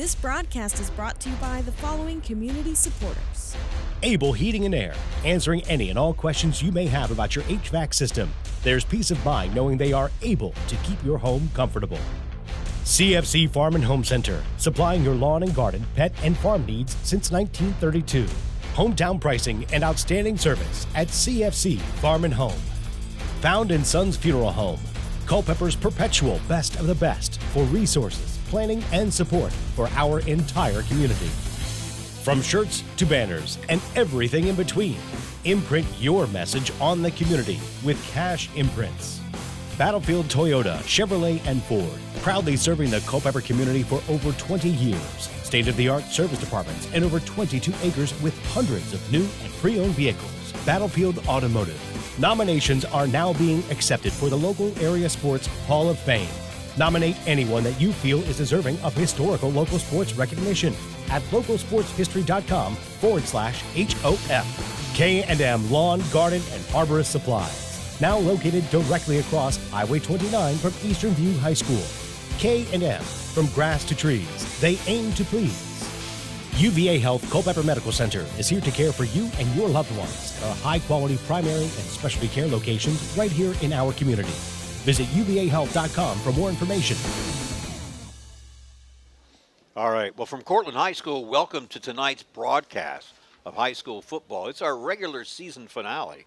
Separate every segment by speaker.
Speaker 1: This broadcast is brought to you by the following community supporters.
Speaker 2: Able Heating and Air, answering any and all questions you may have about your HVAC system. There's peace of mind knowing they are able to keep your home comfortable. CFC Farm and Home Center, supplying your lawn and garden, pet, and farm needs since 1932. Hometown pricing and outstanding service at CFC Farm and Home. Found in Sons Funeral Home, Culpeper's perpetual best of the best for resources, planning, and support for our entire community. From shirts to banners and everything in between, imprint your message on the community with Cash Imprints. Battlefield Toyota, Chevrolet, and Ford, proudly serving the Culpeper community for over 20 years. State-of-the-art service departments and over 22 acres with hundreds of new and pre-owned vehicles. Battlefield Automotive. Nominations are now being accepted for the local area sports Hall of Fame. Nominate anyone that you feel is deserving of historical local sports recognition at localsportshistory.com/HOF. K&M Lawn, Garden, and Arborist Supplies. Now located directly across Highway 29 from Eastern View High School. K&M, from grass to trees, they aim to please. UVA Health Culpeper Medical Center is here to care for you and your loved ones at our high-quality primary and specialty care locations right here in our community. Visit uvahealth.com for more information.
Speaker 3: All right. Well, from Courtland High School, welcome to tonight's broadcast of high school football. It's our regular season finale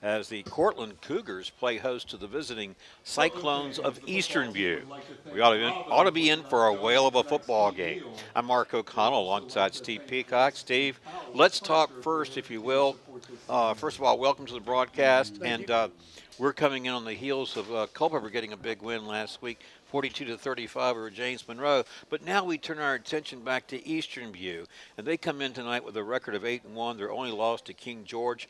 Speaker 3: as the Courtland Cougars play host to the visiting Cyclones of Eastern View. We ought to be in for a whale of a football game. I'm Mark O'Connell alongside Steve Peacock. Steve, let's talk first, if you will. First of all, welcome to the broadcast. And we're coming in on the heels of Culpeper getting a big win last week, 42-35 over James Monroe. But now we turn our attention back to Eastern View, and they come in tonight with a record of 8-1. They're only lost to King George.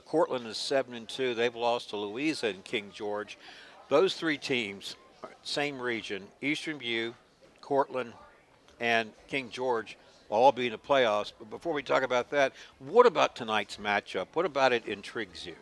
Speaker 3: Courtland is 7-2. They've lost to Louisa and King George. Those three teams, same region, Eastern View, Courtland, and King George, will all be in the playoffs. But before we talk about that, what about tonight's matchup? What about it intrigues you?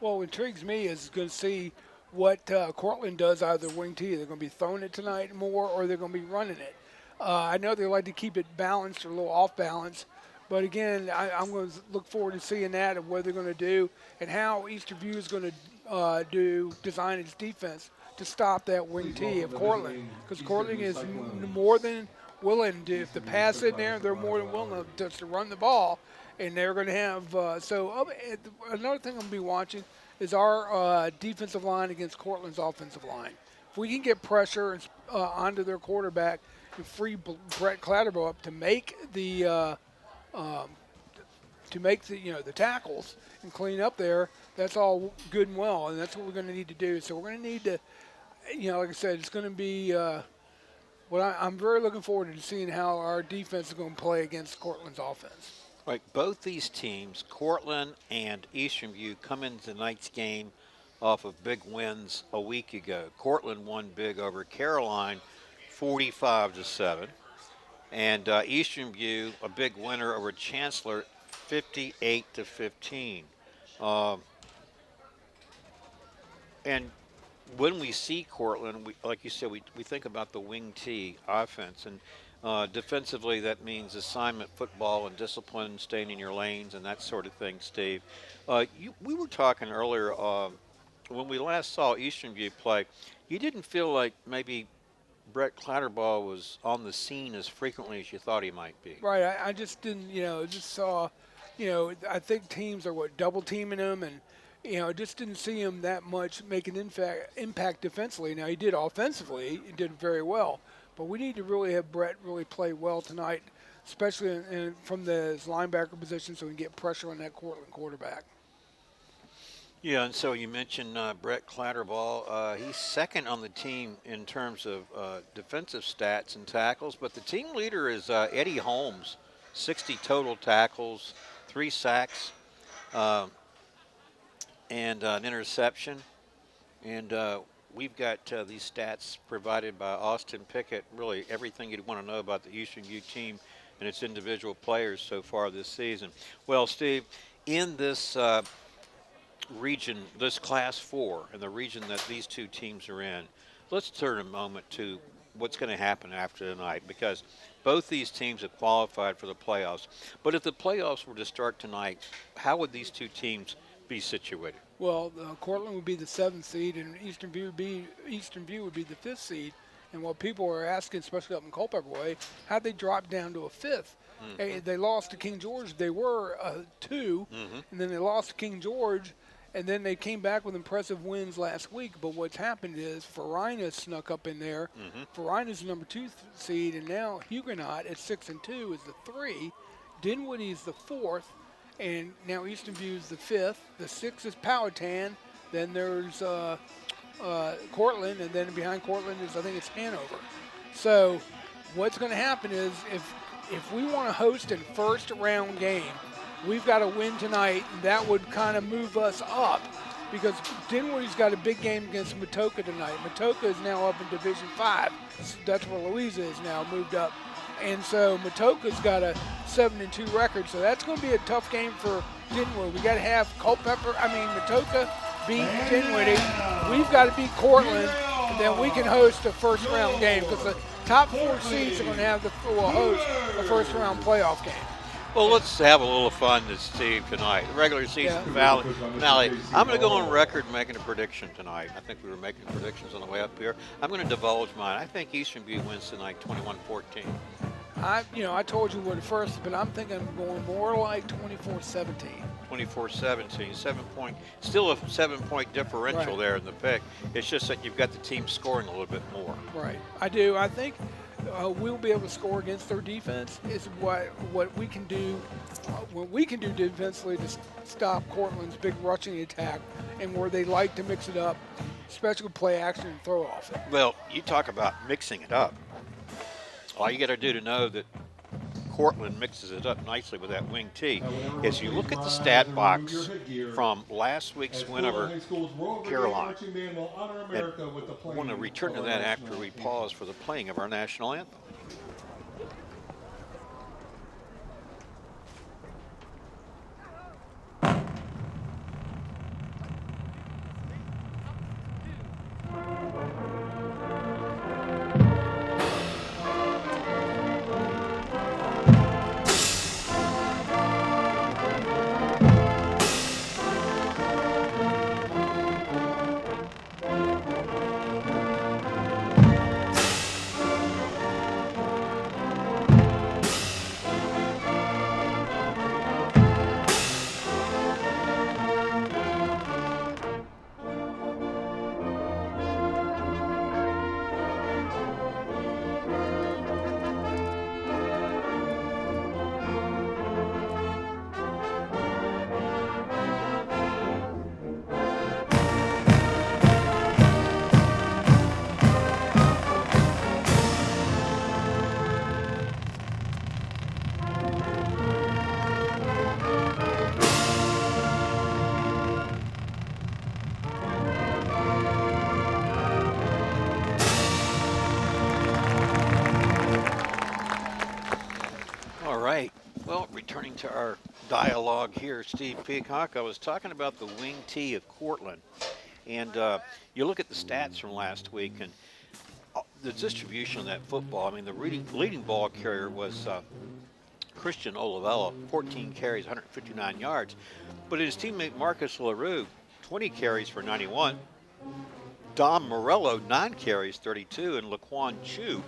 Speaker 4: Well, what intrigues me is going to see what Courtland does out of their wing tee. They're going to be throwing it tonight more, or they're going to be running it. I know they like to keep it balanced or a little off balance, but again, I'm going to look forward to seeing that and what they're going to do and how Easterview is going to design its defense to stop that wing tee of Courtland, because Courtland is more than willing to, if the pass in there, they're more than willing to run the ball. And they're going to have another thing I'm going to be watching is our defensive line against Courtland's offensive line. If we can get pressure onto their quarterback and free Brett Clatterbow up to make the the tackles and clean up there, that's all good and well, and that's what we're going to need to do. So we're going to need to, like I said, it's going to be. I'm very looking forward to seeing how our defense is going to play against Courtland's offense.
Speaker 3: Right, both these teams, Courtland and Eastern View, come into tonight's game off of big wins a week ago. Courtland won big over Caroline, 45-7, and Eastern View a big winner over Chancellor, 58-15. And when we see Courtland, like you said, we think about the wing tee offense, and defensively, that means assignment football and discipline, staying in your lanes and that sort of thing, Steve. We were talking earlier when we last saw Eastern View play, you didn't feel like maybe Brett Clatterbaugh was on the scene as frequently as you thought he might be.
Speaker 4: Right. I just didn't, just saw, I think teams are double teaming him, and, just didn't see him that much make an impact defensively. Now, he did offensively. He did very well. But we need to really have Brett really play well tonight, especially from the linebacker position, so we can get pressure on that Courtland quarterback.
Speaker 3: Yeah, and so you mentioned Brett Clatterbaugh. He's second on the team in terms of defensive stats and tackles, but the team leader is Eddie Holmes, 60 total tackles, 3 sacks, and an interception. And we've got these stats provided by Austin Pickett, really everything you'd want to know about the Eastern View team and its individual players so far this season. Well, Steve, in this region, this Class 4, and the region that these two teams are in, let's turn a moment to what's going to happen after tonight, because Both these teams have qualified for the playoffs. But if the playoffs were to start tonight, how would these two teams be situated?
Speaker 4: Well, Courtland would be the 7th seed, and Eastern View would be the 5th seed. And what people are asking, especially up in Culpeper Way, how'd they drop down to a 5th? They lost to King George. They were 2, and then they lost to King George, and then they came back with impressive wins last week. But what's happened is Farina snuck up in there. Farina's the number 2 seed, and now Huguenot at 6-2 is the 3. Dinwiddie is the 4th, and now Eastern View is the 5th. The 6th is Powhatan. Then there's Courtland, and then behind Courtland is, I think it's Hanover. So what's going to happen is if we want to host a first-round game, we've got to win tonight, and that would kind of move us up because Dinwiddie's got a big game against Matoka tonight. Matoka is now up in Division 5. That's where Louisa is now, moved up. And so Matoka's got a 7-2 record, so that's going to be a tough game for Dinwiddie. We got to have Matoka beat Dinwiddie. We've got to beat Courtland, and then we can host a first-round game because the top 4 seeds are going to will host a first-round playoff game.
Speaker 3: Well, let's have a little fun this Steve tonight. The regular season finale. I'm going to go on record making a prediction tonight. I think we were making predictions on the way up here. I'm going to divulge mine. I think Eastern View wins tonight 21-14.
Speaker 4: I told you what at first, but I'm thinking I'm going more like 24-17.
Speaker 3: 24-17, still a 7-point differential there in the pick. It's just that you've got the team scoring a little bit more.
Speaker 4: Right, I do. I think we'll be able to score against their defense. Is what we can do. What we can do defensively to stop Courtland's big rushing attack, and where they like to mix it up, especially play action and throw off it.
Speaker 3: Well, you talk about mixing it up. All you got to do to know that Courtland mixes it up nicely with that wing tee is you look at the stat box from last week's win over Caroline. And I want to return to that after we pause for the playing of our national anthem. Returning to our dialogue here, Steve Peacock, I was talking about the wing tee of Courtland. And you look at the stats from last week and the distribution of that football. I mean, the leading ball carrier was Christian Olivella, 14 carries, 159 yards. But his teammate Marcus LaRue, 20 carries for 91. Dom Morello, 9 carries, 32. And Laquan Chu,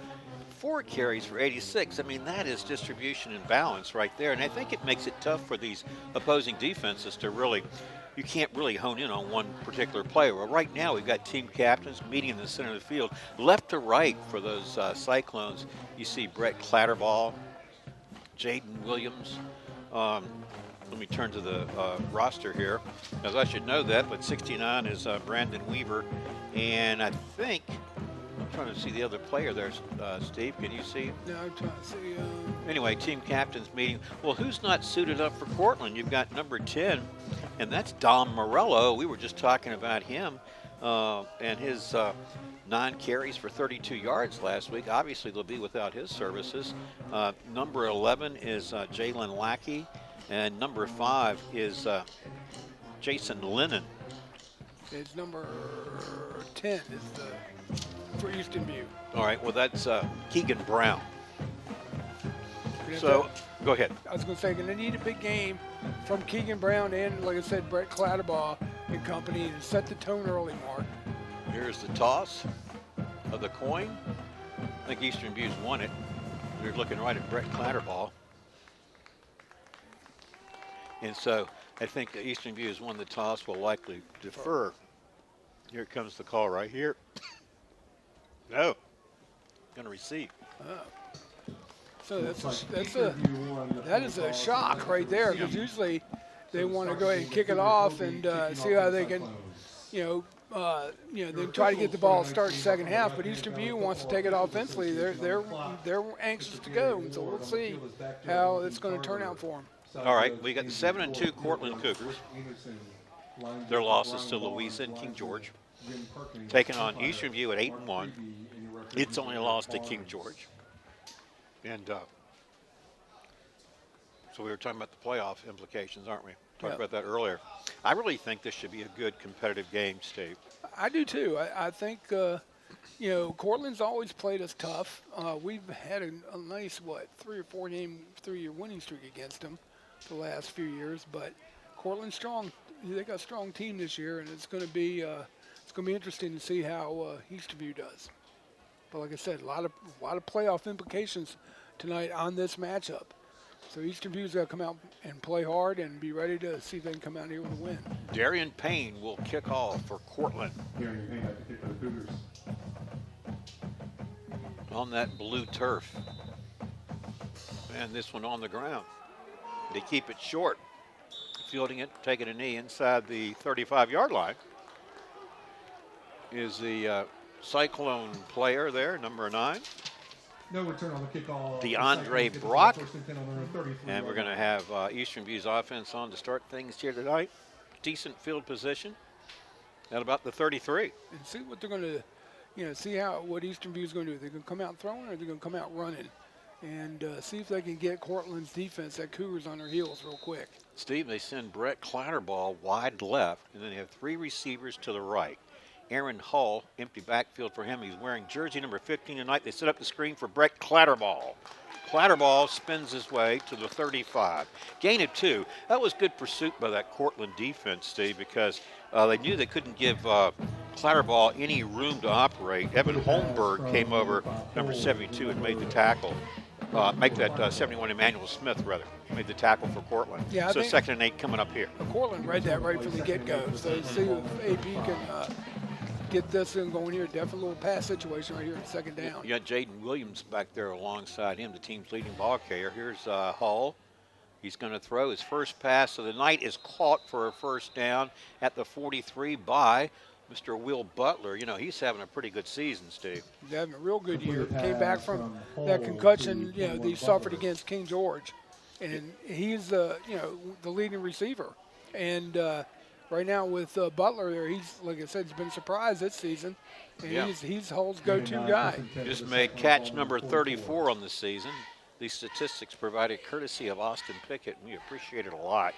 Speaker 3: 4 carries for 86. I mean, that is distribution and balance right there. And I think it makes it tough for these opposing defenses to really, you can't really hone in on one particular player. Well, right now we've got team captains meeting in the center of the field. Left to right for those Cyclones, you see Brett Clatterball, Jaden Williams. Let me turn to the roster here, as I should know that, but 69 is Brandon Weaver. And I think, I'm trying to see the other player there, Steve. Can you see?
Speaker 4: No, I'm trying to see.
Speaker 3: Anyway, team captains meeting. Well, who's not suited up for Courtland? You've got number 10, and that's Dom Morello. We were just talking about him and his 9 carries for 32 yards last week. Obviously, they'll be without his services. Number 11 is Jalen Lackey, and number 5 is Jason Lennon.
Speaker 4: It's number 10 is for Eastern View.
Speaker 3: All right, well, that's Keegan Brown. So, go ahead.
Speaker 4: I was going to say, going to need a big game from Keegan Brown and, like I said, Brett Clatterbaugh and company to set the tone early, Mark.
Speaker 3: Here's the toss of the coin. I think Eastern View's won it. We're looking right at Brett Clatterbaugh. And so I think that Eastern View has won the toss, will likely defer. Here comes the call right here. No. Going to receive.
Speaker 4: So that is a shock right there, because usually they want to go ahead and kick it off and see how they can, they try to get the ball start second half. But Eastern View wants to take it offensively. They're anxious to go, and so we'll see how it's going to turn out for them.
Speaker 3: All right, we got the 7-2 Courtland Cougars. Their losses to Louisa and King George. Taking on Eastern View at 8-1. It's only lost to King George. And so we were talking about the playoff implications, aren't we? Talked about that earlier. I really think this should be a good competitive game, Steve.
Speaker 4: I do too. I think, Courtland's always played us tough. We've had a nice, 3 or 4 game 3-year winning streak against them the last few years. But Courtland's strong. They got a strong team this year, and it's going to be interesting to see how Eastern View does. But like I said, a lot of playoff implications tonight on this matchup. So Eastern View's got to come out and play hard and be ready to see if they can come out here with a win.
Speaker 3: Darian Payne will kick off for Courtland.
Speaker 5: Darian Payne had to kick for the Cougars.
Speaker 3: On that blue turf. And this one on the ground. They keep it short. Fielding it, taking a knee inside the 35-yard line is the Cyclone player there, number 9.
Speaker 5: No return on the kickoff.
Speaker 3: DeAndre Brock. And we're going to have Eastern View's offense on to start things here tonight. Decent field position at about the 33.
Speaker 4: And see what they're going to, see what Eastern View is going to do. They're going to come out throwing, or they're going to come out running, and see if they can get Courtland's defense, that Cougars, on their heels real quick.
Speaker 3: Steve, they send Brett Clatterbaugh wide left, and then they have 3 receivers to the right. Aaron Hall, empty backfield for him. He's wearing jersey number 15 tonight. They set up the screen for Brett Clatterbaugh. Clatterbaugh spins his way to the 35. Gain of 2. That was good pursuit by that Courtland defense, Steve, because they knew they couldn't give Clatterbaugh any room to operate. Evan Holmberg came over, number 72, and made the tackle. Make that 71 Emmanuel Smith, rather, made the tackle for Courtland.
Speaker 4: Yeah,
Speaker 3: so 2nd and 8 coming up here.
Speaker 4: Courtland read that right from the get-go. So see if AP can get this thing going here. Definitely a little pass situation right here in 2nd down.
Speaker 3: You got Jaden Williams back there alongside him, the team's leading ball carrier. Here's Hall. He's going to throw. His first pass of the night is caught for a 1st down at the 43 by Mr. Will Butler. He's having a pretty good season, Steve.
Speaker 4: He's having a real good year. Came back from that concussion, that he suffered against King George. And he's, the leading receiver. And right now with Butler there, he's, like I said, he's been surprised this season. And he's Hull's go-to guy.
Speaker 3: Just made catch number 34 on the season. These statistics provided courtesy of Austin Pickett, and we appreciate it a lot.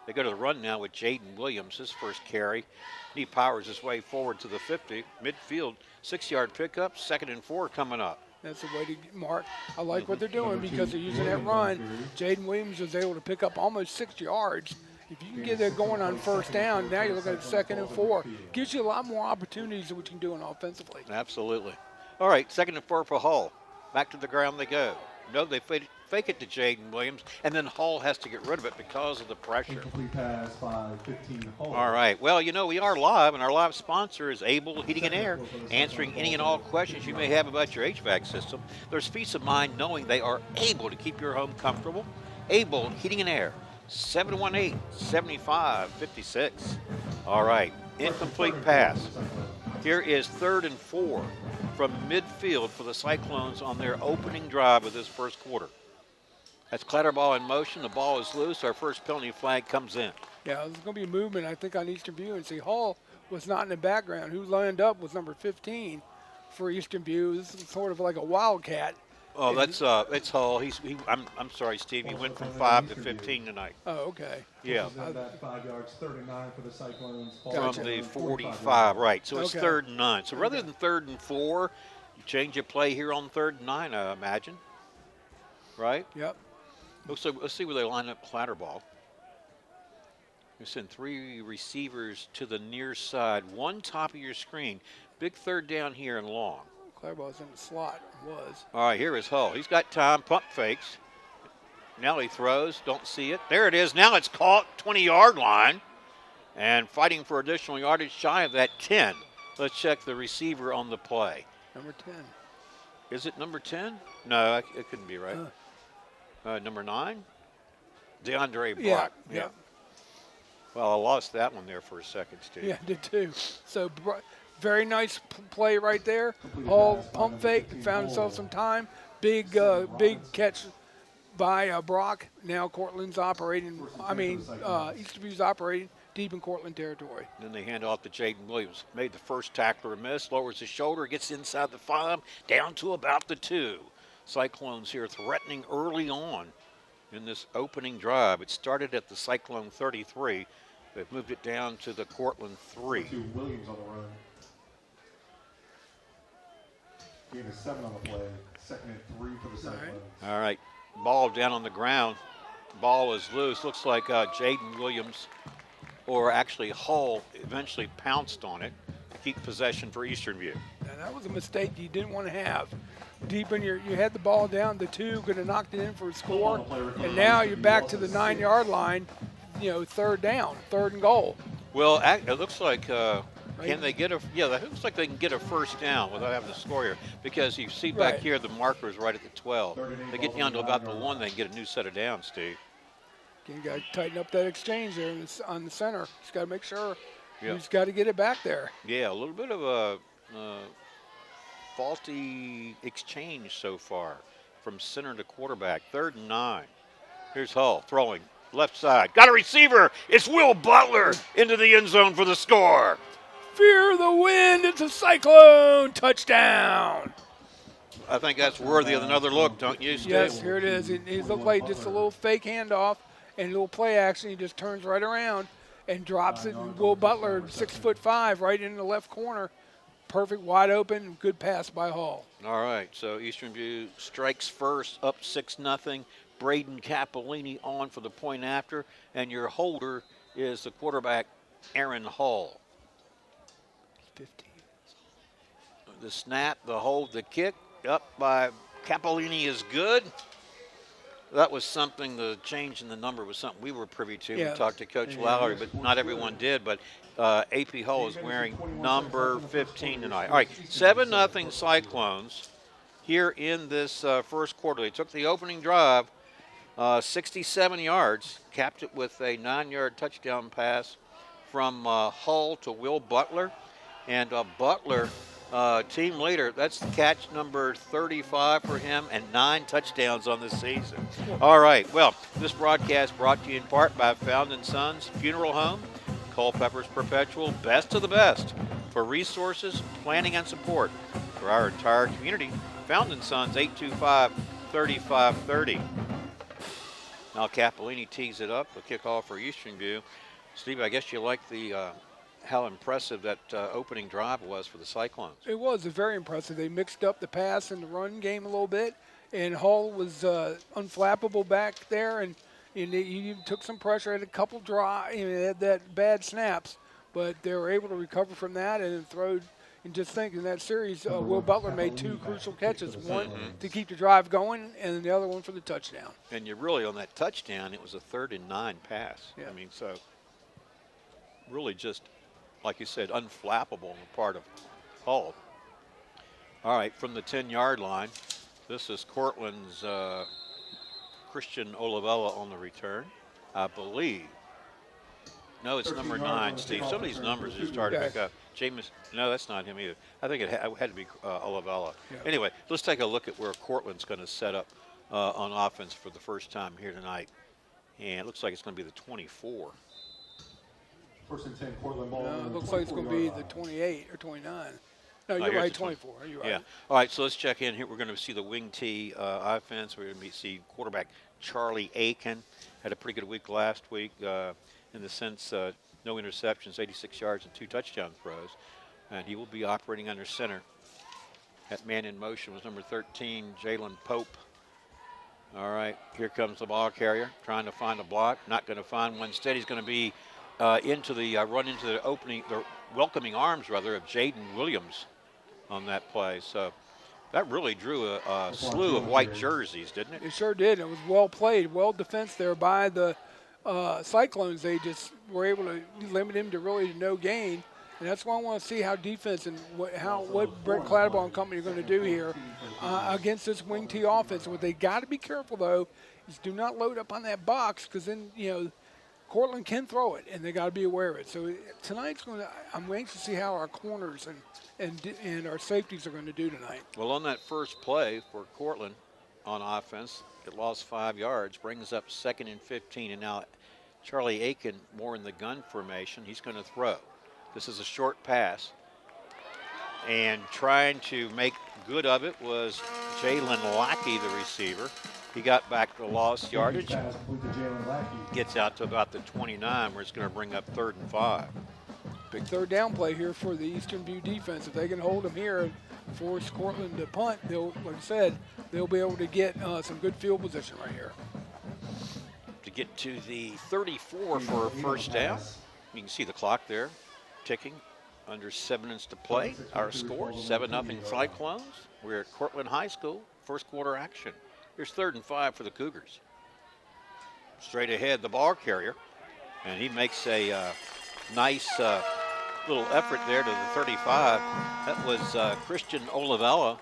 Speaker 3: They go to the run now with Jaden Williams, his first carry. He powers his way forward to the 50. Midfield, 6-yard pickup, 2nd and 4 coming up.
Speaker 4: That's the way to mark. I like what they're doing because they're using that run. Jaden Williams was able to pick up almost 6 yards. If you can get that going on 1st down, now you're looking at 2nd and 4. Gives you a lot more opportunities than what you can do offensively.
Speaker 3: Absolutely. All right, 2nd and 4 for Hull. Back to the ground they go. No, they fake it to Jaden Williams, and then Hull has to get rid of it because of the pressure.
Speaker 5: Incomplete pass by 15 Hull.
Speaker 3: All right. Well, we are live, and our live sponsor is Able Heating and Air, answering any and all questions you may have about your HVAC system. There's peace of mind knowing they are able to keep your home comfortable. Able Heating and Air, 718-7556. All right. Incomplete pass. Here is 3rd and 4 from midfield for the Cyclones on their opening drive of this first quarter. That's Clatterbaugh in motion. The ball is loose. Our first penalty flag comes in.
Speaker 4: Yeah, there's going to be a movement, I think, on Eastern View. And see, Hall was not in the background. Who lined up was number 15 for Eastern View. This is sort of like a wildcat.
Speaker 3: Oh, that's Hull. I'm sorry, Steve. He went from 5 to 15 tonight.
Speaker 4: Oh, okay.
Speaker 3: Yeah.
Speaker 5: Back 5 yards, 39 for the Cyclones.
Speaker 3: From the 45, right. So it's 3rd and 9. So rather than 3rd and 4, you change your play here on 3rd and 9, I imagine. Right?
Speaker 4: Yep.
Speaker 3: Let's see where they line up Clatterball. We send 3 receivers to the near side, one top of your screen. Big third down here and long.
Speaker 4: Clatterball's in the slot. Was.
Speaker 3: All right, here is Hull. He's got time, pump fakes. Now he throws, don't see it. There it is. Now it's caught, 20-yard line. And fighting for additional yardage shy of that 10. Let's check the receiver on the play.
Speaker 4: Number 10.
Speaker 3: Is it number 10? No, it couldn't be right. Number 9? DeAndre Brock.
Speaker 4: Yeah.
Speaker 3: Well, I lost that one there for a second, Steve.
Speaker 4: Yeah, did too. So very nice play right there. Hall pump fake, found himself some time. Big catch by Brock. Now Courtland's operating. Easterview's operating deep in Courtland territory.
Speaker 3: Then they hand off to Jaden Williams. Made the first tackler miss, lowers his shoulder, gets inside the 5, down to about the 2. Cyclones here threatening early on in this opening drive. It started at the Cyclone 33. They've moved it down to the Courtland 3.
Speaker 5: Williams on the run. Gain a 7 on the play. 2nd and 3 for the Cyclones.
Speaker 3: All right, ball down on the ground. Ball is loose. Looks like Jaden Williams, or actually Hull, eventually pounced on it to keep possession for Eastern View.
Speaker 4: And that was a mistake you didn't want to have. Deep in you had the ball down, the 2 could have knocked it in for a score, and now you're back to the 9-yard line, third down, 3rd and goal.
Speaker 3: Well, it looks like can they get it looks like they can get a first down without having to score here, because you see back here the marker is right at the 12. They get down to about the 1, they can get a new set of downs, Steve.
Speaker 4: You got to tighten up that exchange there on the center. Just got to make sure.
Speaker 3: Yeah.
Speaker 4: He's got to get it back there.
Speaker 3: Yeah, a little bit of a faulty exchange so far from center to quarterback. 3rd and 9. Here's Hull throwing left side. Got a receiver. It's Will Butler into the end zone for the score.
Speaker 4: Fear the wind. It's a Cyclone touchdown.
Speaker 3: I think that's worthy of another look, don't you, Steve?
Speaker 4: Yes, here it is. It looked like just a little fake handoff and a little play action. He just turns right around and drops it. And Will Butler, 6'5", right in the left corner. Perfect, wide open, good pass by Hall.
Speaker 3: All right, so Eastern View strikes first, up 6-0. Braden Capolini on for the point after, and your holder is the quarterback, Aaron Hall.
Speaker 4: 15.
Speaker 3: The snap, the hold, the kick, up by Capolini is good. That was something, the change in the number was something we were privy to.
Speaker 4: Yeah.
Speaker 3: We talked to Coach Lowry, but not everyone did. But AP Hull is wearing number 15 tonight. All right, 7-0 Cyclones here in this first quarter. They took the opening drive, 67 yards, capped it with a 9-yard touchdown pass from Hull to Will Butler. And Butler, team leader, that's catch number 35 for him, and 9 touchdowns on the season. All right, well, this broadcast brought to you in part by Found & Sons Funeral Home, Culpeper's Perpetual, best of the best. For resources, planning, and support for our entire community, Found & Sons, 825-3530. Now Capolini tees it up, the kickoff for Eastern View. Steve, I guess you like the how impressive that opening drive was for the Cyclones.
Speaker 4: It was very impressive. They mixed up the pass and the run game a little bit, and Hall was unflappable back there, and he took some pressure, had a couple had that bad snaps, but they were able to recover from that and throw. And just think, in that series, Will Butler made 2 crucial catches, one to keep the drive going and the other one for the touchdown.
Speaker 3: And you're really on that touchdown, it was a 3rd and 9 pass.
Speaker 4: Yeah.
Speaker 3: I mean, so really just, like you said, unflappable on the part of Hull. All right, from the 10-yard line, this is Courtland's Christian Olivella on the return, I believe. No, it's number 9, Steve. Some of these numbers are starting to pick up. James, no, that's not him either. I think it had to be Olivella.
Speaker 4: Yeah.
Speaker 3: Anyway, let's take a look at where Courtland's going to set up on offense for the first time here tonight. And it looks like it's going to be the 24.
Speaker 5: 1st and 10, Courtland ball.
Speaker 4: It looks like it's going to be the 28 or 29. No, you're
Speaker 3: here's
Speaker 4: right,
Speaker 3: the
Speaker 4: 24. You're right.
Speaker 3: Yeah. All right, so let's check in here. We're going to see the wing tee offense. We're going to see quarterback Charlie Aiken. Had a pretty good week last week in the sense no interceptions, 86 yards, and 2 touchdown throws. And he will be operating under center. That man in motion was number 13, Jalen Pope. All right, here comes the ball carrier trying to find a block. Not going to find one. Instead, he's going to be run into the welcoming arms rather of Jaden Williams on that play. So that really drew a slew of white jerseys, didn't it?
Speaker 4: It sure did. It was well played, well defense there by the Cyclones. They just were able to limit him to really no gain. And that's why I want to see how defense and what Brett Clatterbaugh and company are going to do here against this wing T offense. What they got to be careful, though, is do not load up on that box, because then, Courtland can throw it, and they got to be aware of it. So tonight's going to – I'm anxious to see how our corners and our safeties are going to do tonight.
Speaker 3: Well, on that first play for Courtland on offense, it lost 5 yards, brings up 2nd and 15, and now Charlie Aiken more in the gun formation. He's going to throw. This is a short pass, and trying to make good of it was Jalen Lackey, the receiver. He got back the lost yardage, gets out to about the 29, where it's going to bring up 3rd and 5.
Speaker 4: Big third down play here for the Eastern View defense. If they can hold them here and force Courtland to punt, like I said, they'll be able to get some good field position right here.
Speaker 3: To get to the 34 for a first down. You can see the clock there ticking. Under 7 minutes to play. Our score, 7-0 Cyclones. We're at Courtland High School, first quarter action. Here's 3rd and 5 for the Cougars. Straight ahead, the ball carrier. And he makes a nice little effort there to the 35. That was Christian Olivella.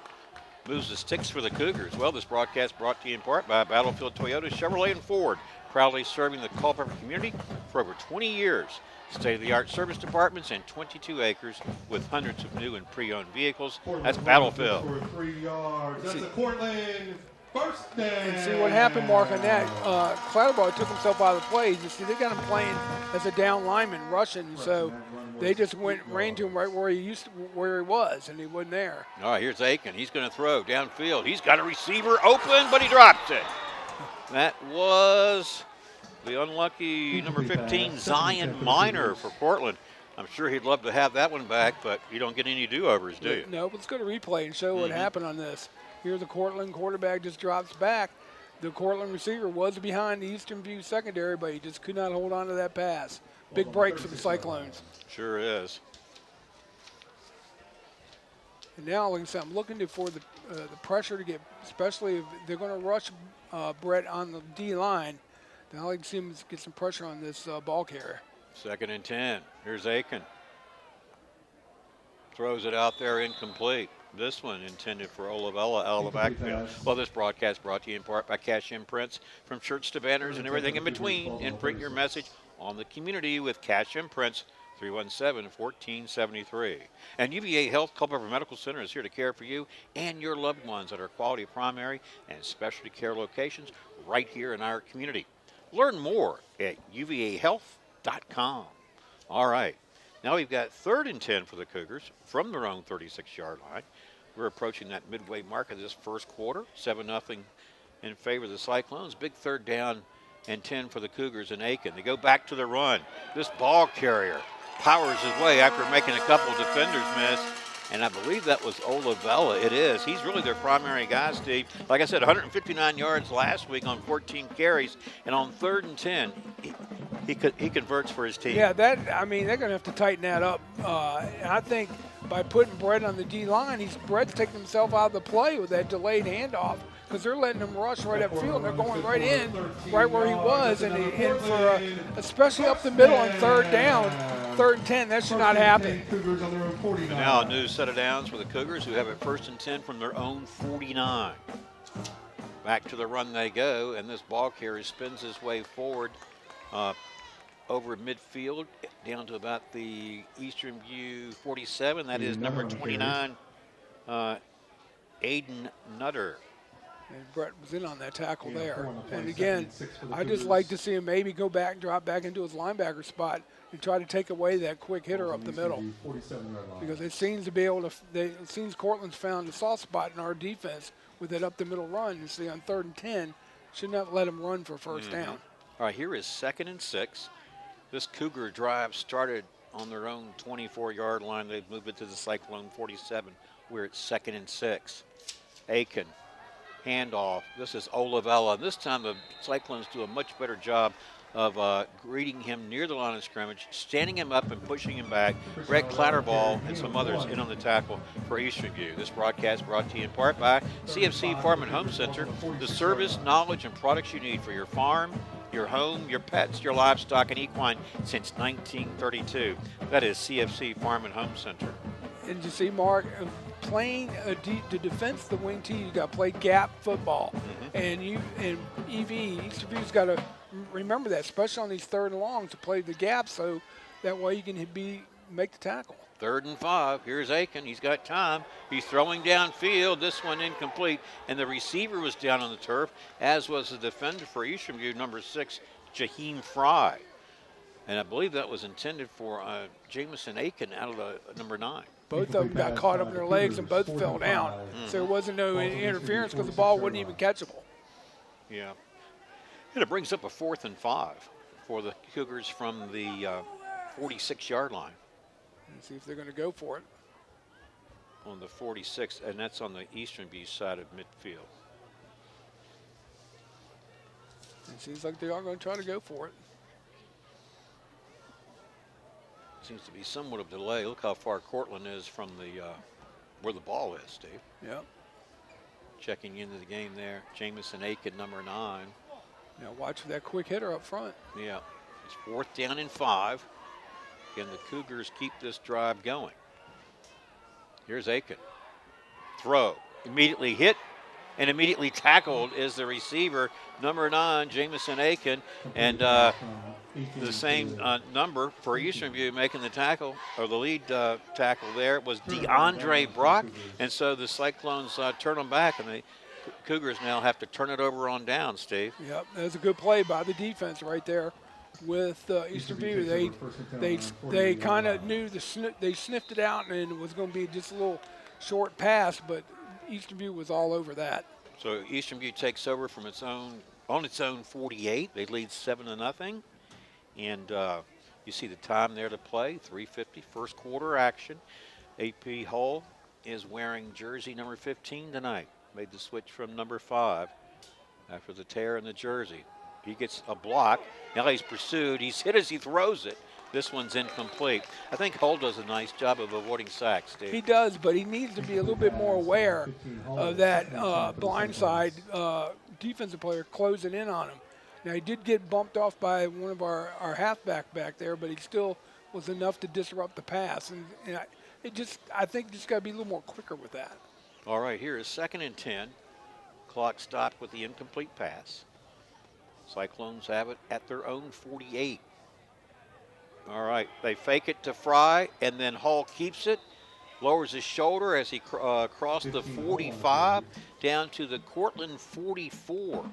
Speaker 3: Moves the sticks for the Cougars. Well, this broadcast brought to you in part by Battlefield Toyota, Chevrolet, and Ford. Proudly serving the Culpeper community for over 20 years. State-of-the-art service departments and 22 acres with hundreds of new and pre-owned vehicles. That's Battlefield.
Speaker 5: For 3 yards. That's a Courtland first down.
Speaker 4: And see what happened, Mark, on that. Clatterbaugh took himself out of the play. You see, they got him playing as a down lineman, rushing. So they just ran to him right where he was, and he wasn't there.
Speaker 3: All right, here's Aiken. He's going to throw downfield. He's got a receiver open, but he drops it. That was the unlucky number 15, Zion Minor for Courtland. I'm sure he'd love to have that one back, but you don't get any do-overs, do you?
Speaker 4: No, but let's go to replay and show what happened on this. Here the Courtland quarterback just drops back. The Courtland receiver was behind the Eastern View secondary, but he just could not hold on to that pass. Big break for the Cyclones.
Speaker 3: Sure is.
Speaker 4: And now, like I said, I'm looking for the pressure to get, especially if they're going to rush Brett on the D-line. Then I'd like to see him get some pressure on this ball carrier.
Speaker 3: 2nd and 10. Here's Aiken. Throws it out there incomplete. This one intended for Olivella out of the backfield. Well, this broadcast brought to you in part by Cash Imprints. From shirts to banners and everything in between. Imprint your message on the community with Cash Imprints. 317-1473. And UVA Health Culpeper Medical Center is here to care for you and your loved ones at our quality primary and specialty care locations right here in our community. Learn more at uvahealth.com. All right. Now we've got 3rd and 10 for the Cougars from their own 36-yard line. We're approaching that midway mark of this first quarter. 7-0 in favor of the Cyclones. Big 3rd down and 10 for the Cougars in Aiken. They go back to the run. This ball carrier powers his way after making a couple of defenders miss. And I believe that was Olivella. It is. He's really their primary guy, Steve. Like I said, 159 yards last week on 14 carries. And on 3rd and 10, he converts for his team.
Speaker 4: Yeah, they're going to have to tighten that up. And I think by putting Brett on the D-line, Brett's taking himself out of the play with that delayed handoff, because they're letting him rush right up field. They're going right in, right where he was, and especially up the middle on 3rd down, 3rd and 10. That should not happen.
Speaker 3: Now a new set of downs for the Cougars, who have it 1st and 10 from their own 49. Back to the run they go, and this ball carrier spins his way forward over midfield down to about the Eastern View 47. That is number 29, Aiden Nutter.
Speaker 4: And Brett was in on that tackle there. And again, I just like to see him maybe go back and drop back into his linebacker spot and try to take away that quick hitter up the middle. Because it seems to be able to, it seems Courtland's found a soft spot in our defense with that up the middle run. You see on 3rd and 10, should not let him run for first down.
Speaker 3: All right, here is 2nd and 6. This Cougar drive started on their own 24-yard line. They've moved it to the Cyclone 47. We're at 2nd and 6. Aiken handoff. This is Olivella. And this time the Cyclones do a much better job of greeting him near the line of scrimmage, standing him up and pushing him back. Brett Clatterball and some others in on the tackle for Eastern View. This broadcast brought to you in part by CFC Farm and Home Center, the service, knowledge, and products you need for your farm, your home, your pets, your livestock, and equine since 1932. That is CFC Farm and Home Center.
Speaker 4: And you see, Mark, playing the defense of the wing T, you got to play gap football. And Eastern View's got to remember that, especially on these 3rd and longs, to play the gap so that way you can make the tackle.
Speaker 3: 3rd and 5. Here's Aiken. He's got time. He's throwing downfield. This one incomplete. And the receiver was down on the turf, as was the defender for Eastern View, number 6, Jaheim Fry. And I believe that was intended for Jamison Aiken out of the number 9.
Speaker 4: Both of them got caught up in their legs and both fell down. So there wasn't no interference because the ball wasn't even catchable.
Speaker 3: Yeah. And it brings up a 4th and 5 for the Cougars from the 46-yard line.
Speaker 4: And see if they're going to go for it.
Speaker 3: On the 46, and that's on the Eastern View side of midfield.
Speaker 4: It seems like they are going to try to go for it.
Speaker 3: Seems to be somewhat of delay. Look how far Courtland is from the where the ball is, Steve.
Speaker 4: Yep.
Speaker 3: Checking into the game there. Jamison Aiken, number 9.
Speaker 4: Now watch for that quick hitter up front.
Speaker 3: Yeah. It's 4th down and 5. Can the Cougars keep this drive going? Here's Aiken. Throw. Immediately hit and immediately tackled is the receiver, number 9, Jamison Aiken. And the same number for Eastern View making the tackle, or the lead tackle there, was DeAndre Brock. And so the Cyclones turn them back, and the Cougars now have to turn it over on down, Steve.
Speaker 4: Yep, that was a good play by the defense right there with Eastern View. They kind of knew they sniffed it out, and it was going to be just a little short pass, but Eastern View was all over that.
Speaker 3: So Eastern View takes over from its own 48. They lead 7-0. And you see the time there to play, 3:50, first quarter action. AP Hull is wearing jersey number 15 tonight. Made the switch from number 5 after the tear in the jersey. He gets a block. Now he's pursued. He's hit as he throws it. This one's incomplete. I think Hull does a nice job of avoiding sacks, Steve.
Speaker 4: He does, but he needs to be a little bit more aware of that blindside defensive player closing in on him. Now, he did get bumped off by one of our halfback back there, but he still was enough to disrupt the pass. And I think just got to be a little more quicker with that.
Speaker 3: All right, here is 2nd and 10. Clock stopped with the incomplete pass. Cyclones have it at their own 48. All right, they fake it to Fry, and then Hall keeps it, lowers his shoulder as he crossed the 45 down to the Courtland 44.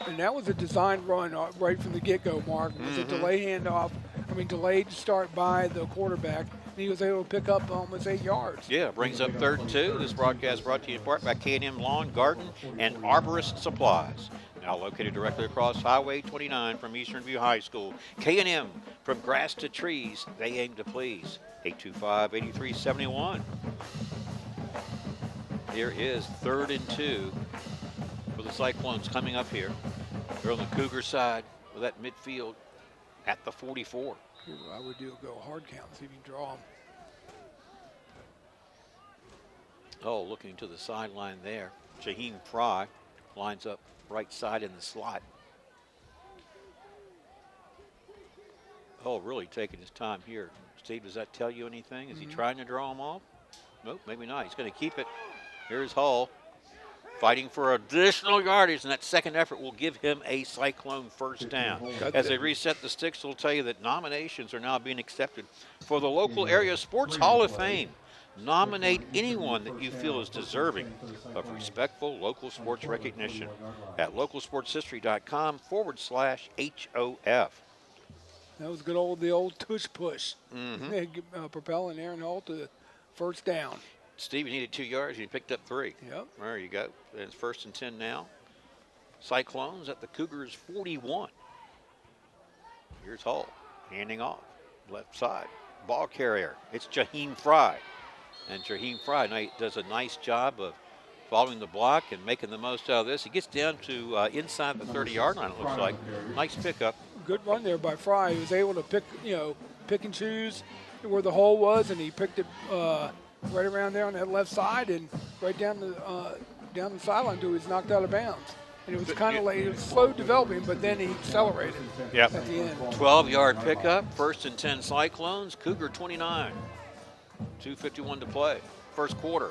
Speaker 4: And that was a design run right from the get-go, Mark. It was a delayed start by the quarterback. And he was able to pick up almost 8 yards.
Speaker 3: Yeah, brings up 3rd and 2. This broadcast brought to you in part by K&M Lawn, Garden, and Arborist Supplies. Now located directly across Highway 29 from Eastern View High School. K&M, from grass to trees, they aim to please. 825-8371. Here is 3rd and 2 for the Cyclones coming up here. They're on the Cougar side with that midfield at the 44.
Speaker 4: I would go hard count, see if you can draw them.
Speaker 3: Oh, looking to the sideline there. Jaheim Fry lines up right side in the slot. Oh, really taking his time here. Steve, does that tell you anything? Is he trying to draw him off? Nope, maybe not. He's going to keep it. Here's Hull fighting for additional yardage, and that second effort will give him a Cyclone first down. As they reset the sticks, they'll tell you that nominations are now being accepted for the local area Sports Hall of Fame. Nominate anyone that you feel is deserving of respectful local sports recognition at localsportshistory.com/HOF.
Speaker 4: That was good the old tush push. Propelling Aaron Hull to the first down.
Speaker 3: Steve needed 2 yards. He picked up 3.
Speaker 4: Yep.
Speaker 3: There you go. And it's 1st and 10 now. Cyclones at the Cougars 41. Here's Hull handing off left side. Ball carrier. It's Jaheim Fry. And Jaheim Fry does a nice job of following the block and making the most out of this. He gets down to inside the 30-yard line, it looks like. Nice pickup.
Speaker 4: Good run there by Fry. He was able to pick and choose where the hole was, and he picked it right around there on that left side and right down the sideline until he was knocked out of bounds. And it was kind of like, it was slow developing, but then he accelerated at the end.
Speaker 3: 12-yard pickup, 1st and 10 Cyclones, Cougar 29. 2:51 to play, first quarter.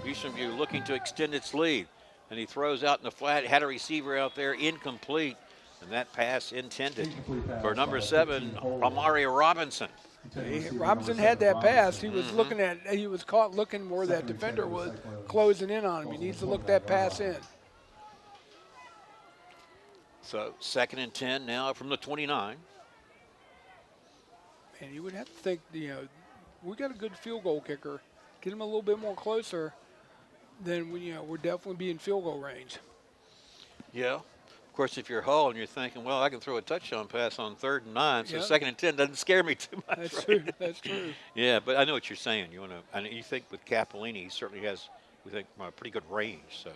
Speaker 3: Eastern View looking to extend its lead. And he throws out in the flat, had a receiver out there, incomplete. And that pass intended for number 7, Amari Robinson.
Speaker 4: Robinson had that pass. He was he was caught looking where that defender was closing in on him. He needs to look that pass in.
Speaker 3: So 2nd and 10 now from the 29.
Speaker 4: And you would have to think, we got a good field goal kicker. Get him a little bit more closer, then we're definitely be in field goal range.
Speaker 3: Yeah. Of course, if you're Hull and you're thinking, well, I can throw a touchdown pass on 3rd and 9, so 2nd and 10 doesn't scare me too much.
Speaker 4: That's
Speaker 3: right?
Speaker 4: true. That's true.
Speaker 3: Yeah, but I know what you're saying. You think with Capolini, he certainly has, we think, a pretty good range. So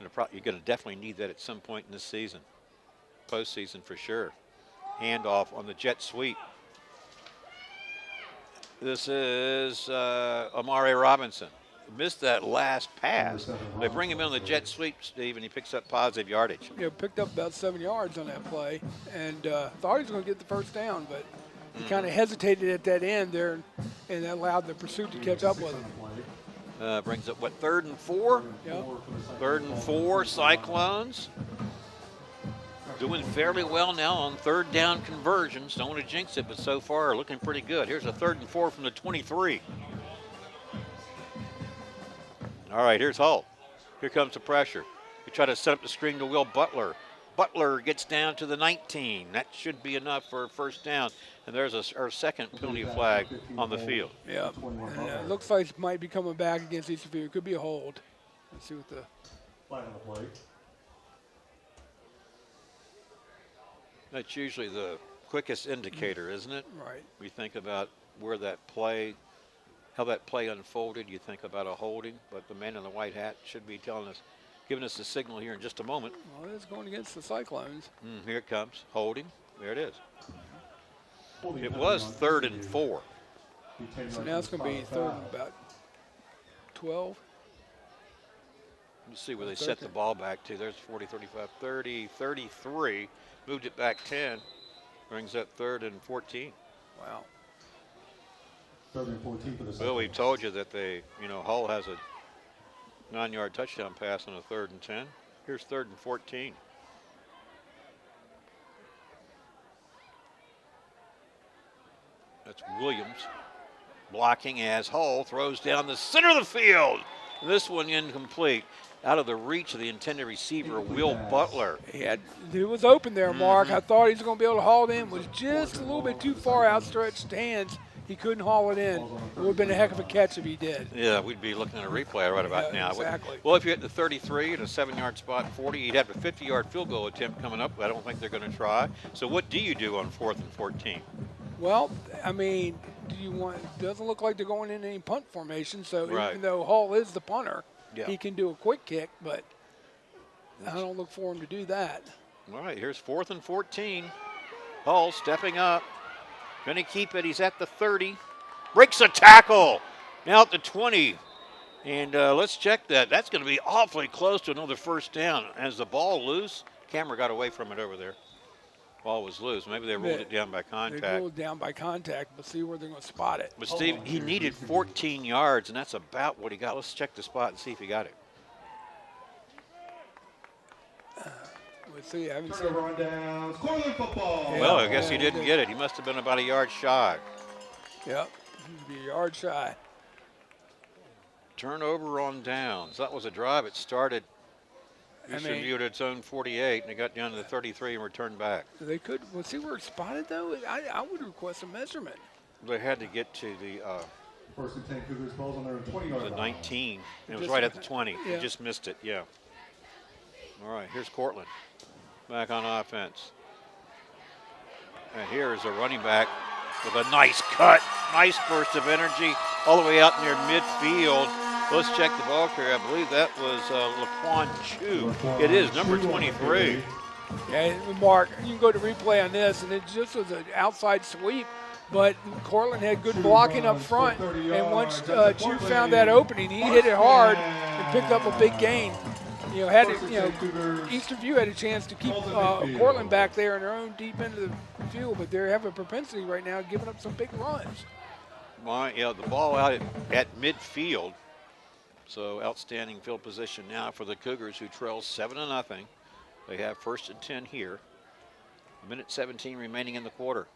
Speaker 3: you're going to definitely need that at some point in this season, postseason for sure. Handoff on the jet sweep. This is Amari Robinson. Missed that last pass. They bring him in on the jet sweep, Steve, and he picks up positive yardage.
Speaker 4: Picked up about 7 yards on that play, and thought he was going to get the first down, but he kind of hesitated at that end there, and that allowed the pursuit to catch up with him.
Speaker 3: Brings up, 3rd and 4?
Speaker 4: Yep.
Speaker 3: 3rd and 4, Cyclones. Doing fairly well now on 3rd down conversions. Don't want to jinx it, but so far looking pretty good. Here's a 3rd and 4 from the 23. All right, here's Hull. Here comes the pressure. We try to set up the screen to Will Butler. Butler gets down to the 19. That should be enough for a first down. And there's our second penalty flag on the field.
Speaker 4: Yeah, and it looks like it might be coming back against Eastern View. It could be a hold. Let's see what the
Speaker 5: flag on the play.
Speaker 3: That's usually the quickest indicator, isn't it?
Speaker 4: Right.
Speaker 3: We think about where that play, how that play unfolded. You think about a holding, but the man in the white hat should be telling us, giving us the signal here in just a moment.
Speaker 4: Well, it's going against the Cyclones.
Speaker 3: Here it comes, holding. There it is. It was 3rd and 4.
Speaker 4: So now it's going to be 3rd and about 12.
Speaker 3: Let's see where they set the ball back to. There's 40, 35, 30, 33. Moved it back 10. Brings up 3rd and 14.
Speaker 4: Wow.
Speaker 5: 3rd and 14 for the
Speaker 3: Well, we told you that Hull has a 9-yard touchdown pass on a 3rd and 10. Here's 3rd and 14. That's Williams blocking as Hull throws down the center of the field. This one incomplete. Out of the reach of the intended receiver, Will Butler.
Speaker 4: It was open there, Mark. I thought he was going to be able to haul it in. It was just a little bit too far outstretched hands. He couldn't haul it in. It would have been a heck of a catch if he did.
Speaker 3: Yeah, we'd be looking at a replay right about now.
Speaker 4: Exactly.
Speaker 3: Well, if you hit the 33 and a 7-yard spot, 40, you'd have a 50-yard field goal attempt coming up. I don't think they're going to try. So what do you do on 4th and 14?
Speaker 4: Well, I mean, doesn't look like they're going in any punt formation. So
Speaker 3: Right.
Speaker 4: even though Hull is the punter,
Speaker 3: Yeah.
Speaker 4: he can do a quick kick, but I don't look for him to do that.
Speaker 3: All right, here's 4th and 14. Hull stepping up. Going to keep it. He's at the 30. Breaks a tackle. Now at the 20. And let's check that. That's going to be awfully close to another first down. As the ball loose, camera got away from it over there. Ball was loose. Maybe they ruled it down by contact.
Speaker 4: They ruled it down by contact, but see where they're going to spot it.
Speaker 3: But Steve, he needed 14 yards, and that's about what he got. Let's check the spot and see if he got it.
Speaker 4: Let's see. I haven't seen
Speaker 5: Turnover on downs. Courtland football.
Speaker 3: Well, I guess he didn't get it. He must have been about a yard shy.
Speaker 4: Yep. He'd be a yard shy.
Speaker 3: Turnover on downs. That was a drive. It started Eastern View at its own 48, and it got down to the 33 and returned back.
Speaker 4: They could. Well, see where it's spotted, though? I would request a measurement.
Speaker 3: They had to get to the
Speaker 5: 1st and 10 Cougars, balls on their 20-yard line.
Speaker 3: 19. It was
Speaker 4: Just-
Speaker 3: right at the 20.
Speaker 4: yeah.
Speaker 3: He just missed it, yeah. All right, here's Courtland back on offense. And here is a running back with a nice cut. Nice burst of energy all the way out near midfield. Let's check the ball carrier. I believe that was Laquan Chu. It is number 23.
Speaker 4: Yeah, Mark, you can go to replay on this, and it just was an outside sweep. But Courtland had good blocking up front, and once Chu found that opening, he hit it hard and picked up a big gain. Eastern View had a chance to keep Courtland back there in their own deep end of the field, but they have a propensity right now of giving up some big runs.
Speaker 3: Well, the ball out at midfield. So outstanding field position now for the Cougars, who trail 7-0. They have 1st and 10 here. 1:17 remaining in the quarter.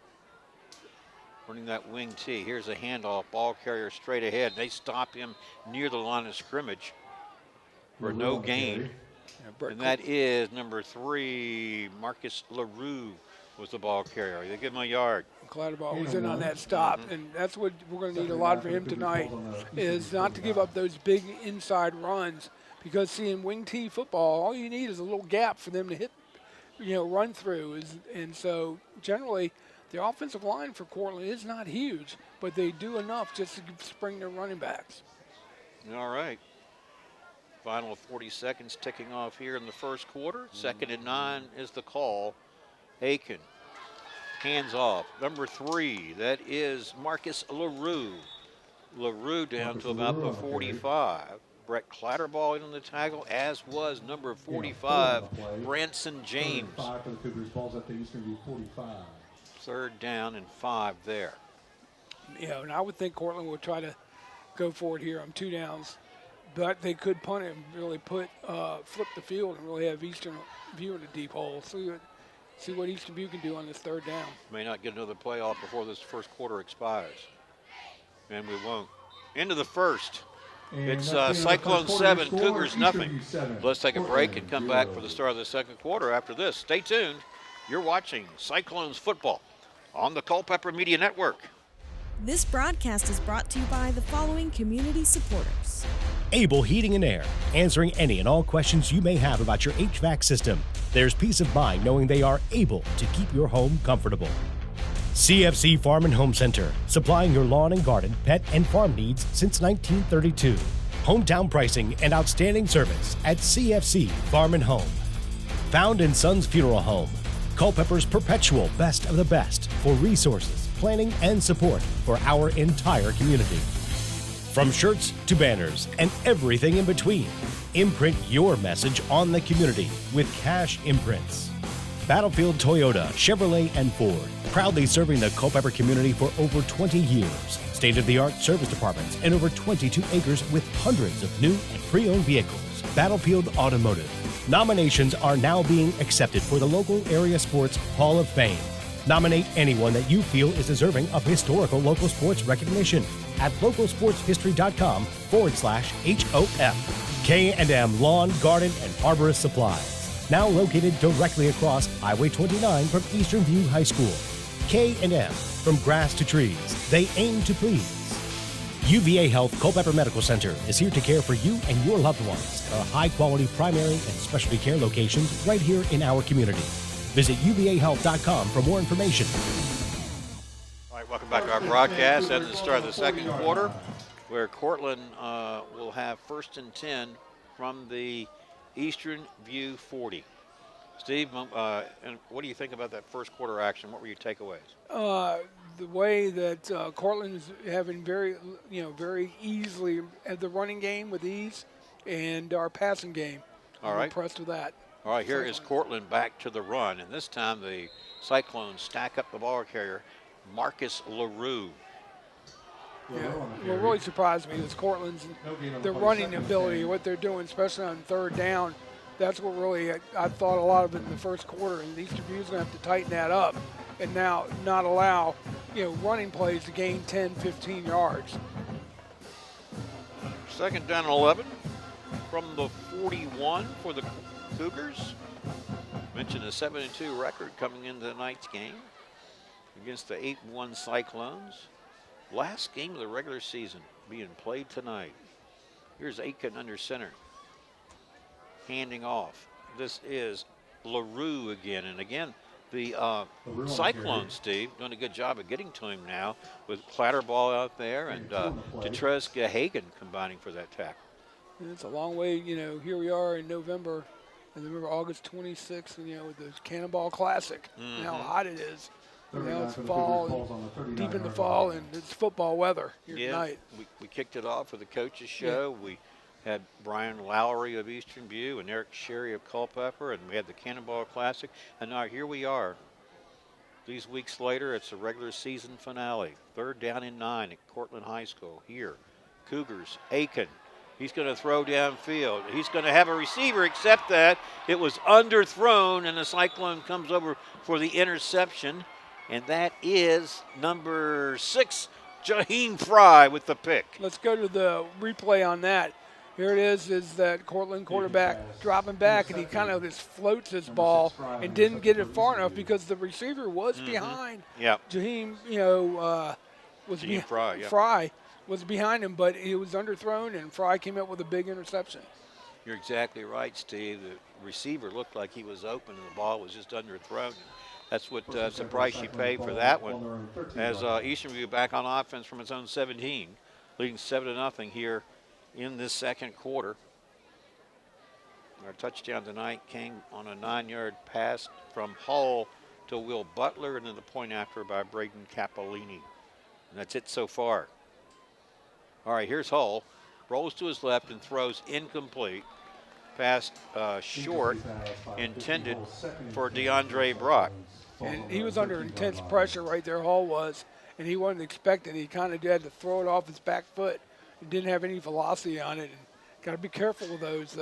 Speaker 3: Running that wing T. Here's a handoff, ball carrier straight ahead. They stop him near the line of scrimmage for no gain. And that is number 3, Marcus LaRue was the ball carrier. They give him a yard.
Speaker 4: Clatterball was in on that stop, and that's what we're going to need a lot for him tonight, is not to give up those big inside runs, because seeing wing T football, all you need is a little gap for them to hit, run through. And so generally the offensive line for Courtland is not huge, but they do enough just to spring their running backs.
Speaker 3: All right. Final 40 seconds ticking off here in the first quarter. 2nd and 9 is the call. Aiken, hands off. Number 3, that is Marcus LaRue. LaRue down to about the 45. Brett Clatterball in on the tackle, as was number 45, Branson James.
Speaker 5: 5 for the Cougars. Ball's at the Eastern View 45.
Speaker 3: 3rd down and 5 there.
Speaker 4: Yeah, and I would think Courtland would try to go for it here on 2 downs. But they could punt it and really flip the field and really have Eastern View in a deep hole. See what Eastern View can do on this 3rd down.
Speaker 3: May not get another play off before this first quarter expires. And we won't. Into the first.
Speaker 5: And
Speaker 3: it's
Speaker 5: that's
Speaker 3: Cyclones 7, Cougars nothing.
Speaker 5: 7.
Speaker 3: Let's take a break and come
Speaker 5: 0.
Speaker 3: back for the start of the second quarter after this. Stay tuned. You're watching Cyclones football on the Culpeper Media Network.
Speaker 1: This broadcast is brought to you by the following community supporters.
Speaker 2: Able Heating and Air, answering any and all questions you may have about your HVAC system. There's peace of mind knowing they are able to keep your home comfortable. CFC Farm and Home Center, supplying your lawn and garden, pet, and farm needs since 1932. Hometown pricing and outstanding service at CFC Farm and Home. Found in Sons Funeral Home, Culpeper's perpetual best of the best for resources, planning, and support for our entire community. From shirts to banners and everything in between, imprint your message on the community with Cash Imprints. Battlefield Toyota, Chevrolet, and Ford, proudly serving the Culpeper community for over 20 years. State-of-the-art service departments and over 22 acres with hundreds of new and pre-owned vehicles. Battlefield Automotive. Nominations are now being accepted for the local area sports Hall of Fame. Nominate anyone that you feel is deserving of historical local sports recognition at localsportshistory.com/HOF. K&M Lawn, Garden, and Arborist Supplies. Now located directly across Highway 29 from Eastern View High School. K&M, from grass to trees, they aim to please. UVA Health Culpeper Medical Center is here to care for you and your loved ones. Our high-quality primary and specialty care locations right here in our community. Visit uvahealth.com for more information.
Speaker 3: All right, welcome back to our broadcast at the start of the second quarter, where Courtland will have 1st and 10 from the Eastern View 40. Steve, and what do you think about that first quarter action? What were your takeaways?
Speaker 4: The way that Courtland is having very easily at the running game with ease, and our passing game.
Speaker 3: All
Speaker 4: I'm
Speaker 3: right.
Speaker 4: impressed with that.
Speaker 3: All right, here is Courtland back to the run, and this time the Cyclones stack up the ball carrier, Marcus LaRue.
Speaker 4: Yeah, what really surprised me is Courtland's their running ability, what they're doing, especially on 3rd down. That's what really I thought a lot of it in the first quarter, and Eastern View's going to have to tighten that up and now not allow running plays to gain 10, 15 yards.
Speaker 3: 2nd down and 11 from the 41 for the Cougars. Mentioned a 7-2 record coming into tonight's game against the 8-1 Cyclones. Last game of the regular season being played tonight. Here's Aiken under center. Handing off. This is LaRue again. And again, The Cyclones, Steve, doing a good job of getting to him now with Clatterball out there and Tetreska Hagan combining for that tackle.
Speaker 4: And it's a long way, here we are in November, and remember August 26th, with the Cannonball Classic, and how hot it is. Now it's fall, deep in the fall, and it's football weather here tonight.
Speaker 3: We kicked it off with the coaches show. We had Brian Lowry of Eastern View and Eric Sherry of Culpeper, and we had the Cannonball Classic. And now here we are. These weeks later, it's a regular season finale. 3rd down and 9 at Courtland High School here. Cougars, Aiken. He's going to throw downfield. He's going to have a receiver, except that it was underthrown, and the Cyclone comes over for the interception. And that is number 6, Jaheim Fry with the pick.
Speaker 4: Let's go to the replay on that. Here it is that Courtland quarterback dropping back, and he kind of just floats his ball and didn't get it far enough because the receiver was behind.
Speaker 3: Yeah.
Speaker 4: Jaheim, Fry was behind him, but he was underthrown, and Fry came up with a big interception.
Speaker 3: You're exactly right, Steve. The receiver looked like he was open, and the ball was just underthrown. That's what the price you pay for that one. As Easternview back on offense from its own 17, leading 7-0 here in this second quarter. Our touchdown tonight came on a 9-yard pass from Hull to Will Butler, and then the point after by Braden Capolini. And that's it so far. All right, here's Hull. Rolls to his left and throws incomplete. Pass short, intended for DeAndre Brock.
Speaker 4: And he was under intense pressure right there, Hull was, and he wasn't expecting it. He kind of had to throw it off his back foot and didn't have any velocity on it. Got to be careful with those.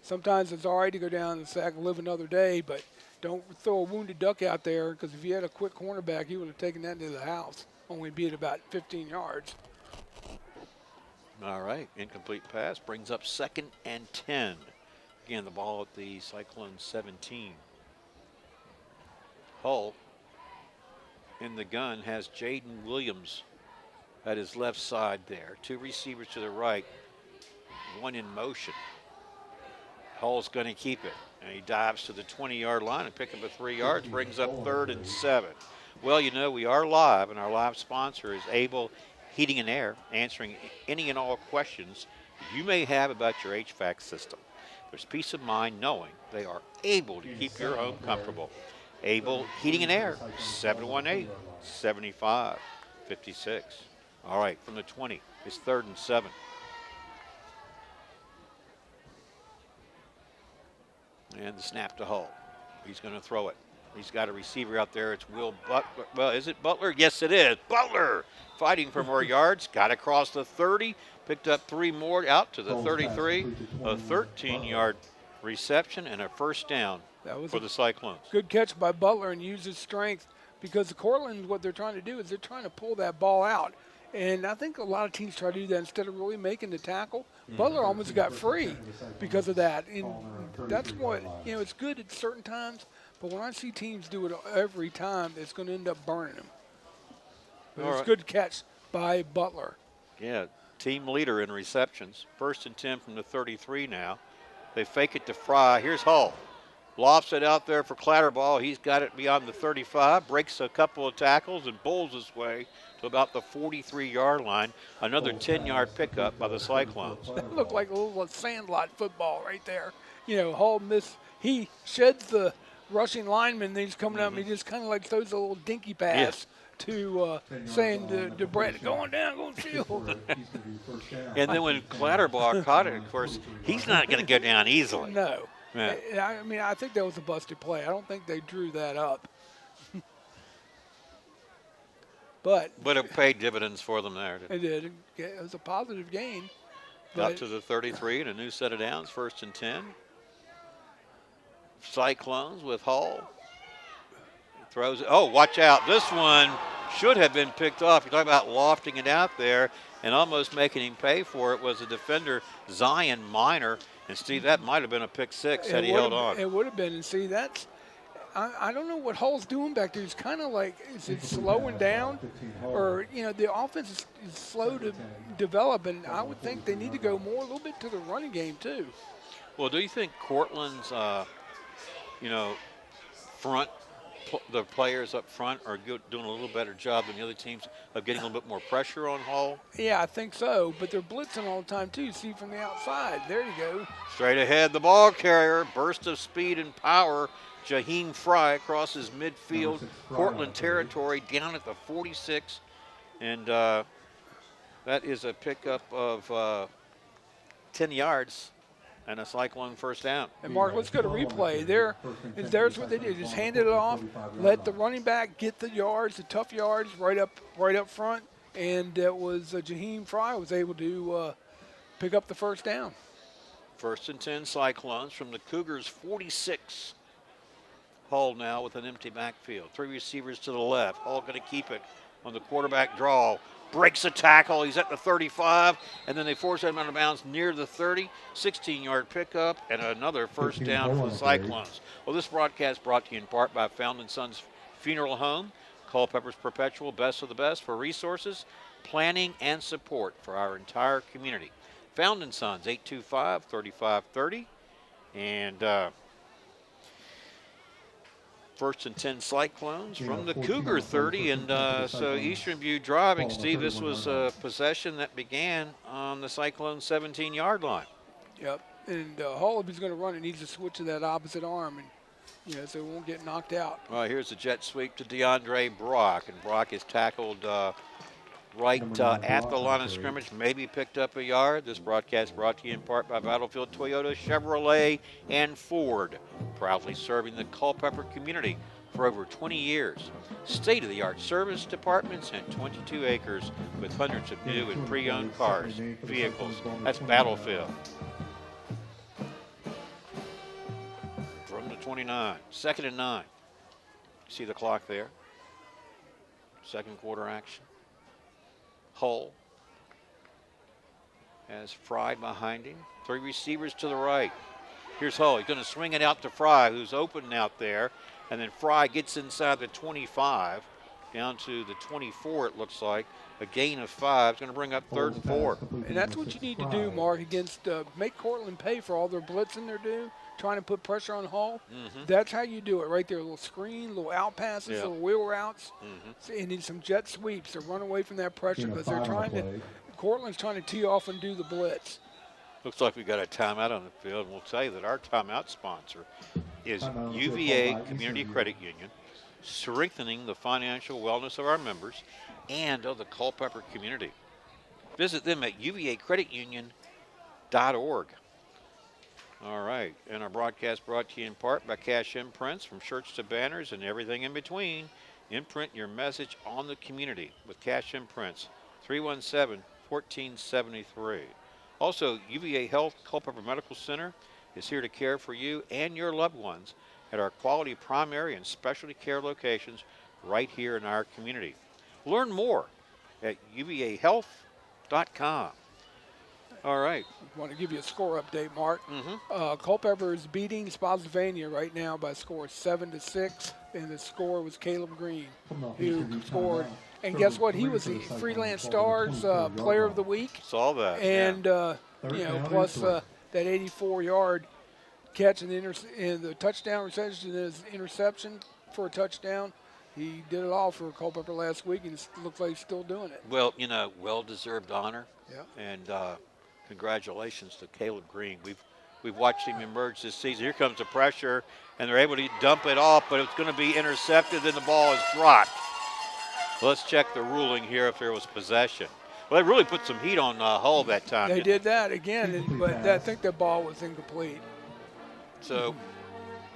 Speaker 4: Sometimes it's all right to go down and sack and live another day, but don't throw a wounded duck out there, because if you had a quick cornerback, he would have taken that into the house, only be at about 15 yards.
Speaker 3: All right, incomplete pass brings up 2nd and 10. Again, the ball at the Cyclone 17. Hull in the gun has Jaden Williams at his left side there. 2 receivers to the right, 1 in motion. Hull's going to keep it, and he dives to the 20-yard line and pick up a 3 yards, brings up 3rd and 7. Well, we are live, and our live sponsor is Able Heating and Air, answering any and all questions you may have about your HVAC system. There's peace of mind knowing they are able to keep your home comfortable. Able Heating and Air, 718-75-56. All right, from the 20, it's 3rd and 7. And the snap to Hull. He's going to throw it. He's got a receiver out there. It's Will Butler. Well, is it Butler? Yes, it is. Butler fighting for more yards. Got across the 30. Picked up 3 more out to the 33. A 13-yard reception and a 1st down for the Cyclones.
Speaker 4: Good catch by Butler, and use his strength, because the Courtland, what they're trying to do is they're trying to pull that ball out. And I think a lot of teams try to do that instead of really making the tackle. Butler almost got free because of that. And that's what, it's good at certain times, but when I see teams do it every time, it's going to end up burning them. But it's a good catch by Butler.
Speaker 3: Yeah, team leader in receptions. 1st and 10 from the 33 now. They fake it to Fry. Here's Hull. Lofts it out there for Clatterball. He's got it beyond the 35, breaks a couple of tackles, and bowls his way to about the 43-yard line. Another 10-yard pickup by the Cyclones.
Speaker 4: That looked like a little sandlot football right there. Hull missed. He sheds the rushing lineman, and he's coming up, and he just kind of throws a little dinky pass to saying to Brett, going down, going field.
Speaker 3: And then when Clatterball caught it, of course, he's not going to go down easily.
Speaker 4: No.
Speaker 3: Yeah.
Speaker 4: I think that was a busted play. I don't think they drew that up. But
Speaker 3: it paid dividends for them there.
Speaker 4: It did. It was a positive gain.
Speaker 3: Got to the 33 and a new set of downs, 1st and 10. Cyclones with Hull. Throws it. Oh, watch out. This one should have been picked off. You're talking about lofting it out there and almost making him pay for it was the defender, Zion Minor. And, Steve, that might have been a pick 6 had he held on.
Speaker 4: It would have been. And, see, that's I don't know what Hull's doing back there. He's kind of is it slowing down? Or, the offense is slow to develop, and I would think they need to go a little bit to the running game, too.
Speaker 3: Well, do you think Courtland's, front the players up front are doing a little better job than the other teams of getting a little bit more pressure on Hull?
Speaker 4: Yeah, I think so. But they're blitzing all the time, too. See from the outside. There you go.
Speaker 3: Straight ahead, the ball carrier, burst of speed and power. Jaheim Fry crosses midfield, Courtland territory, down at the 46. And that is a pickup of 10 yards and a Cyclone first down.
Speaker 4: And, Mark, let's go to replay. There's what they did. Just handed it off, let the running back get the yards, the tough yards, right up front. And it was Jaheim Fry was able to pick up the first down.
Speaker 3: 1st and 10 Cyclones from the Cougars' 46. Hull now with an empty backfield. 3 receivers to the left. Hull going to keep it on the quarterback draw. Breaks a tackle. He's at the 35, and then they force him out of bounds near the 30. 16-yard pickup and another first down for the Cyclones. Well, this broadcast brought to you in part by Fountain & Sons Funeral Home. Culpeper's Perpetual, best of the best for resources, planning, and support for our entire community. Fountain & Sons, 825-3530. And 1st and 10 Cyclones from the Cougar 30. And so Eastern View driving, Steve, this was a possession that began on the Cyclone 17-yard line.
Speaker 4: Yep. And Hull, if he's going to run it, needs to switch to that opposite arm, and so it won't get knocked out.
Speaker 3: Well, here's a jet sweep to DeAndre Brock, and Brock is tackled right at the line of scrimmage, maybe picked up a yard. This broadcast brought to you in part by Battlefield Toyota, Chevrolet, and Ford, proudly serving the Culpeper community for over 20 years. State-of-the-art service departments and 22 acres with hundreds of new and pre-owned cars, vehicles. That's Battlefield. From the 29, 2nd and 9. See the clock there? Second quarter action. Hull has Fry behind him. 3 receivers to the right. Here's Hull. He's going to swing it out to Fry, who's open out there. And then Fry gets inside the 25, down to the 24, it looks like. A gain of 5. It's going to bring up 3rd and 4.
Speaker 4: And that's what you need to do, Mark, against make Courtland pay for all their blitzing they're doing, trying to put pressure on Hull. Mm-hmm. That's how you do it right there. A little screen, little out passes, little wheel routes, and then some jet sweeps to run away from that pressure because they're trying to – Courtland's trying to tee off and do the blitz.
Speaker 3: Looks like we got a timeout on the field, and we'll tell you that our timeout sponsor is UVA Community Credit Union, strengthening the financial wellness of our members and of the Culpeper community. Visit them at uvacreditunion.org. All right, and our broadcast brought to you in part by Cash Imprints, from shirts to banners and everything in between. Imprint your message on the community with Cash Imprints, 317-1473. Also, UVA Health Culpeper Medical Center is here to care for you and your loved ones at our quality primary and specialty care locations right here in our community. Learn more at uvahealth.com. All right.
Speaker 4: I want to give you a score update, Mark. Culpeper is beating Spotsylvania right now by a score of 7-6, and the score was Caleb Green, who scored. And guess what? He was the Freelance Stars Player of the Week.
Speaker 3: Saw that.
Speaker 4: And plus that 84-yard catch and the touchdown reception, his interception for a touchdown. He did it all for Culpeper last week, and it looks like he's still doing it.
Speaker 3: Well, well-deserved honor.
Speaker 4: Yeah.
Speaker 3: And congratulations to Caleb Green. We've watched him emerge this season. Here comes the pressure, and they're able to dump it off, but it's going to be intercepted, then the ball is dropped. Let's check the ruling here if there was possession. Well, they really put some heat on Hull that time.
Speaker 4: They did that again, but I think the ball was incomplete.
Speaker 3: So,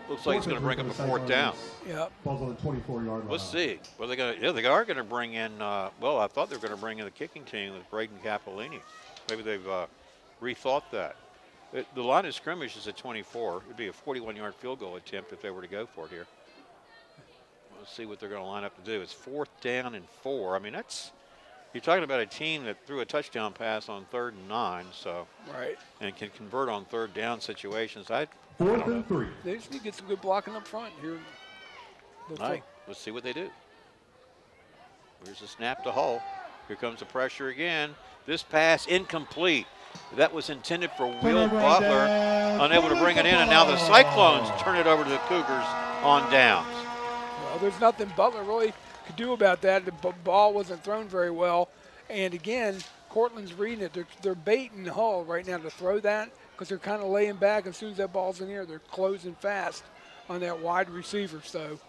Speaker 3: looks like it's going to bring up a 4th down.
Speaker 4: Yep.
Speaker 5: Ball's on the 24-yard line.
Speaker 3: Let's see. Well, they are going to bring in. I thought they were going to bring in the kicking team with Braden Capolini. Maybe they've rethought that. The line of scrimmage is at 24. It'd be a 41-yard field goal attempt if they were to go for it here. Let's see what they're going to line up to do. It's 4th down and 4. I mean, you're talking about a team that threw a touchdown pass on 3rd and 9, so
Speaker 4: right,
Speaker 3: and can convert on 3rd down situations.
Speaker 5: 4th and 3.
Speaker 4: They just need to get some good blocking up front here.
Speaker 3: All right, let's see what they do. Here's the snap to Hull. Here comes the pressure again. This pass incomplete. That was intended for Will Butler, unable to bring it in, and now the Cyclones turn it over to the Cougars on downs.
Speaker 4: Well, there's nothing Butler really could do about that. The ball wasn't thrown very well. And again, Courtland's reading it. They're baiting Hull right now to throw that because they're kind of laying back. As soon as that ball's in the air, they're closing fast on that wide receiver. So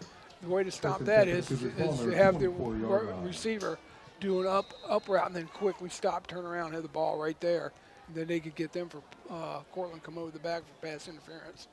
Speaker 4: the way to stop that is to have the receiver do an up route and then quickly stop, turn around, have the ball right there. And then they could get them for Courtland come over the back for pass interference.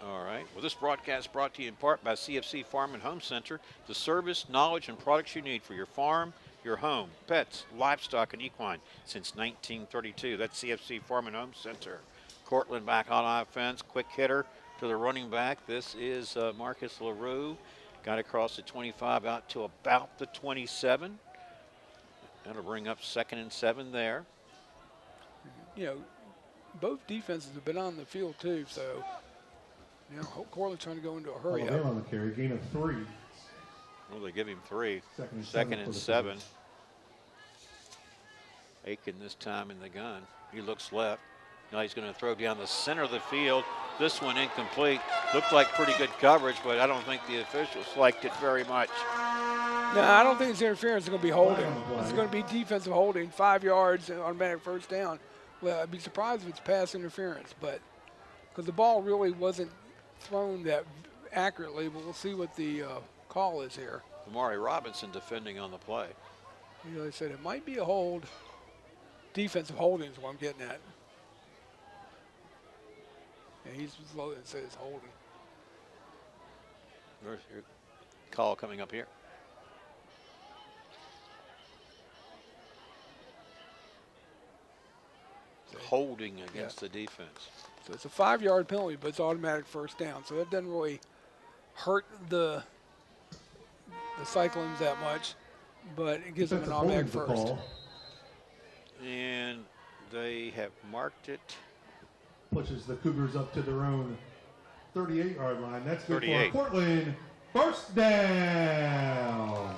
Speaker 3: All right. Well, this broadcast brought to you in part by CFC Farm and Home Center, the service, knowledge, and products you need for your farm, your home, pets, livestock, and equine since 1932. That's CFC Farm and Home Center. Courtland back on offense, quick hitter to the running back. This is Marcus LaRue. Got across the 25 out to about the 27. That'll bring up 2nd and 7 there.
Speaker 4: You know, both defenses have been on the field too, so you know, Courtland's trying to go into a hurry up.
Speaker 5: On the carry, gain of 3.
Speaker 3: Well, they give him 3.
Speaker 5: 2nd
Speaker 3: and 7. Aiken this time in the gun. He looks left. Now he's going to throw down the center of the field. This one incomplete. Looked like pretty good coverage, but I don't think the officials liked it very much.
Speaker 4: No, I don't think it's interference. It's going to be holding. It's going to be defensive holding, 5 yards, and automatic first down. Well, I'd be surprised if it's pass interference, but because the ball really wasn't thrown that accurately, but we'll see what the call is here.
Speaker 3: Amari Robinson defending on the play.
Speaker 4: You know, they said it might be a hold. Defensive holding is what I'm getting at. Yeah, he's low and says holding.
Speaker 3: There's your call coming up here. Holding against the defense.
Speaker 4: So it's a 5-yard penalty, but it's automatic first down. So that doesn't really hurt the Cyclones that much, but it gives them an automatic first.
Speaker 3: And they have marked it.
Speaker 5: Pushes the Cougars up to their own 38-yard line. That's good
Speaker 3: 38.
Speaker 5: for Courtland. First down.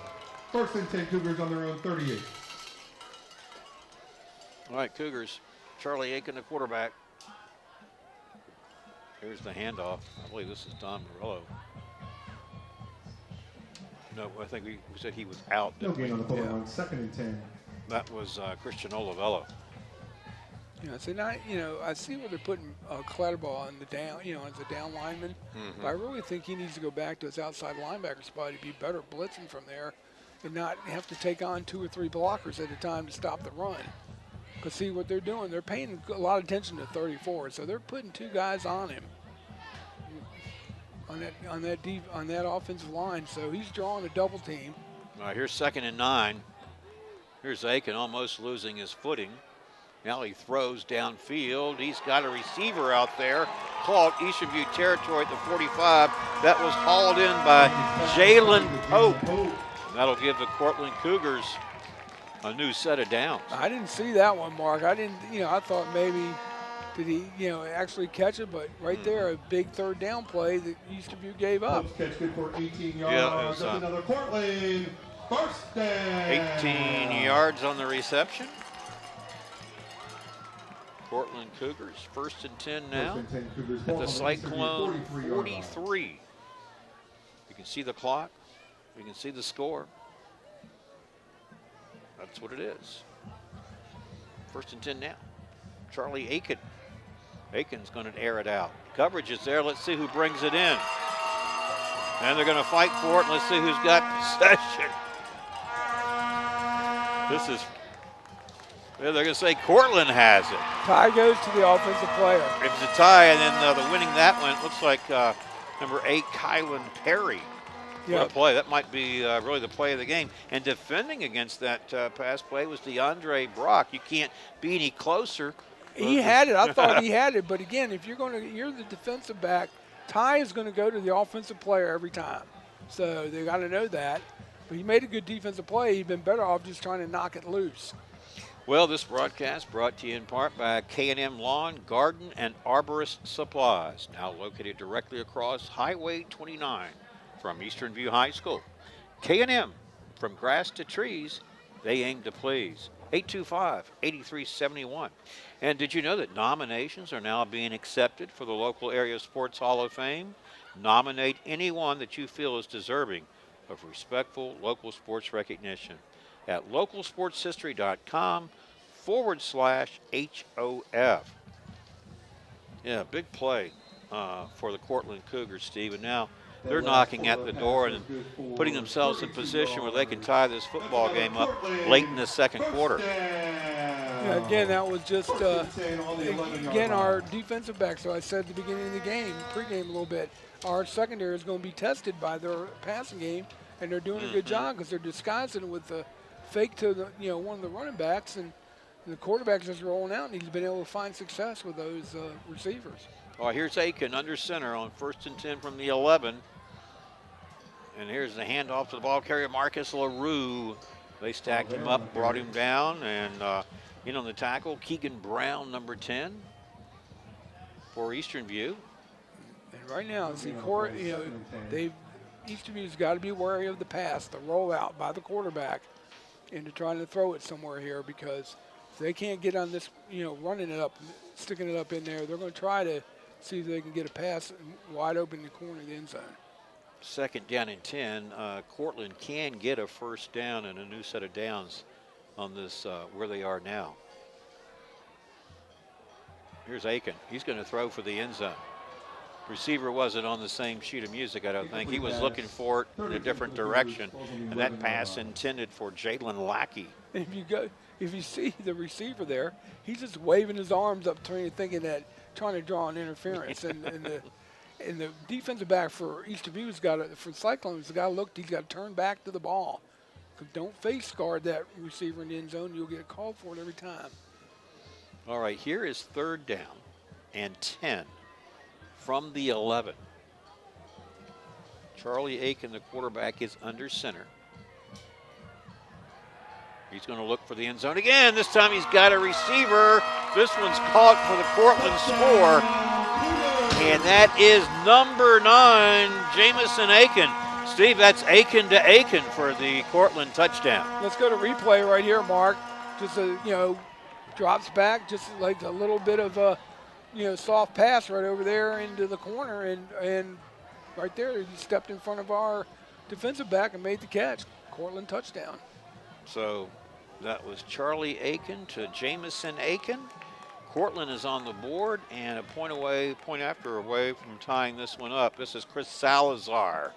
Speaker 5: 1st and 10 Cougars on their own 38.
Speaker 3: All right, Cougars. Charlie Aiken, the quarterback. Here's the handoff. I believe this is Don Murillo. No, I think we said he was out.
Speaker 5: No gain on the football line. 2nd and 10.
Speaker 3: That was Christian Olavello.
Speaker 4: Yeah, so now, you know, I see where they're putting Clatterball on the down, you know, as a down lineman. But I really think he needs to go back to his outside linebacker spot. He'd be better blitzing from there and not have to take on 2 or 3 blockers at a time to stop the run. Because see what they're doing, they're paying a lot of attention to 34, so they're putting 2 guys on him on that offensive line. So he's drawing a double team.
Speaker 3: All right, here's 2nd and 9. Here's Aiken almost losing his footing. Now he throws downfield. He's got a receiver out there called Eastern View territory at the 45. That was hauled in by Jalen Pope. And that'll give the Courtland Cougars a new set of downs.
Speaker 4: I didn't see that one, Mark. I didn't, you know, I thought maybe did he, you know, actually catch it, but right there, a big 3rd down play that Eastern View gave up.
Speaker 5: Catch good for 18 yards.
Speaker 3: Yeah, it was,
Speaker 5: another Courtland. First down.
Speaker 3: 18 yards on the reception. Portland Cougars, 1st and 10 now.
Speaker 5: 1st and 10 Cougars.
Speaker 3: At the Cyclone 43. You can see the clock. You can see the score. That's what it is. 1st and 10 now. Charlie Aiken. Aiken's going to air it out. Coverage is there. Let's see who brings it in. And they're going to fight for it. Let's see who's got possession. This is, they're going to say Courtland has it.
Speaker 4: Tie goes to the offensive player.
Speaker 3: It was a tie, and then the winning that one, it looks like number 8, Kylan Perry. What a play. That might be really the play of the game. And defending against that pass play was DeAndre Brock. You can't be any closer.
Speaker 4: He had it. I thought he had it. But again, if you're the defensive back, tie is going to go to the offensive player every time. So they got to know that. But he made a good defensive play. He'd been better off just trying to knock it loose.
Speaker 3: Well, this broadcast brought to you in part by K&M Lawn, Garden, and Arborist Supplies, now located directly across Highway 29 from Eastern View High School. K&M, from grass to trees, they aim to please. 825-8371. And did you know that nominations are now being accepted for the local area sports Hall of Fame? Nominate anyone that you feel is deserving of respectful local sports recognition at localsportshistory.com/HOF. Yeah, big play for the Courtland Cougars, Steve. And now they're knocking at the door and putting themselves in position where they can tie this football game up late in the second quarter.
Speaker 4: Yeah, again, that was just, again, our defensive back. So I said at the beginning of the game, pregame a little bit, our secondary is going to be tested by their passing game, and they're doing a good job because they're disguising it with the fake to the, one of the running backs, and the quarterback is just rolling out, and he's been able to find success with those receivers.
Speaker 3: Well, here's Aiken under center on 1st and 10 from the 11. And here's the handoff to the ball carrier, Marcus LaRue. They stacked him up, brought him down, and in on the tackle, Keegan Brown, number 10, for Eastern View.
Speaker 4: And right now, see, Eastern View's got to be wary of the pass, the rollout by the quarterback, into trying to throw it somewhere here, because if they can't get on this, running it up, sticking it up in there, they're going to try to see if they can get a pass wide open in the corner of the end zone.
Speaker 3: 2nd down and 10. Courtland can get a first down and a new set of downs on this where they are now. Here's Aiken. He's going to throw for the end zone. Receiver wasn't on the same sheet of music, I don't think. He was looking for it in a different direction, and that pass intended for Jalen Lackey.
Speaker 4: And if you see the receiver there, he's just waving his arms up, trying to draw an interference. and the defensive back for Eastern View for Cyclones, he's got to turn back to the ball. Don't face guard that receiver in the end zone. You'll get a call for it every time.
Speaker 3: All right, here is 3rd down and 10 from the 11. Charlie Aiken, the quarterback, is under center. He's going to look for the end zone again. This time he's got a receiver. This one's caught for the Courtland score. And that is number 9, Jamison Aiken. Steve, that's Aiken to Aiken for the Courtland touchdown.
Speaker 4: Let's go to replay right here, Mark. Just drops back, just like a little bit of a, soft pass right over there into the corner, and right there he stepped in front of our defensive back and made the catch. Courtland touchdown.
Speaker 3: So that was Charlie Aiken to Jamison Aiken. Courtland is on the board and a point away from tying this one up. This is Chris Salazar.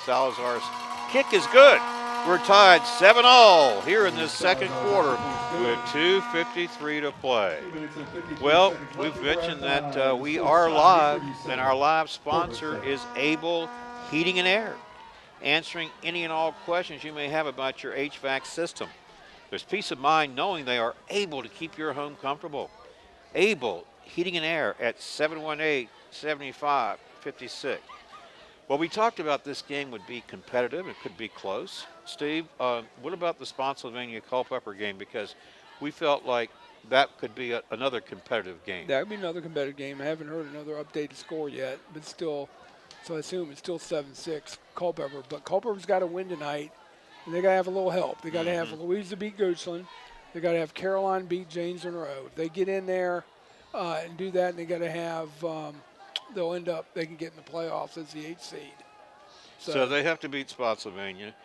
Speaker 3: Salazar's kick is good. We're tied 7-all here in this second quarter with 2:53 to play. Well, we've mentioned that we are live, and our live sponsor is Able Heating and Air, answering any and all questions you may have about your HVAC system. There's peace of mind knowing they are able to keep your home comfortable. Able Heating and Air at 718-7556. Well, we talked about this game would be competitive. It could be close. Steve, what about the Spotsylvania Culpeper game? Because we felt like that could be another competitive game.
Speaker 4: That would be another competitive game. I haven't heard another updated score yet, but still, so I assume it's still 7-6 Culpeper. But Culpeper's got to win tonight, and they got to have a little help. They got to have Louisa beat Goochland. They got to have Caroline beat James Monroe. If they get in there and do that, and they got to have they can get in the playoffs as the 8th seed.
Speaker 3: So they have to beat Spotsylvania.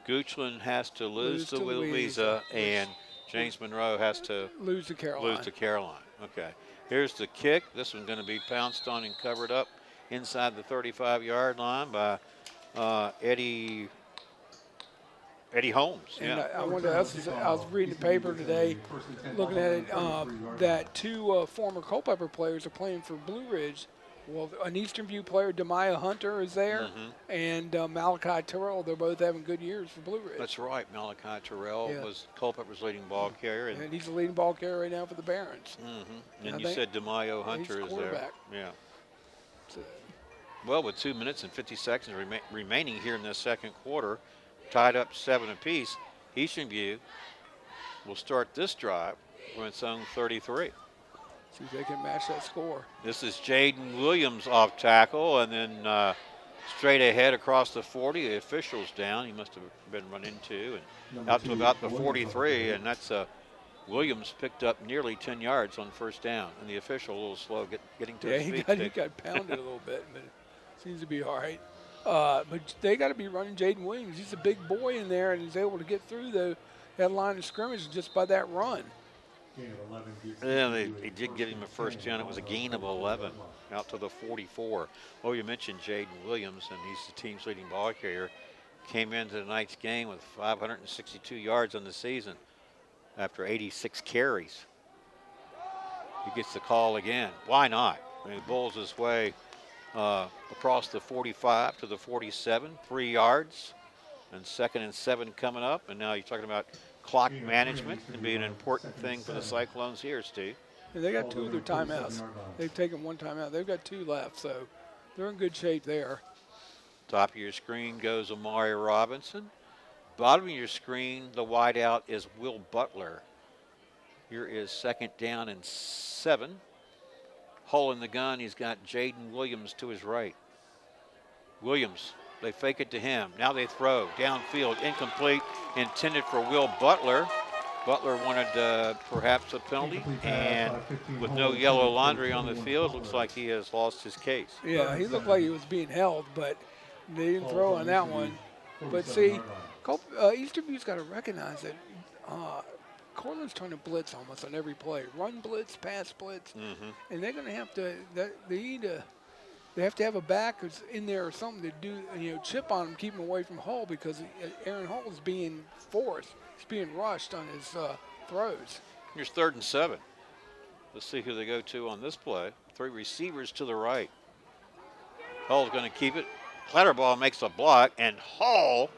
Speaker 3: Goochland has to lose to Louisa, and James Monroe has to
Speaker 4: lose to Caroline.
Speaker 3: Okay. Here's the kick. This one's going to be pounced on and covered up inside the 35-yard line by Eddie Holmes.
Speaker 4: And I was reading the paper today, looking at it, that 2 former Culpeper players are playing for Blue Ridge. Well, an Eastern View player, Demaya Hunter, is there, and Malachi Terrell. They're both having good years for Blue Ridge.
Speaker 3: That's right. Malachi Terrell was Culpeper's leading ball carrier.
Speaker 4: And he's the leading ball carrier right now for the Barons.
Speaker 3: And you said DeMaio Hunter is there. Yeah.
Speaker 4: So,
Speaker 3: well, with 2 minutes and 50 seconds remaining here in this second quarter, tied up 7 apiece, Eastern View will start this drive from its own 33.
Speaker 4: See if they can match that score.
Speaker 3: This is Jaden Williams off tackle, and then straight ahead across the 40. The official's down. He must have been run into and out to about the 43, and that's a Williams picked up nearly 10 yards on first down, and the official a little slow getting to his feet.
Speaker 4: He got pounded a little bit, but it seems to be all right. But they got to be running Jaden Williams. He's a big boy in there, and he's able to get through that line of scrimmage just by that run.
Speaker 3: Yeah, they did give him a first down. It was a gain of 11 out to the 44. Well, you mentioned Jaden Williams, and he's the team's leading ball carrier. Came into tonight's game with 562 yards on the season after 86 carries. He gets the call again. Why not? I mean, he bowls his way across the 45 to the 47, 3 yards, and 2nd and 7 coming up. And now you're talking about clock management and being an important thing for the Cyclones here, Steve.
Speaker 4: Yeah, they got 2 of their timeouts. They've taken 1 timeout. They've got 2 left, so they're in good shape there.
Speaker 3: Top of your screen goes Amari Robinson. Bottom of your screen, the wideout is Will Butler. Here is 2nd down and 7. Hole in the gun, he's got Jaden Williams to his right. Williams, they fake it to him. Now they throw downfield, incomplete, intended for Will Butler. Butler wanted perhaps a penalty, and with no yellow laundry on the field, looks like he has lost his case.
Speaker 4: Yeah, he looked like he was being held, but they didn't throw on that one. But see, Easterview's got to recognize that Courtland's trying to blitz almost on every play. Run blitz, pass blitz, and they're going to have to. They have to have a back who's in there or something to do, chip on him, keep him away from Hull, because Aaron Hull is being forced. He's being rushed on his throws.
Speaker 3: Here's 3rd and 7. Let's see who they go to on this play. 3 receivers to the right. Hull's going to keep it. Clatterball makes a block, and Hull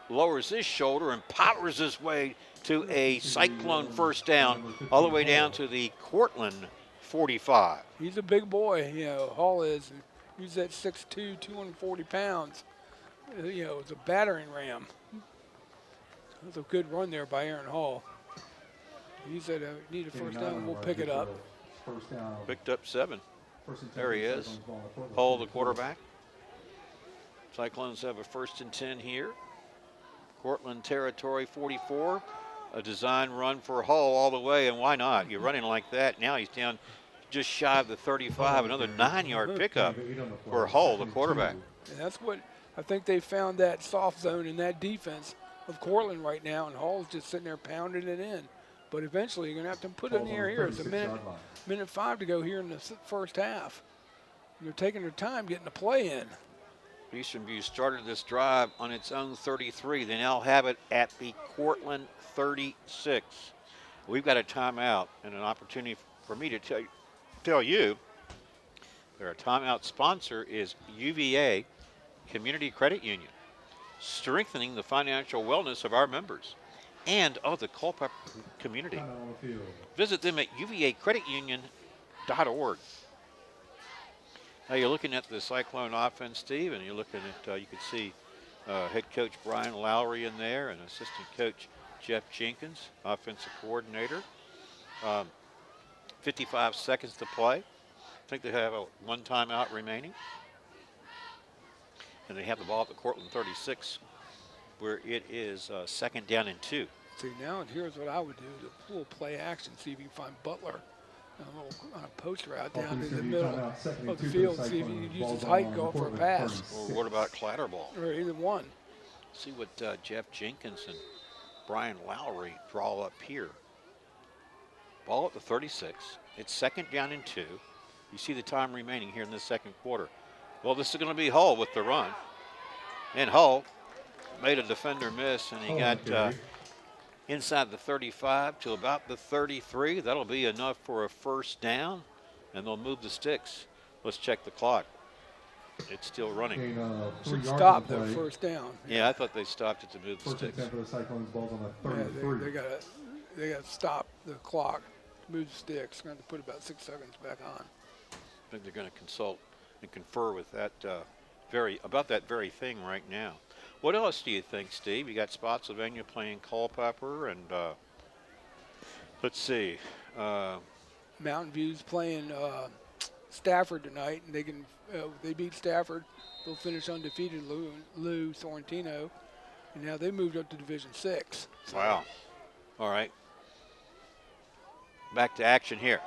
Speaker 3: lowers his shoulder and powers his way to a Cyclone first down, all the way down to the Courtland 45.
Speaker 4: He's a big boy, Hull is. He's at 6'2", 240 pounds. It's a battering ram. That was a good run there by Aaron Hall. He said, need a first down, we'll pick it up.
Speaker 3: Picked up 7. There he is. Hall, the quarterback. Cyclones have a 1st and 10 here. Courtland territory 44. A design run for Hull all the way, and why not? You're running like that. Now he's down just shy of the 35. Another 9-yard pickup for Hull, the quarterback.
Speaker 4: And that's what I think they found, that soft zone in that defense of Courtland right now, and Hull's just sitting there pounding it in. But eventually you're going to have to put it in the air here. It's a minute 5 to go here in the first half. They're taking their time getting the play in.
Speaker 3: Eastern View started this drive on its own 33. They now have it at the Courtland 36. We've got a timeout and an opportunity for me to tell you that our timeout sponsor is UVA Community Credit Union, strengthening the financial wellness of our members and of the Culpeper community. Visit them at uvacreditunion.org. Now you're looking at the Cyclone offense, Steve, and you're looking at, you can see head coach Brian Lowry in there and assistant coach Jeff Jenkins, offensive coordinator. 55 seconds to play. I think they have 1 timeout remaining. And they have the ball at the Courtland 36, where it is 2nd down and 2.
Speaker 4: See, now here's what I would do, the full play action, see if you can find Butler on a post route down in the middle of the field, see if he can use his height and go up for a pass.
Speaker 3: Or what about Clatterball?
Speaker 4: Or either one.
Speaker 3: See what Jeff Jenkins and Brian Lowry draw up here. Ball at the 36. It's 2nd down and 2. You see the time remaining here in the 2nd quarter. Well, this is going to be Hull with the run. And Hull made a defender miss, and he got inside the 35 to about the 33. That'll be enough for a first down, and they'll move the sticks. Let's check the clock. It's still running.
Speaker 4: Should stop the first down.
Speaker 3: Yeah, I thought they stopped it to move the sticks.
Speaker 4: They got to stop the clock to move the sticks. Going to put about 6 seconds back on.
Speaker 3: I think they're going to consult and confer with that about that very thing right now. What else do you think, Steve? You got Spotsylvania playing Culpeper, and let's see.
Speaker 4: Mountain View's playing Stafford tonight, and they beat Stafford. They'll finish undefeated. Lou Sorrentino, and now they moved up to Division 6.
Speaker 3: So. Wow. All right. back to action here.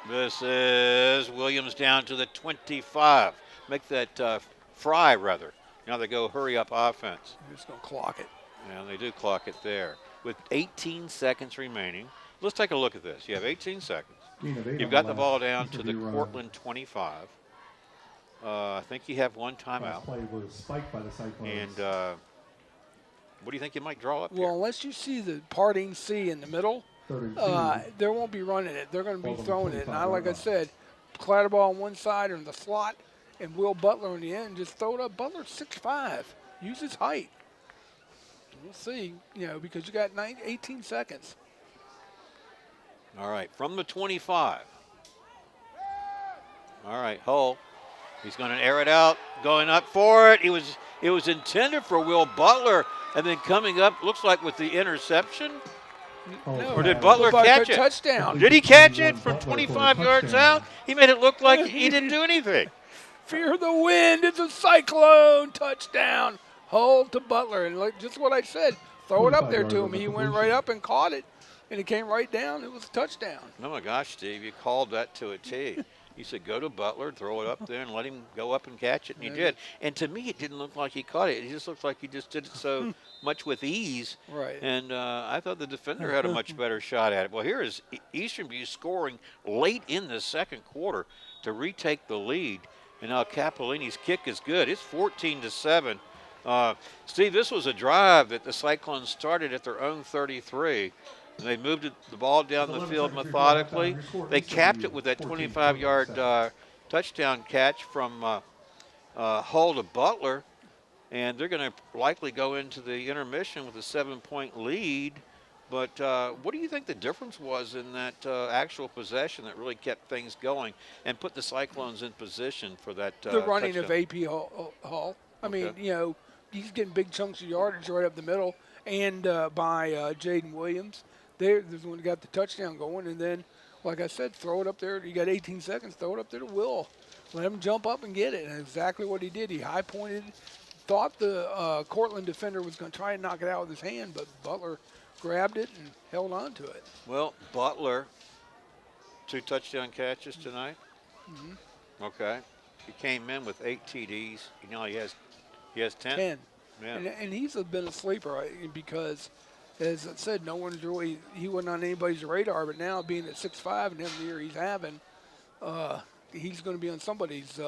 Speaker 3: This is Williams down to the 25. Make that Fry, rather. Now they go hurry up offense.
Speaker 4: They're just going to clock it.
Speaker 3: And they do clock it there. With 18 seconds remaining, let's take a look at this. You have 18 seconds. You've got the ball down to the Courtland 25. I think you have one timeout.
Speaker 5: Play was spiked by the Cyclones.
Speaker 3: And what do you think you might draw up here?
Speaker 4: Well, unless you see the parting C in the middle, they won't be running it. They're going to be throwing it. And like I said, Clatterball on one side or in the slot, and Will Butler on the end. Just throw it up. Butler's 6'5". Use his height. We'll see, because you got 18 seconds.
Speaker 3: All right, from the 25. All right, Hull. He's going to air it out, going up for it. It was intended for Will Butler, and then coming up, looks like with the interception.
Speaker 4: No,
Speaker 3: or did Butler catch it?
Speaker 4: Touchdown.
Speaker 3: Did he catch it from 25 yards out? He made it look like he didn't do anything.
Speaker 4: Fear the wind. It's a Cyclone touchdown. Hull to Butler. And like just what I said, throw it up there to him. He went right up and caught it, and it came right down. It was a touchdown.
Speaker 3: Oh, my gosh, Steve, you called that to a T. He said, go to Butler, throw it up there, and let him go up and catch it, and he did. And to me, it didn't look like he caught it. It just looked like he just did it so much with ease.
Speaker 4: Right.
Speaker 3: And I thought the defender had a much better shot at it. Well, here is Eastern View scoring late in the second quarter to retake the lead. And now Capolini's kick is good. It's 14-7. Steve, this was a drive that the Cyclones started at their own 33. And they moved the ball down the field methodically. They capped it with that 25-yard touchdown catch from Hull to Butler. And they're going to likely go into the intermission with a 7-point lead. But what do you think the difference was in that actual possession that really kept things going and put the Cyclones in position for that
Speaker 4: the running
Speaker 3: touchdown?
Speaker 4: of AP Hull. I mean, he's getting big chunks of yardage right up the middle, and by Jaden Williams. There's one who got the touchdown going, and then, like I said, throw it up there. You got 18 seconds, throw it up there to Will. Let him jump up and get it, and exactly what he did. He high-pointed, thought the Courtland defender was going to try and knock it out with his hand, but Butler grabbed it and held on to it.
Speaker 3: Well, Butler, 2 touchdown catches tonight. Mm-hmm. Okay. He came in with 8 TDs. He has 10?
Speaker 4: 10.
Speaker 3: Yeah.
Speaker 4: And he's been a sleeper because – as I said, he wasn't on anybody's radar, but now being at 6'5" and every year he's having, he's going to be on somebody's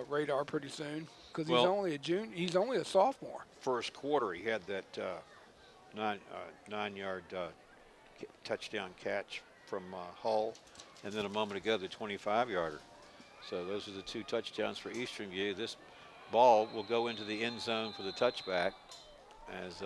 Speaker 4: radar pretty soon because he's only a junior. He's only a sophomore.
Speaker 3: First quarter, he had that 9-yard touchdown catch from Hull, and then a moment ago the 25-yarder. So those are the 2 touchdowns for Eastern View. This ball will go into the end zone for the touchback as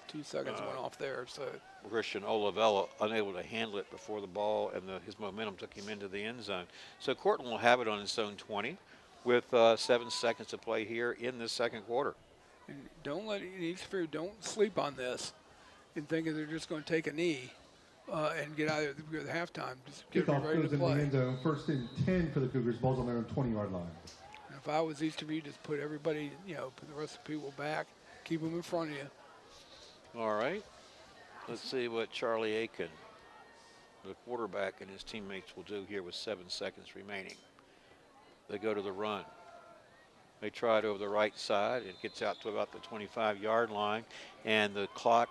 Speaker 4: 2 seconds went off there. So
Speaker 3: Christian Olivella unable to handle it before the ball, and his momentum took him into the end zone. So Courtland will have it on his own 20 with 7 seconds to play here in the second quarter.
Speaker 4: And don't sleep on this and thinking they're just going to take a knee and get out of the halftime. Just get ready to play.
Speaker 5: In the end zone, 1st and 10 for the Cougars. Ball's on their own 20-yard line.
Speaker 4: If I was Eastern View, just put everybody, put the rest of the people back, keep them in front of you.
Speaker 3: All right. Let's see what Charlie Aiken, the quarterback, and his teammates will do here with 7 seconds remaining. They go to the run. They try it over the right side. It gets out to about the 25-yard line, and the clock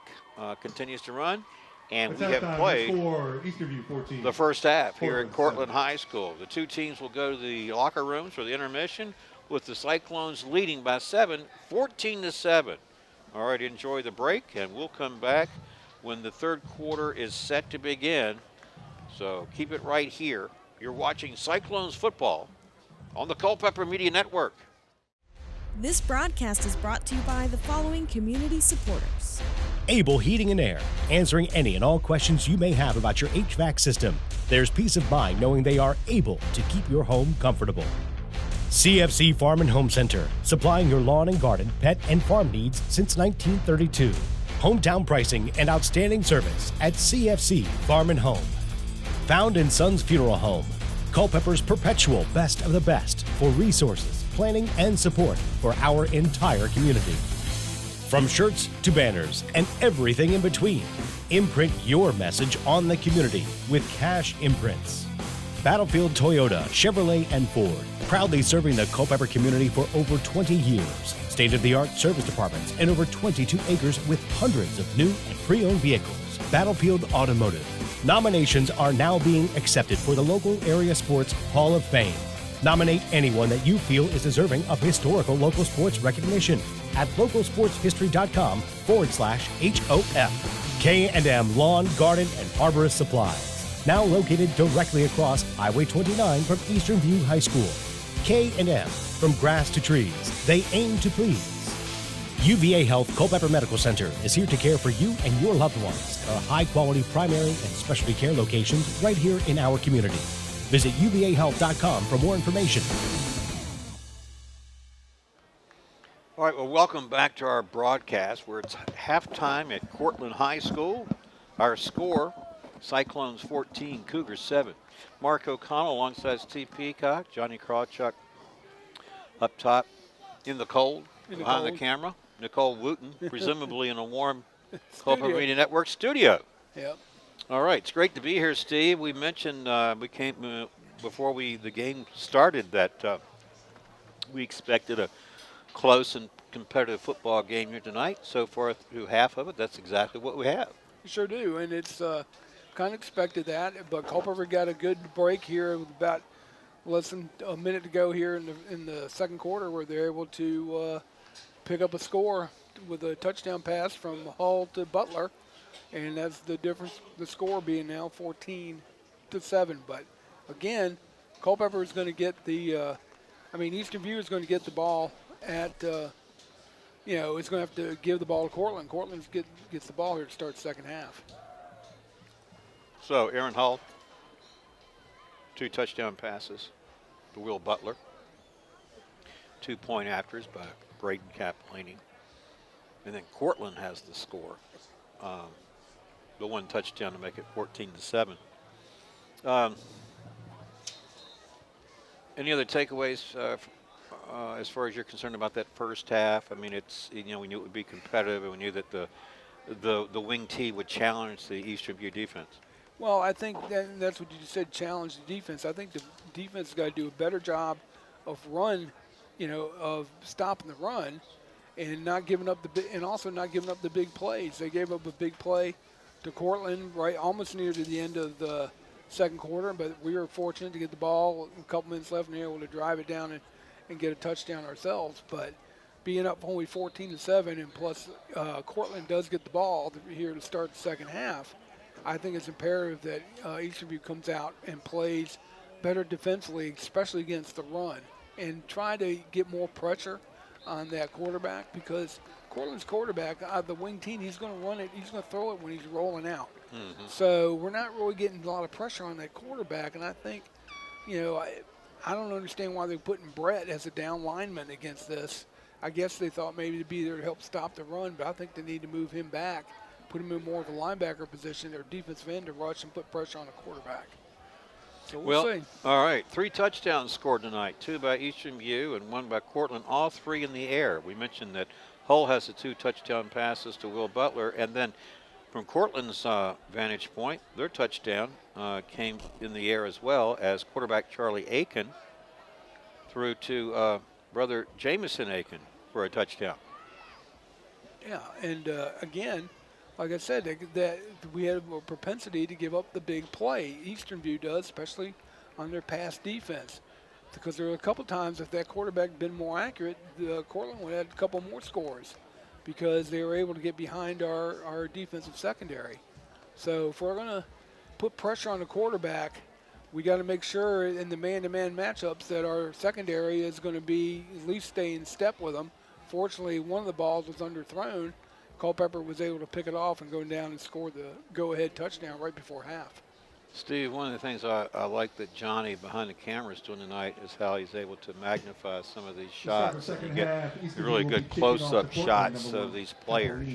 Speaker 3: continues to run. And we have played the first half here at Courtland High School. The 2 teams will go to the locker rooms for the intermission with the Cyclones leading by 7, 14-7. All right, enjoy the break, and we'll come back when the third quarter is set to begin. So keep it right here. You're watching Cyclones football on the Culpeper Media Network.
Speaker 1: This broadcast is brought to you by the following community supporters.
Speaker 2: Able Heating and Air, answering any and all questions you may have about your HVAC system. There's peace of mind knowing they are able to keep your home comfortable. CFC Farm and Home Center, supplying your lawn and garden, pet, and farm needs since 1932. Hometown pricing and outstanding service at CFC Farm and Home. Found in Sons Funeral Home, Culpeper's perpetual best of the best for resources, planning, and support for our entire community. From shirts to banners and everything in between, imprint your message on the community with Cash Imprints. Battlefield Toyota, Chevrolet, and Ford, proudly serving the Culpeper community for over 20 years. State-of-the-art service departments and over 22 acres with hundreds of new and pre-owned vehicles. Battlefield Automotive. Nominations are now being accepted for the local area sports Hall of Fame. Nominate anyone that you feel is deserving of historical local sports recognition at localsportshistory.com/HOF. K&M Lawn, Garden, and Arborist Supplies. Now located directly across Highway 29 from Eastern View High School. K&M, from grass to trees, they aim to please. UVA Health Culpeper Medical Center is here to care for you and your loved ones at our high-quality primary and specialty care locations right here in our community. Visit uvahealth.com for more information.
Speaker 3: All right, well, welcome back to our broadcast where it's halftime at Courtland High School. Our score, Cyclones 14, Cougars 7. Mark O'Connell alongside Steve Peacock, Johnny Krawchuk up top in the cold, behind the camera. Nicole Wooten, presumably in a warm Culpeper Media Network studio.
Speaker 4: Yep.
Speaker 3: All right, it's great to be here, Steve. We mentioned we came before the game started that we expected a close and competitive football game here tonight. So far through half of it, that's exactly what we have.
Speaker 4: We sure do, and it's kind of expected that. But Culpeper got a good break here with about less than a minute to go here in the second quarter, where they're able to pick up a score with a touchdown pass from Hall to Butler. And that's the difference, the score being now 14-7. But, again, Culpeper is going to get the Eastern View is going to get the ball at, it's going to have to give the ball to Courtland. Courtland gets the ball here to start the second half.
Speaker 3: So, Aaron Hall, 2 touchdown passes to Will Butler. 2-point afters by Braden Capellini. And then Courtland has the score. The 1 touchdown to make it 14-7. Any other takeaways as far as you're concerned about that first half? I mean, we knew it would be competitive, and we knew that the wing T would challenge the Eastern View defense.
Speaker 4: Well, I think that's what you just said, challenge the defense. I think the defense has got to do a better job of of stopping the run and not giving up also not giving up the big plays. They gave up a big play to Courtland right almost near to the end of the second quarter, but we were fortunate to get the ball a couple minutes left and able to drive it down and get a touchdown ourselves. But being up only 14-7, and plus Courtland does get the ball here to start the second half, I think it's imperative that Eastern View comes out and plays better defensively, especially against the run, and try to get more pressure on that quarterback, because Courtland's quarterback, the wing team, he's going to run it, he's going to throw it when he's rolling out. Mm-hmm. So we're not really getting a lot of pressure on that quarterback, and I think, I don't understand why they're putting Brett as a down lineman against this. I guess they thought maybe to be there to help stop the run, but I think they need to move him back, put him in more of a linebacker position or defensive end to rush and put pressure on the quarterback. So we'll see.
Speaker 3: All right, 3 touchdowns scored tonight, 2 by Eastern View and 1 by Courtland, all 3 in the air. We mentioned that Hull has the 2 touchdown passes to Will Butler, and then from Courtland's vantage point, their touchdown came in the air as well, as quarterback Charlie Aiken threw to brother Jamison Aiken for a touchdown.
Speaker 4: Yeah, and again, like I said, that we have a propensity to give up the big play. Eastern View does, especially on their pass defense. Because there were a couple times, if that quarterback had been more accurate, Courtland would have had a couple more scores, because they were able to get behind our defensive secondary. So if we're going to put pressure on the quarterback, we got to make sure in the man-to-man matchups that our secondary is going to be at least stay in step with them. Fortunately, one of the balls was underthrown. Culpeper was able to pick it off and go down and score the go-ahead touchdown right before half.
Speaker 3: Steve, one of the things I like that Johnny behind the camera is doing tonight is how he's able to magnify some of these shots. You get really good close-up shots of these players.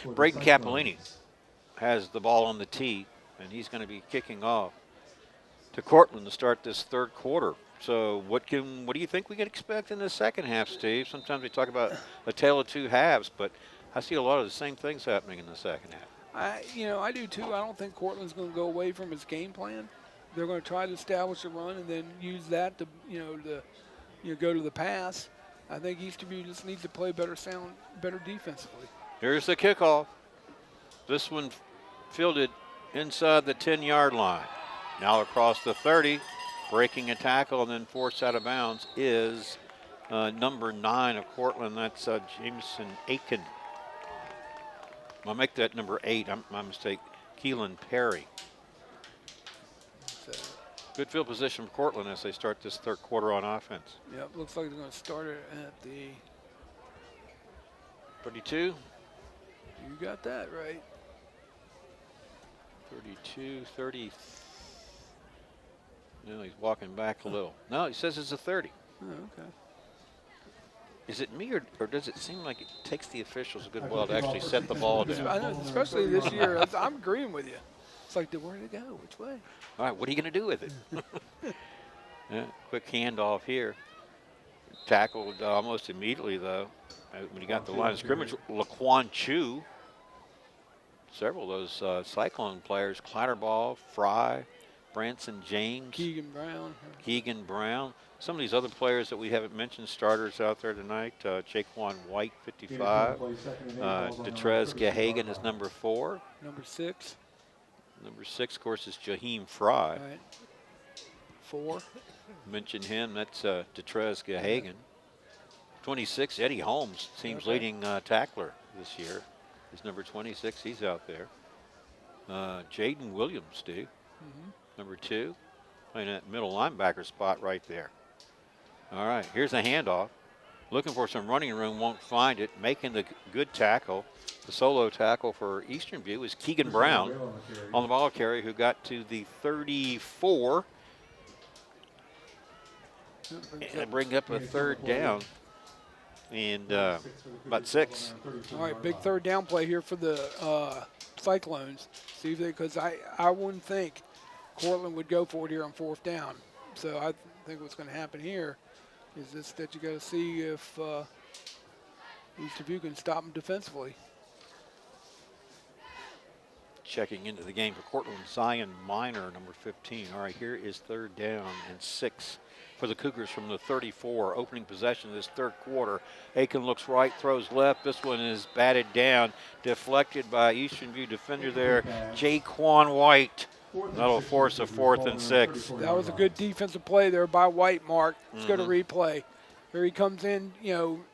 Speaker 3: Braden Capellini has the ball on the tee, and he's going to be kicking off to Courtland to start this third quarter. So what do you think we can expect in the second half, Steve? Sometimes we talk about a tale of two halves, but I see a lot of the same things happening in the second half.
Speaker 4: I do too. I don't think Courtland's going to go away from his game plan. They're going to try to establish a run and then use that to go to the pass. I think Easterview just needs to play better defensively.
Speaker 3: Here's the kickoff. This one fielded inside the 10-yard line. Now across the 30, breaking a tackle and then forced out of bounds is number 9 of Courtland. That's Jameson Aiken. I'll make that number 8. My mistake. Keelan Perry. Good field position for Courtland as they start this third quarter on offense.
Speaker 4: Yep, looks like they're going to start it at the
Speaker 3: 32.
Speaker 4: You got that right.
Speaker 3: 32, 30. No, he's walking back a little. No, he says it's a 30.
Speaker 4: Oh, okay.
Speaker 3: Is it me, or does it seem like it takes the officials a good while to actually set the ball down?
Speaker 4: I know, especially this year. I'm agreeing with you. It's like, where did it go? Which way?
Speaker 3: All right, what are you going to do with it? Yeah, quick handoff here. Tackled almost immediately, though, when he got the line of scrimmage. Laquan Chu. Several of those Cyclone players, Clatterball, Fry, Branson James. Keegan Brown. Some of these other players that we haven't mentioned, starters out there tonight. Jaquan White, 55. Detrez Gahagan is number 4.
Speaker 4: Number 6.
Speaker 3: Number 6, of course, is Jaheim Fry.
Speaker 4: Right. 4.
Speaker 3: Mention him. That's Detrez Gahagan. 26, Eddie Holmes, team's leading tackler this year. Is number 26. He's out there. Jaden Williams, Steve. Number 2. Playing that middle linebacker spot right there. All right, here's a handoff. Looking for some running room, won't find it. Making the good tackle, the solo tackle for Eastern View is Keegan Brown on the ball carry, who got to the 34. And bring up a third down. And about 6.
Speaker 4: All right, big third down play here for the Cyclones. See if because I wouldn't think Courtland would go for it here on 4th down. So I think what's going to happen here is that you got to see if Eastview can stop them defensively.
Speaker 3: Checking into the game for Courtland, Zion Minor, number 15. All right, here is 3rd down and 6 for the Cougars from the 34. Opening possession of this third quarter. Aiken looks right, throws left. This one is batted down, deflected by Eastern View defender there, Jaquan White. That'll force a 4th and 6.
Speaker 4: That was a good defensive play there by White, Mark. Let's go to replay. Here he comes in,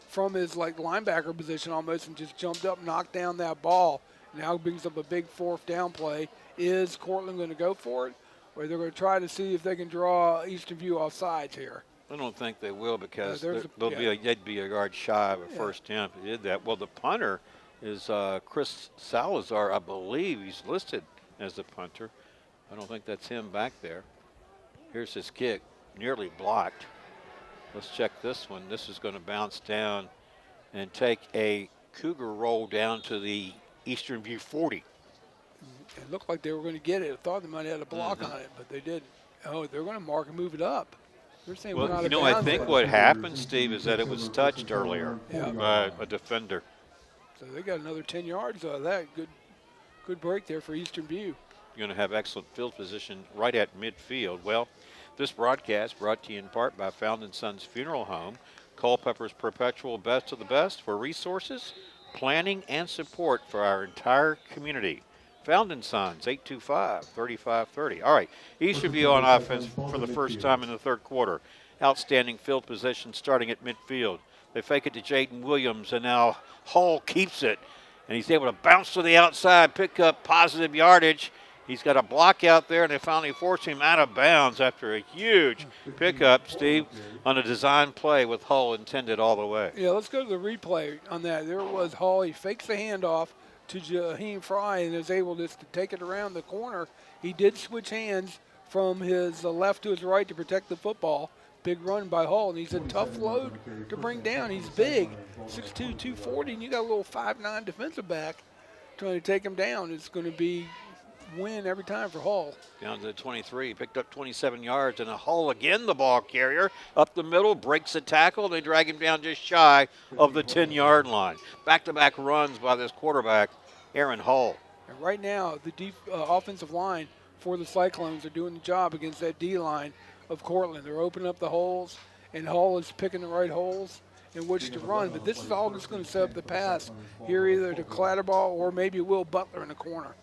Speaker 4: from his linebacker position almost and just jumped up, knocked down that ball. Now brings up a big 4th down play. Is Courtland going to go for it? Or they're going to try to see if they can draw Eastern View off sides here?
Speaker 3: I don't think they will because they'd be a yard shy of a first down if they did that. Well, the punter is Chris Salazar, I believe. He's listed as the punter. I don't think that's him back there. Here's his kick, nearly blocked. Let's check this one. This is going to bounce down and take a Cougar roll down to the Eastern View 40.
Speaker 4: It looked like they were going to get it. I thought they might have had a block on it, but they didn't. Oh, they're going to mark and move it up. They're saying we're not
Speaker 3: I think what happened, Steve, is that it was touched earlier by a defender.
Speaker 4: So they got another 10 yards out of that. Good break there for Eastern View.
Speaker 3: You're going to have excellent field position right at midfield. Well, this broadcast brought to you in part by Found & Sons Funeral Home, Culpeper's perpetual best of the best for resources, planning, and support for our entire community. Found & Sons, 825-3530. All right, Easterview on offense for the first time in the third quarter. Outstanding field position starting at midfield. They fake it to Jaden Williams, and now Hall keeps it. And he's able to bounce to the outside, pick up positive yardage. He's got a block out there, and they finally force him out of bounds after a huge pickup, Steve, on a design play with Hull intended all the way.
Speaker 4: Yeah, let's go to the replay on that. There it was Hull. He fakes the handoff to Jaheim Fry and is able just to take it around the corner. He did switch hands from his left to his right to protect the football. Big run by Hull, and he's a tough load to bring down. He's big, 6'2", 240, and you got a little 5'9" defensive back trying to take him down. It's going to be win every time for Hull.
Speaker 3: Down to the 23, picked up 27 yards, and a Hull again, the ball carrier, up the middle, breaks a tackle. They drag him down just shy of the 10-yard line. Back-to-back runs by this quarterback, Aaron Hull.
Speaker 4: And right now, the offensive line for the Cyclones are doing the job against that D-line of Courtland. They're opening up the holes, and Hull is picking the right holes in which to run. But this is all just going to set up the pass here, either to Clatterball or maybe Will Butler in the corner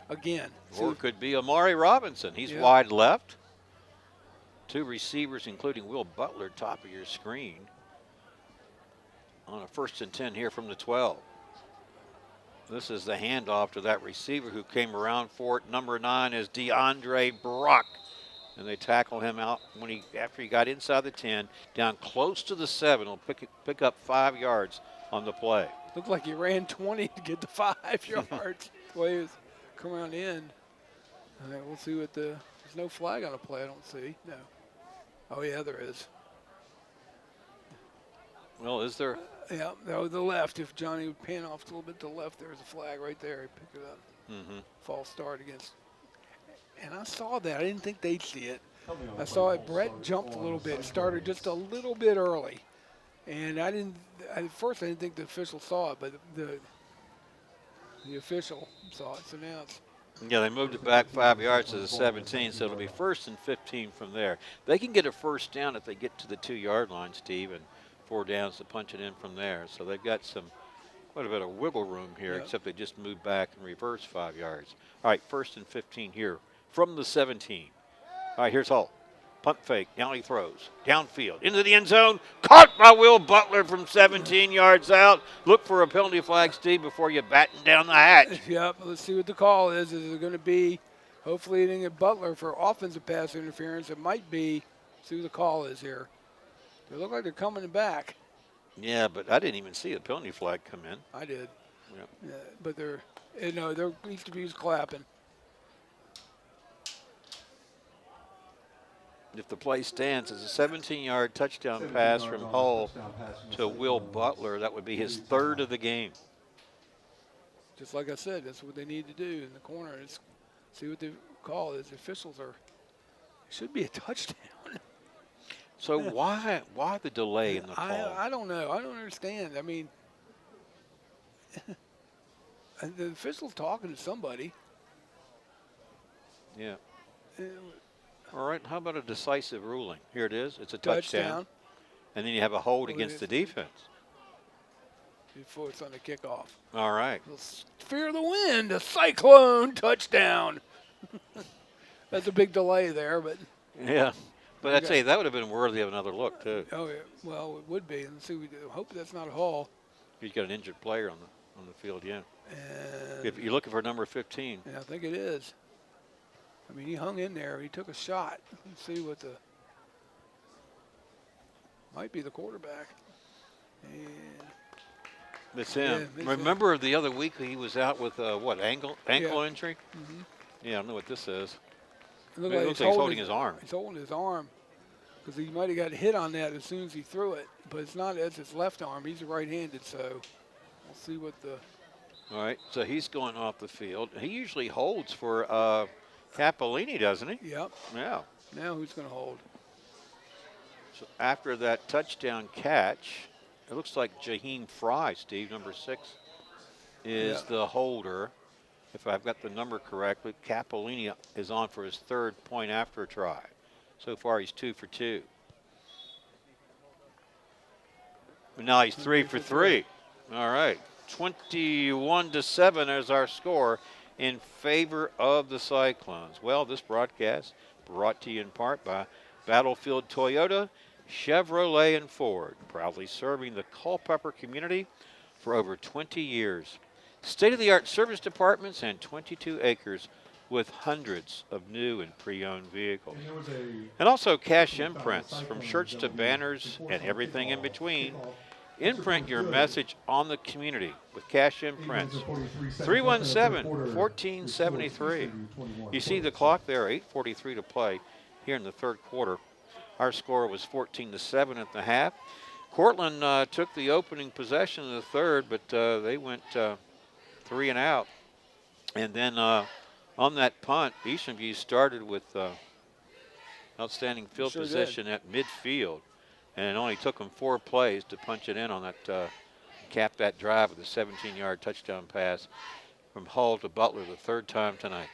Speaker 4: again.
Speaker 3: Or it could be Amari Robinson. He's wide left. Two receivers, including Will Butler, top of your screen. On a 1st and 10 here from the 12. This is the handoff to that receiver who came around for it. Number 9 is DeAndre Brock. And they tackle him out after he got inside the 10, down close to the 7. He'll pick up 5 yards on the play.
Speaker 4: Looked like he ran 20 to get the 5 yards. The way he was coming around the end. All right, we'll see what there's no flag on the play, I don't see. No. Oh, yeah, there is.
Speaker 3: Well, is there?
Speaker 4: Yeah, no, the left. If Johnny would pan off a little bit to the left, there's a flag right there. He picked it up. False start against. And I saw that. I didn't think they'd see it. I saw it. Brett jumped a little bit. It started just a little bit early. And at first I didn't think the official saw it, but the official saw it. So now it's.
Speaker 3: Yeah, they moved it back 5 yards to the 17, so it'll be 1st and 15 from there. They can get a first down if they get to the 2-yard line, Steve, and 4 downs to punch it in from there. So they've got quite a bit of wiggle room here, except they just moved back and reverse 5 yards. All right, 1st and 15 here from the 17. All right, here's Hull. Punt fake. Down he throws. Downfield. Into the end zone. Caught by Will Butler from 17 yards out. Look for a penalty flag, Steve, before you batten down the hatch.
Speaker 4: Yep, let's see what the call is. Is it going to be, hopefully it didn't get Butler for offensive pass interference. It might be, see what the call is here. They look like they're coming back.
Speaker 3: Yeah, but I didn't even see a penalty flag come in.
Speaker 4: I did.
Speaker 3: Yep.
Speaker 4: Yeah, but there needs to be clapping.
Speaker 3: If the play stands, it's a 17-yard touchdown pass from Hull to Will Butler. That would be his 3rd of the game.
Speaker 4: Just like I said, that's what they need to do in the corner. Is see what the call is. The officials it should be a touchdown.
Speaker 3: So why the delay in the call?
Speaker 4: I don't know. I don't understand. I mean, the official's talking to somebody.
Speaker 3: Yeah. All right, how about a decisive ruling? Here it is. It's a touchdown. And then you have a hold against the defense.
Speaker 4: Before it's on the kickoff.
Speaker 3: All right.
Speaker 4: Fear the wind, a Cyclone touchdown. That's a big delay there, but.
Speaker 3: Yeah. But I'd say that would have been worthy of another look, too.
Speaker 4: Oh, yeah. Well, it would be. And see, we hope that's not a Hull.
Speaker 3: He's got an injured player on the field, yeah.
Speaker 4: And
Speaker 3: If you're looking for number 15.
Speaker 4: Yeah, I think it is. I mean, he hung in there. He took a shot. Let's see what might be the quarterback. And
Speaker 3: It's him.
Speaker 4: Yeah,
Speaker 3: Remember the other week he was out with ankle injury?
Speaker 4: Mm-hmm.
Speaker 3: Yeah, I don't know what this is.
Speaker 4: It
Speaker 3: looks like he's holding his arm.
Speaker 4: He's holding his arm because he might have got hit on that as soon as he threw it. But it's not as his left arm. He's right-handed, so we'll see what the.
Speaker 3: All right, so he's going off the field. He usually holds for Capolini, doesn't he?
Speaker 4: Yep.
Speaker 3: Yeah.
Speaker 4: Now who's going to hold?
Speaker 3: So after that touchdown catch, it looks like Jaheim Fry, Steve, number 6, is the holder. If I've got the number correctly, Capolini is on for his 3rd point after try. So far, he's 2 for 2. And now he's 3 for 3. All right, 21-7 is our score in favor of the Cyclones. Well, this broadcast brought to you in part by Battlefield Toyota, Chevrolet, and Ford, proudly serving the Culpeper community for over 20 years. State-of-the-art service departments and 22 acres with hundreds of new and pre-owned vehicles. And also cash imprints, from shirts to banners and everything in between. Imprint your message on the community with cash imprints. 317-1473. You see the clock there, 8:43 to play here in the 3rd quarter. Our score was 14-7 at the half. Courtland took the opening possession in the 3rd, but they went 3 and out. And then On that punt, Eastern View started with outstanding field position at midfield, and it only took them 4 plays to punch it in on that, cap that drive with a 17-yard touchdown pass from Hall to Butler the 3rd time tonight.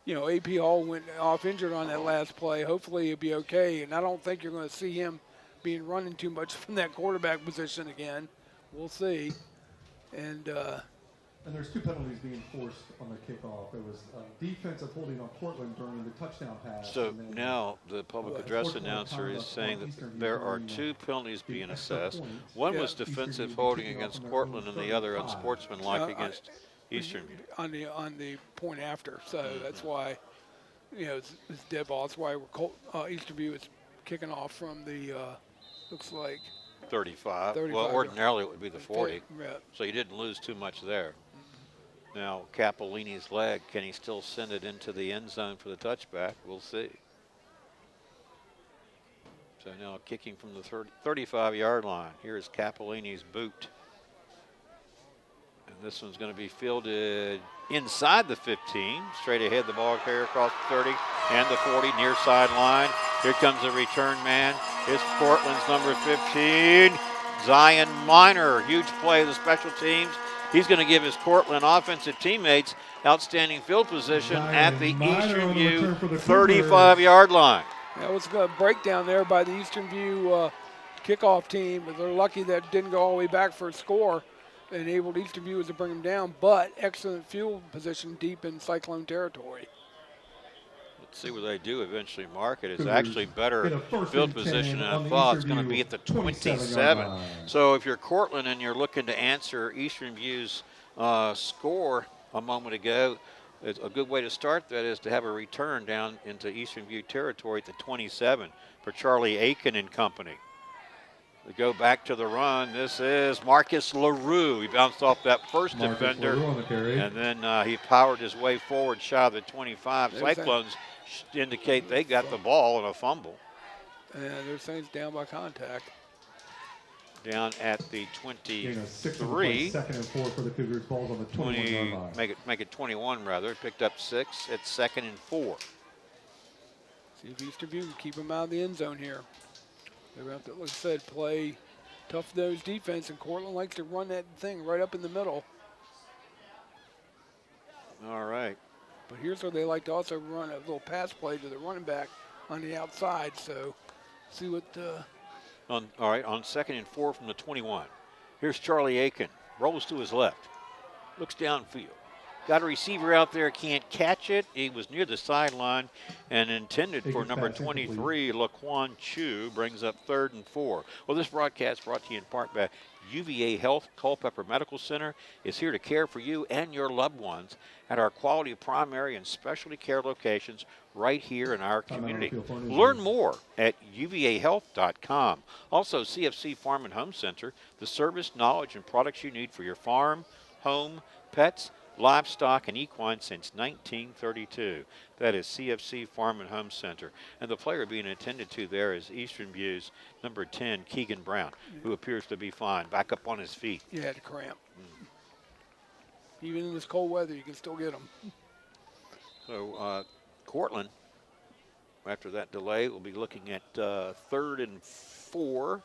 Speaker 4: AP Hall went off injured on that last play. Hopefully he'll be okay, and I don't think you're going to see him being running too much from that quarterback position again. We'll see. And
Speaker 5: there's 2 penalties being forced on the kickoff. There was defensive holding on Courtland during the touchdown pass.
Speaker 3: So now the public address announcer is saying that there are 2 penalties being assessed. One was defensive holding against Courtland, and the other unsportsmanlike against Eastern View.
Speaker 4: On the point after. So that's why, it's dead ball. That's why Eastern View is kicking off from the, looks like
Speaker 3: 35.
Speaker 4: 35.
Speaker 3: Well, ordinarily it would be the 40.
Speaker 4: Yeah.
Speaker 3: So you didn't lose too much there. Now, Capolini's leg, can he still send it into the end zone for the touchback? We'll see. So now kicking from the 35-yard line. Here's Capolini's boot. And this one's going to be fielded inside the 15. Straight ahead, the ball carrier across the 30 and the 40, near sideline. Here comes the return man. It's Courtland's number 15, Zion Minor. Huge play of the special teams. He's going to give his Courtland offensive teammates outstanding field position at the Eastern View 35-yard line.
Speaker 4: That was a breakdown there by the Eastern View kickoff team, but they're lucky that didn't go all the way back for a score. Enabled Eastern View to bring them down, but excellent field position deep in Cyclone territory.
Speaker 3: Let's see what they do eventually. Mark it is actually better field position than I thought. It's going to be at the 27. So if you're Courtland and you're looking to answer Eastern View's score a moment ago, it's a good way to start that is to have a return down into Eastern View territory at the 27 for Charlie Aiken and company. We go back to the run. This is Marcus LaRue. He bounced off that first defender, and then he powered his way forward shy of the 25. Cyclones indicate they got the ball in a fumble.
Speaker 4: And they're saying it's down by contact.
Speaker 3: Down at the 23.
Speaker 5: 2nd and 4 for the Cougars. Balls on the 21 line.
Speaker 3: Make it 21 rather. Picked up 6. It's 2nd and 4.
Speaker 4: See if Eastern View can keep them out of the end zone here. They're going to have to, like I said, play tough-nosed defense, and Courtland likes to run that thing right up in the middle.
Speaker 3: All right.
Speaker 4: But here's where they like to also run a little pass play to the running back on the outside. So see what.
Speaker 3: All right, on 2nd and 4 from the 21. Here's Charlie Aiken. Rolls to his left. Looks downfield. Got a receiver out there, can't catch it. He was near the sideline and intended for number 23, Laquan Chu, brings up 3rd and 4. Well, this broadcast brought to you in part by UVA Health. Culpeper Medical Center is here to care for you and your loved ones at our quality primary and specialty care locations right here in our community. Learn more at uvahealth.com. Also, CFC Farm and Home Center, the service, knowledge, and products you need for your farm, home, pets, livestock, and equine since 1932. That is CFC Farm and Home Center. And the player being attended to there is Eastern View's number 10, Keegan Brown, who appears to be fine, back up on his feet.
Speaker 4: He had a cramp. Even in this cold weather, you can still get them.
Speaker 3: So Courtland, after that delay, will be looking at 3rd and 4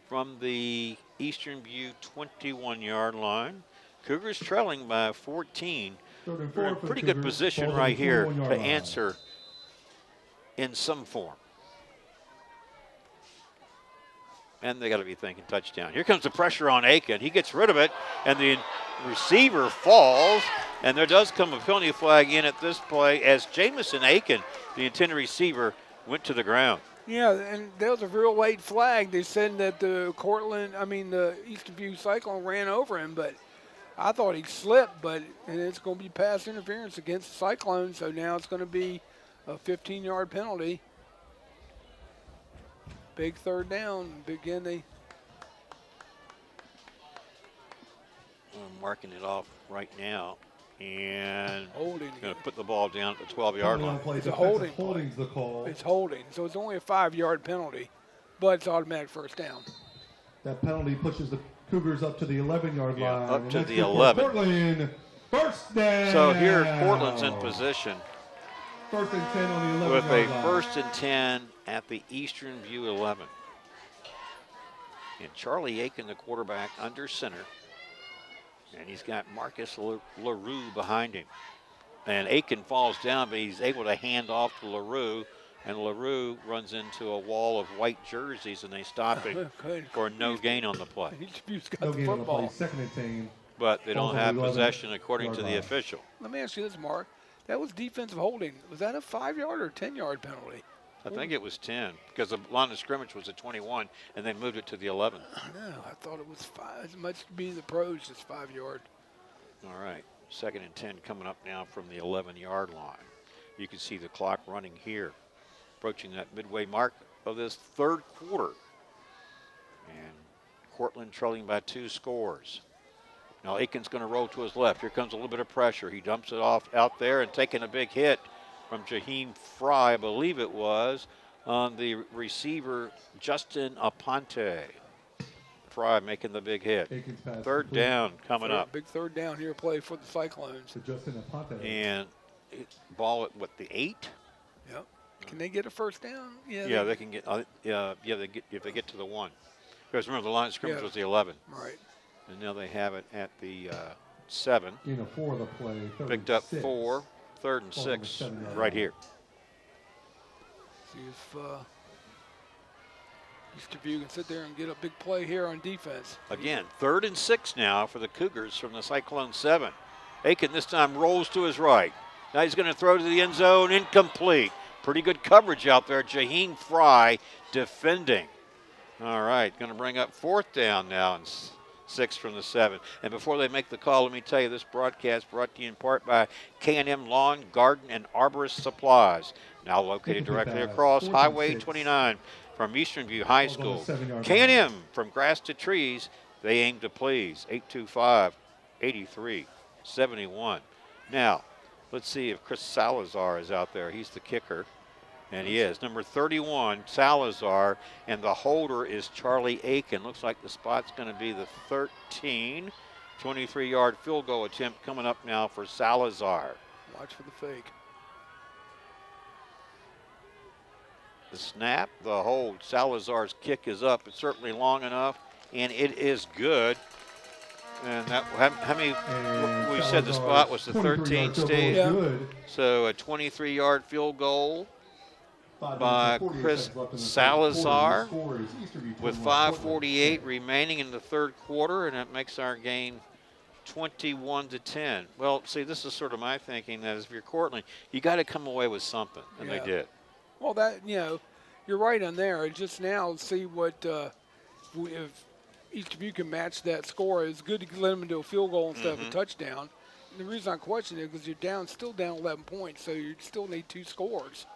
Speaker 3: from the Eastern View 21-yard line. Cougars trailing by 14. We're in pretty good position right here to answer in some form. And they got to be thinking touchdown. Here comes the pressure on Aiken. He gets rid of it, and the receiver falls. And there does come a penalty flag in at this play as Jamison Aiken, the intended receiver, went to the ground.
Speaker 4: Yeah, and that was a real late flag. They said that the Eastern View Cyclone ran over him, but I thought he slipped, and it's going to be pass interference against the Cyclones, so now it's going to be a 15-yard penalty. Big 3rd down. I'm
Speaker 3: marking it off right now, and
Speaker 4: going
Speaker 3: to put the ball down at the 12-yard line.
Speaker 4: It's a holding.
Speaker 5: Holding's the call.
Speaker 4: It's holding, so it's only a 5-yard penalty, but it's automatic 1st down.
Speaker 5: That penalty pushes the Cougars up to the 11-yard line.
Speaker 3: Up to the 11.
Speaker 5: Courtland First down.
Speaker 3: So here Courtland's in position
Speaker 5: First and 10 on the 11
Speaker 3: with a
Speaker 5: yard line.
Speaker 3: 1st and 10 at the Eastern View 11. And Charlie Aiken, the quarterback, under center. And he's got Marcus LaRue behind him. And Aiken falls down, but he's able to hand off to LaRue. And LaRue runs into a wall of white jerseys, and they stop it for no gain on the play.
Speaker 4: He's got
Speaker 5: No
Speaker 4: the
Speaker 5: gain on the play.
Speaker 4: football.
Speaker 5: Second and 10.
Speaker 3: But they don't have
Speaker 5: 11
Speaker 3: possession according
Speaker 5: yard
Speaker 3: to the
Speaker 5: line.
Speaker 3: official.
Speaker 4: Let me ask you this, Mark. That was defensive holding. Was that a 5-yard or 10-yard penalty?
Speaker 3: I think it was 10 because the line of scrimmage was at 21, and they moved it to the 11.
Speaker 4: No, I thought it was 5. As much to be the pros, just 5-yard.
Speaker 3: All right, 2nd and 10 coming up now from the 11-yard line. You can see the clock running here, approaching that midway mark of this 3rd quarter. And Courtland trailing by 2 scores. Now Aiken's going to roll to his left. Here comes a little bit of pressure. He dumps it off out there and taking a big hit from Jaheim Fry, I believe it was, on the receiver, Justin Aponte. Fry making the big hit.
Speaker 5: Aiken's pass
Speaker 3: 3rd
Speaker 5: complete
Speaker 3: down coming up.
Speaker 4: Big 3rd down here play for the Cyclones.
Speaker 5: to Justin Aponte.
Speaker 3: And ball at, what, the 8?
Speaker 4: Yep. Can they get a 1st down?
Speaker 3: Yeah, they can get, they get if they get to the 1. Because remember, the line of scrimmage
Speaker 4: Yeah.
Speaker 3: was the 11.
Speaker 4: Right.
Speaker 3: And now they have it at the 7.
Speaker 5: Gain of 4 of the play. Third
Speaker 3: Picked
Speaker 5: and
Speaker 3: up
Speaker 5: 6.
Speaker 3: 4, 3rd and
Speaker 5: Ball on the
Speaker 3: 6
Speaker 5: 7-yard
Speaker 3: right
Speaker 5: line.
Speaker 3: here.
Speaker 4: See if Easterview can sit there and get a big play here on defense.
Speaker 3: Again, 3rd and 6 now for the Cougars from the Cyclone 7. Aiken this time rolls to his right. Now he's going to throw to the end zone, incomplete. Pretty good coverage out there. Jaheim Fry defending. All right, going to bring up 4th down now and 6 from the 7. And before they make the call, let me tell you this broadcast brought to you in part by K&M Lawn, Garden, and Arborist Supplies. Now located directly across Highway 29 from Eastern View High School. K&M, from grass to trees, they aim to please. 825-8371. Now, let's see if Chris Salazar is out there. He's the kicker. And he is. Number 31, Salazar, and the holder is Charlie Aiken. Looks like the spot's going to be the 13. 23-yard field goal attempt coming up now for Salazar.
Speaker 4: Watch for the fake.
Speaker 3: The snap, the hold. Salazar's kick is up. It's certainly long enough, and it is good. And that, how many,
Speaker 5: And
Speaker 3: we said the spot was the 13, Steve.
Speaker 4: Yeah.
Speaker 5: Good.
Speaker 3: So a 23-yard field goal
Speaker 5: 5
Speaker 3: by
Speaker 5: minutes and 48
Speaker 3: Chris
Speaker 5: seconds left in the third
Speaker 3: Salazar
Speaker 5: quarter. The score is Easterview
Speaker 3: with
Speaker 5: 21,
Speaker 3: 5:48 remaining in the 3rd quarter, and that makes our game 21-10. Well, see, this is sort of my thinking that if you're Courtland, you got to come away with something, and
Speaker 4: Yeah.
Speaker 3: they did.
Speaker 4: Well, that, you're right on there. It's just now see what if Eastview can match that score. It's good to let them into a field goal instead of a touchdown. And the reason I question it is because you're still down 11 points, so you still need 2 scores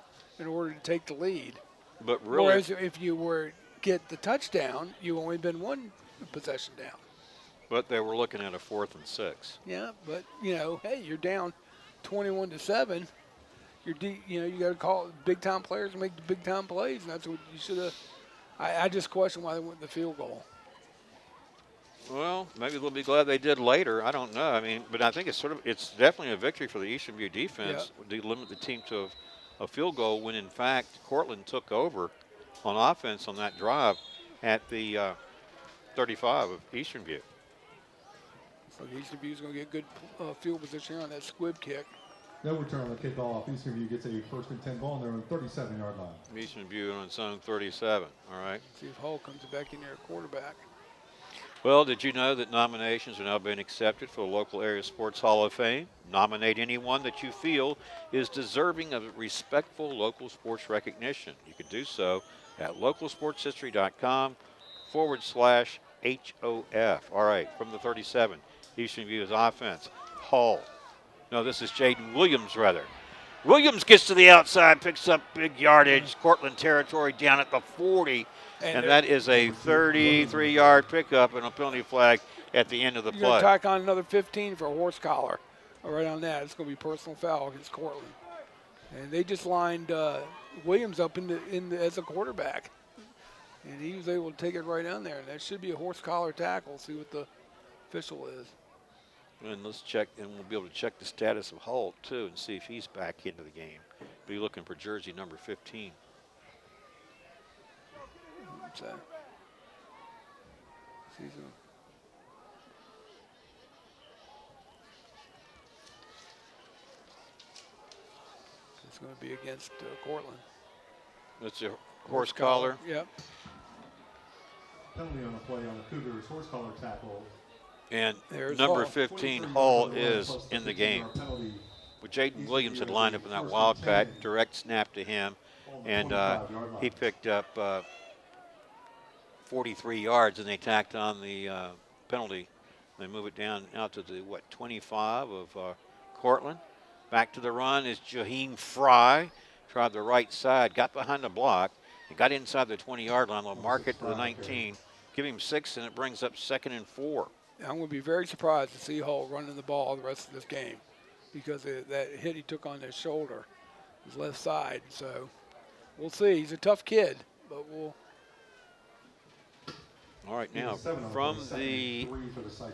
Speaker 4: in order to take the lead.
Speaker 3: But really,
Speaker 4: Whereas if you were get the touchdown, you only been 1 possession down.
Speaker 3: but they were looking at a 4th and 6.
Speaker 4: Yeah, but hey, you're down 21-7. You got to call big time players and make the big time plays, and that's what you should have. I just question why they went the field goal.
Speaker 3: Well, maybe they'll be glad they did later. I don't know. I mean, but I think it's definitely a victory for the Eastern View defense to limit the team to a field goal when, in fact, Courtland took over on offense on that drive at the 35 of Eastern View.
Speaker 4: So Eastview is going to get good field position here on that squib kick.
Speaker 5: No return on the kickoff. Easterview gets a 1st and 10 ball, and they're on the 37-yard line.
Speaker 3: Eastern View on its own 37. All right.
Speaker 4: See if Hull comes back in there at quarterback.
Speaker 3: Well, did you know that nominations are now being accepted for the local area sports Hall of Fame? Nominate anyone that you feel is deserving of respectful local sports recognition. You can do so at localsportshistory.com/HOF. All right, from the 37, Eastern View's offense. Hull. No, this is Jaden Williams, rather. Williams gets to the outside, picks up big yardage, Courtland territory down at the 40. And that is a 33-yard pickup and a penalty flag at the end of the
Speaker 4: You're going
Speaker 3: play.
Speaker 4: to tack on another 15 for a horse collar. Right on that. It's going to be personal foul against Courtland. And they just lined Williams up as a quarterback. And he was able to take it right down there. And that should be a horse collar tackle. See what the official is.
Speaker 3: And let's check, and we'll be able to check the status of Holt, too, and see if he's back into the game. Be looking for jersey number 15.
Speaker 4: So, season. It's going to be against Courtland.
Speaker 3: That's a horse collar.
Speaker 4: Yep.
Speaker 5: Penalty on the play on the Cougars, horse collar tackle.
Speaker 3: And
Speaker 4: There's
Speaker 3: number
Speaker 4: Hall.
Speaker 3: 15, Hall, is in the game. With Jaden Williams had lined up in that wildcat, direct snap to him, and he picked up 43 yards, and they tacked on the penalty. They move it down out to the, 25 of Courtland. Back to the run is Jaheim Fry. Tried the right side, got behind the block, and got inside the 20-yard line. They'll mark it to the 19. Give him 6, and it brings up 2nd and 4.
Speaker 4: I'm going to be very surprised to see Hull running the ball the rest of this game because of that hit he took on his shoulder, his left side. So we'll see. He's a tough kid, but we'll.
Speaker 3: All right, now from the,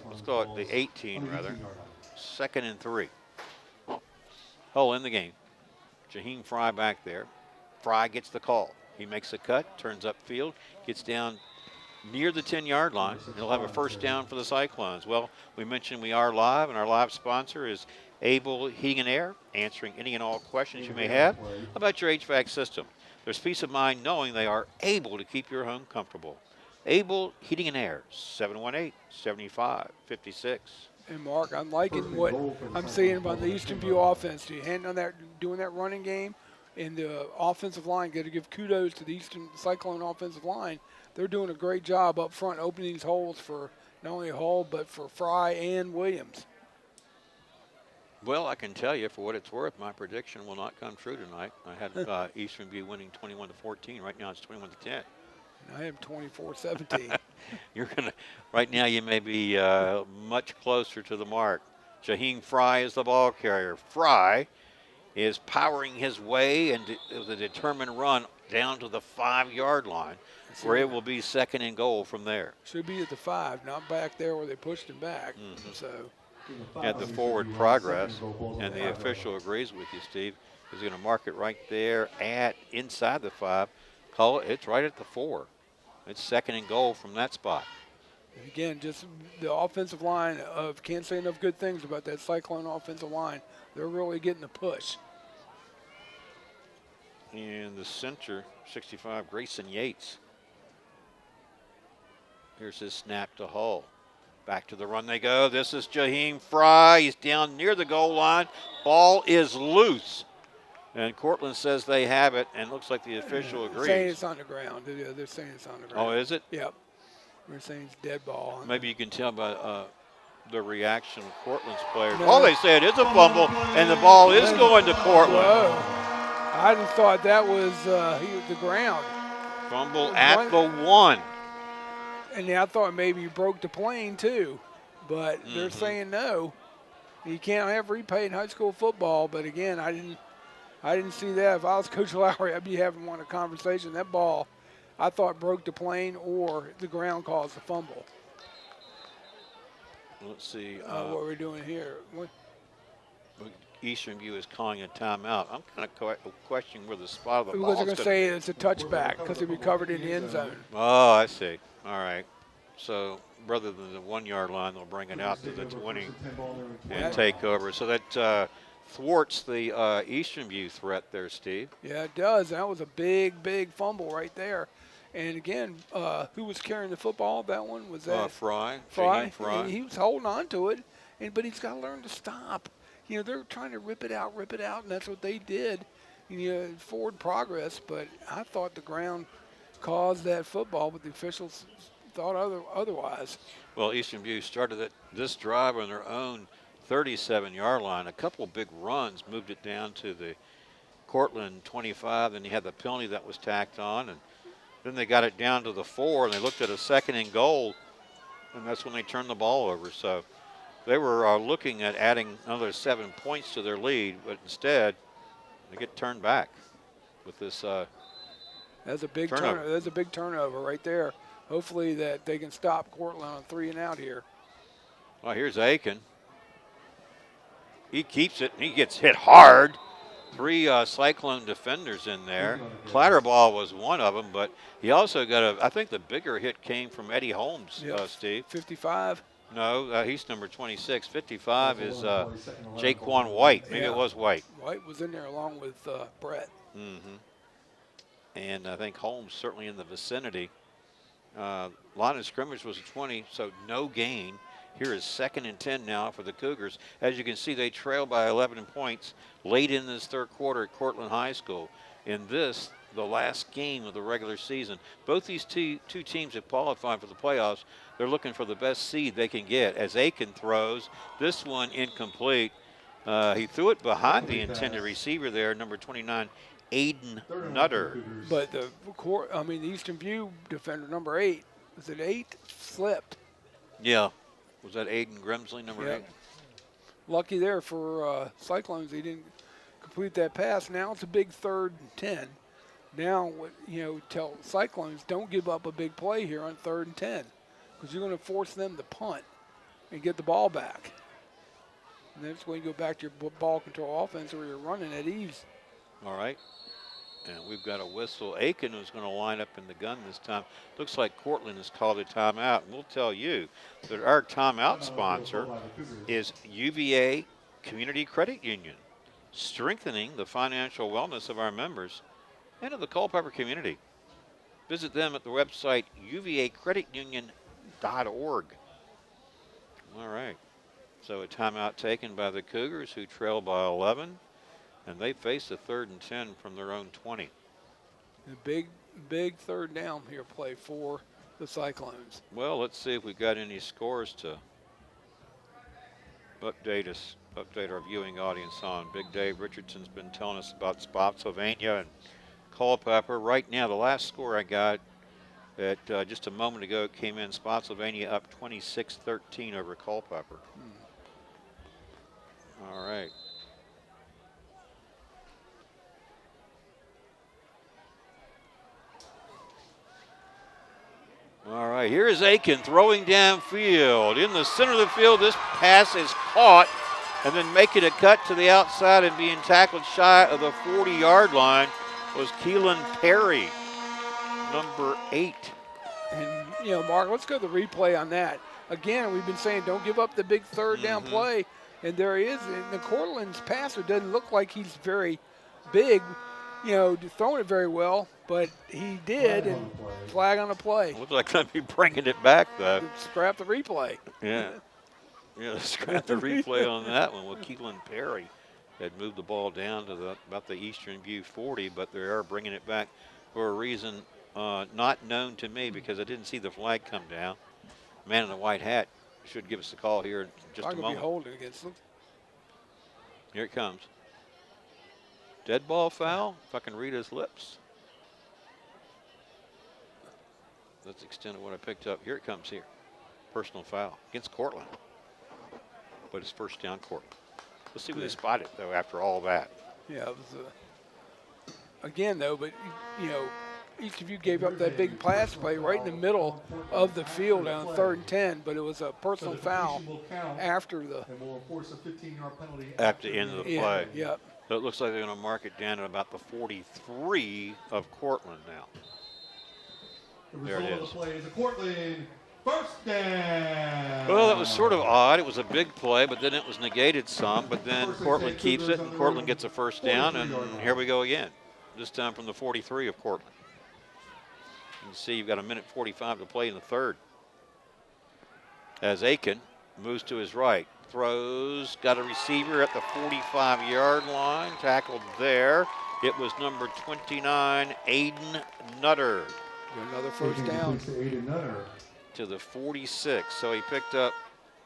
Speaker 3: let's call it the 18 rather, 2nd and 3. Hull in the game. Jaheim Fry back there. Fry gets the call. He makes a cut, turns upfield, gets down near the 10-yard line. He'll have a first down for the Cyclones. Well, we mentioned we are live, and our live sponsor is Able Heating and Air, answering any and all questions you may have about your HVAC system. There's peace of mind knowing they are able to keep your home comfortable. Able Heating and Air, 718-7556.
Speaker 4: And Mark, I'm liking what I'm seeing about the Eastern View offense. You hand on that, doing that running game, and the offensive line. Got to give kudos to the Eastern Cyclone offensive line. They're doing a great job up front, opening these holes for not only Hull but for Fry and Williams.
Speaker 3: Well, I can tell you, for what it's worth, my prediction will not come true tonight. I had Eastern View winning 21-14. Right now, it's 21-10.
Speaker 4: I am 24-17.
Speaker 3: You're gonna. Right now, you may be much closer to the mark. Jaheim Fry is the ball carrier. Fry is powering his way and with a determined run down to the 5-yard line, where it will be 2nd and goal from there.
Speaker 4: Should be at the 5, not back there where they pushed him back. So
Speaker 3: at the forward progress, and the official agrees with you, Steve. Is going to mark it right there at inside the 5. Call it. It's right at the 4. It's 2nd and goal from that spot.
Speaker 4: And again, just the offensive line of can't say enough good things about that Cyclone offensive line. They're really getting the push.
Speaker 3: And the center, 65, Grayson Yates. Here's his snap to Hull. Back to the run they go. This is Jaheim Fry. He's down near the goal line. Ball is loose. And Courtland says they have it, and looks like the official agrees.
Speaker 4: Saying it's on the ground. They're saying it's on the ground.
Speaker 3: Oh, is it?
Speaker 4: Yep. They're saying it's dead ball.
Speaker 3: Maybe you can tell by the reaction of Courtland's players. No. Oh, they say it is a fumble, and the ball is going to Courtland.
Speaker 4: Whoa. I just thought that was the ground.
Speaker 3: Fumble at the 1.
Speaker 4: And I thought maybe he broke the plane too, but they're saying no. You can't have replay in high school football. But again, I didn't see that. If I was Coach Lowry, I'd be having a conversation. That ball, I thought broke the plane or the ground caused the fumble.
Speaker 3: Let's see.
Speaker 4: What we're doing here.
Speaker 3: Eastern View is calling a timeout. I'm kind of questioning where the spot of the ball is.
Speaker 4: Because they're going to say it's a touchback because they recovered in the end zone.
Speaker 3: Oh, I see. All right. So rather than the 1-yard line, they'll bring it out to the 20 and take over. So that thwarts the Eastern View threat there, Steve.
Speaker 4: Yeah, it does. That was a big, big fumble right there. And again, who was carrying the football? That one was that
Speaker 3: Fry.
Speaker 4: Fry. He was holding on to it, but he's got to learn to stop. You know, they're trying to rip it out, and that's what they did. You know, forward progress, but I thought the ground caused that football, but the officials thought otherwise.
Speaker 3: Well, Eastern View started this drive on their own 37-yard line. A couple big runs moved it down to the Courtland 25, and you had the penalty that was tacked on, and then they got it down to the 4, and they looked at a 2nd and goal, and that's when they turned the ball over. So they were looking at adding another 7 points to their lead, but instead they get turned back with this
Speaker 4: That's a big
Speaker 3: turnover.
Speaker 4: That's a big turnover right there. Hopefully that they can stop Courtland on 3 and out here.
Speaker 3: Well, here's Aiken. He keeps it, and he gets hit hard. 3 Cyclone defenders in there. Clatterball was one of them, but he also got I think the bigger hit came from Eddie Holmes, Steve.
Speaker 4: 55.
Speaker 3: No, he's number 26. 55 is Jaquan White. Maybe it was White.
Speaker 4: White was in there along with Brett.
Speaker 3: Mm-hmm. And I think Holmes certainly in the vicinity. Line of scrimmage was a 20, so no gain. Here is 2nd and 10 now for the Cougars. As you can see, they trail by 11 points late in this third quarter at Courtland High School. In this, the last game of the regular season. Both these two teams have qualified for the playoffs. They're looking for the best seed they can get. As Aiken throws, this one incomplete. He threw it behind the intended receiver there, number 29, Aiden Nutter.
Speaker 4: But the Eastern View defender, number 8, was it 8? Slipped.
Speaker 3: Yeah. Was that Aiden Grimsley, number 8?
Speaker 4: Lucky there for Cyclones. He didn't complete that pass. Now it's a big 3rd and 10. Now, tell Cyclones, don't give up a big play here on 3rd and 10 because you're going to force them to punt and get the ball back. And that's when you go back to your ball control offense where you're running at ease.
Speaker 3: All right. And we've got a whistle. Aiken is going to line up in the gun this time. Looks like Courtland has called a timeout. And we'll tell you that our timeout sponsor is UVA Community Credit Union, strengthening the financial wellness of our members and of the Culpeper community. Visit them at the website uvacreditunion.org. All right. So a timeout taken by the Cougars, who trail by 11. And they face a 3rd and 10 from their own 20.
Speaker 4: A big 3rd down here play for the Cyclones.
Speaker 3: Well, let's see if we got any scores to update our viewing audience on. Big Dave Richardson's been telling us about Spotsylvania and Culpeper. Right now, the last score I got at just a moment ago came in Spotsylvania up 26-13 over Culpeper. All right. All right, here is Aiken throwing downfield. In the center of the field, this pass is caught, and then making a cut to the outside and being tackled shy of the 40-yard line was Keelan Perry, number 8.
Speaker 4: And, Mark, let's go to the replay on that. Again, we've been saying don't give up the big 3rd down play, and there he is. And the Courtland's passer doesn't look like he's very big, throwing it very well. But he did, and flag on the play.
Speaker 3: Looks like I'd be bringing it back, though.
Speaker 4: Scrap the replay.
Speaker 3: Yeah, scrap the replay on that one. Well, Keelan Perry had moved the ball down to about the Eastern View 40, but they are bringing it back for a reason not known to me because I didn't see the flag come down. Man in the white hat should give us a call here in just a moment.
Speaker 4: Be holding against them.
Speaker 3: Here it comes. Dead ball foul, if I can read his lips. That's the extent of what I picked up. Here it comes here. Personal foul against Courtland. But it's first down Courtland. Let's see where they spot it, though, after all that.
Speaker 4: Yeah, it was again, though, but, each of you gave up that big pass play right in the middle of the field on 3rd and 10, but it was a personal foul after the
Speaker 3: at the end of the play.
Speaker 4: Yeah.
Speaker 3: So it looks like they're going to mark it down at about the 43 of Courtland now. There it is.
Speaker 5: Courtland first down.
Speaker 3: Well, that was sort of odd. It was a big play, but then it was negated some. But then Courtland keeps it, and Courtland gets a first down, and here we go again. This time from the 43 of Courtland. You can see you've got a minute 45 to play in the 3rd. As Aiken moves to his right, throws, got a receiver at the 45-yard line, tackled there. It was number 29, Aiden Nutter.
Speaker 4: Another first down.
Speaker 3: To the 46, so he picked up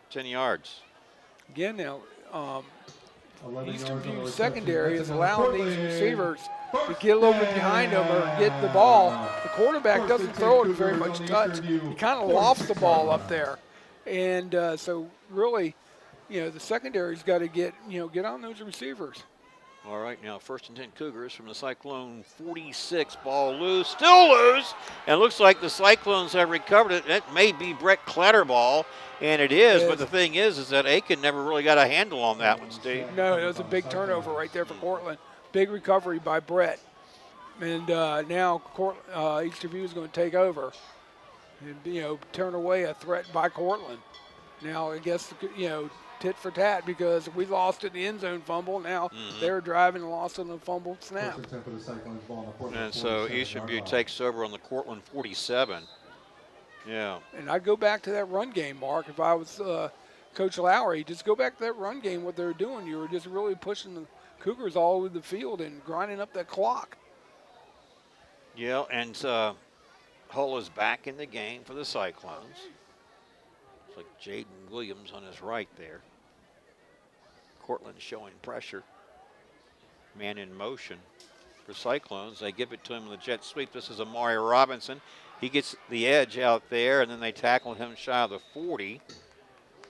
Speaker 3: 10 yards.
Speaker 4: Again now, Eastern View secondary is allowing these receivers to get a little bit behind them or get the ball. The quarterback doesn't throw it very much touch. He kind of lofts the ball up there. And so really, the secondary's got to get on those receivers.
Speaker 3: All right, now first and 10 Cougars from the Cyclone 46, ball loose, still loose, and it looks like the Cyclones have recovered it. That may be Brett Clatterball, and it is, but the thing is that Aiken never really got a handle on that one, Steve.
Speaker 4: No, it was a big turnover right there for Courtland. Big recovery by Brett. And now Eastern View is going to take over and, turn away a threat by Courtland. Now, I guess, tit for tat, because we lost in the end zone fumble. Now they're driving and lost on the fumbled snap.
Speaker 3: And so Eastern View takes over on the Courtland 47. Yeah.
Speaker 4: And I'd go back to that run game, Mark, if I was Coach Lowry. Just go back to that run game, what they were doing. You were just really pushing the Cougars all over the field and grinding up that clock.
Speaker 3: Yeah, and Hull is back in the game for the Cyclones. It's like Jaden Williams on his right there. Courtland showing pressure. Man in motion for Cyclones. They give it to him in the jet sweep. This is Amari Robinson. He gets the edge out there, and then they tackle him shy of the 40.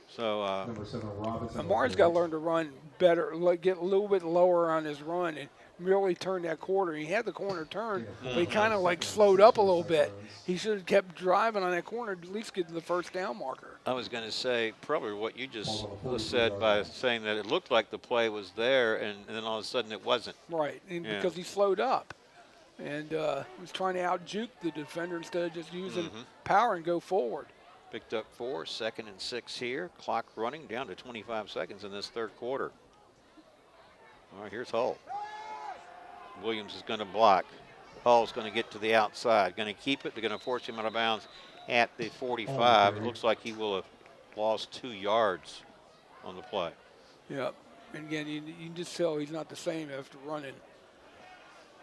Speaker 3: So
Speaker 5: Number 7, Robinson.
Speaker 4: Amari's got to learn to run better, get a little bit lower on his run and really turn that corner. He had the corner turned, but he kind of slowed up a little bit. He should have kept driving on that corner to at least get to the first down marker.
Speaker 3: I was going to say probably what you just said by saying that it looked like the play was there, and then all of a sudden it wasn't.
Speaker 4: Right, and because he slowed up. And he was trying to out-juke the defender instead of just using power and go forward.
Speaker 3: Picked up 4, 2nd and 6 here. Clock running down to 25 seconds in this third quarter. All right, here's Hull. Williams is going to block. Hull's going to get to the outside. Going to keep it. They're going to force him out of bounds at the 45. It looks like he will have lost 2 yards on the play.
Speaker 4: Yep. And again, you can just tell he's not the same after running.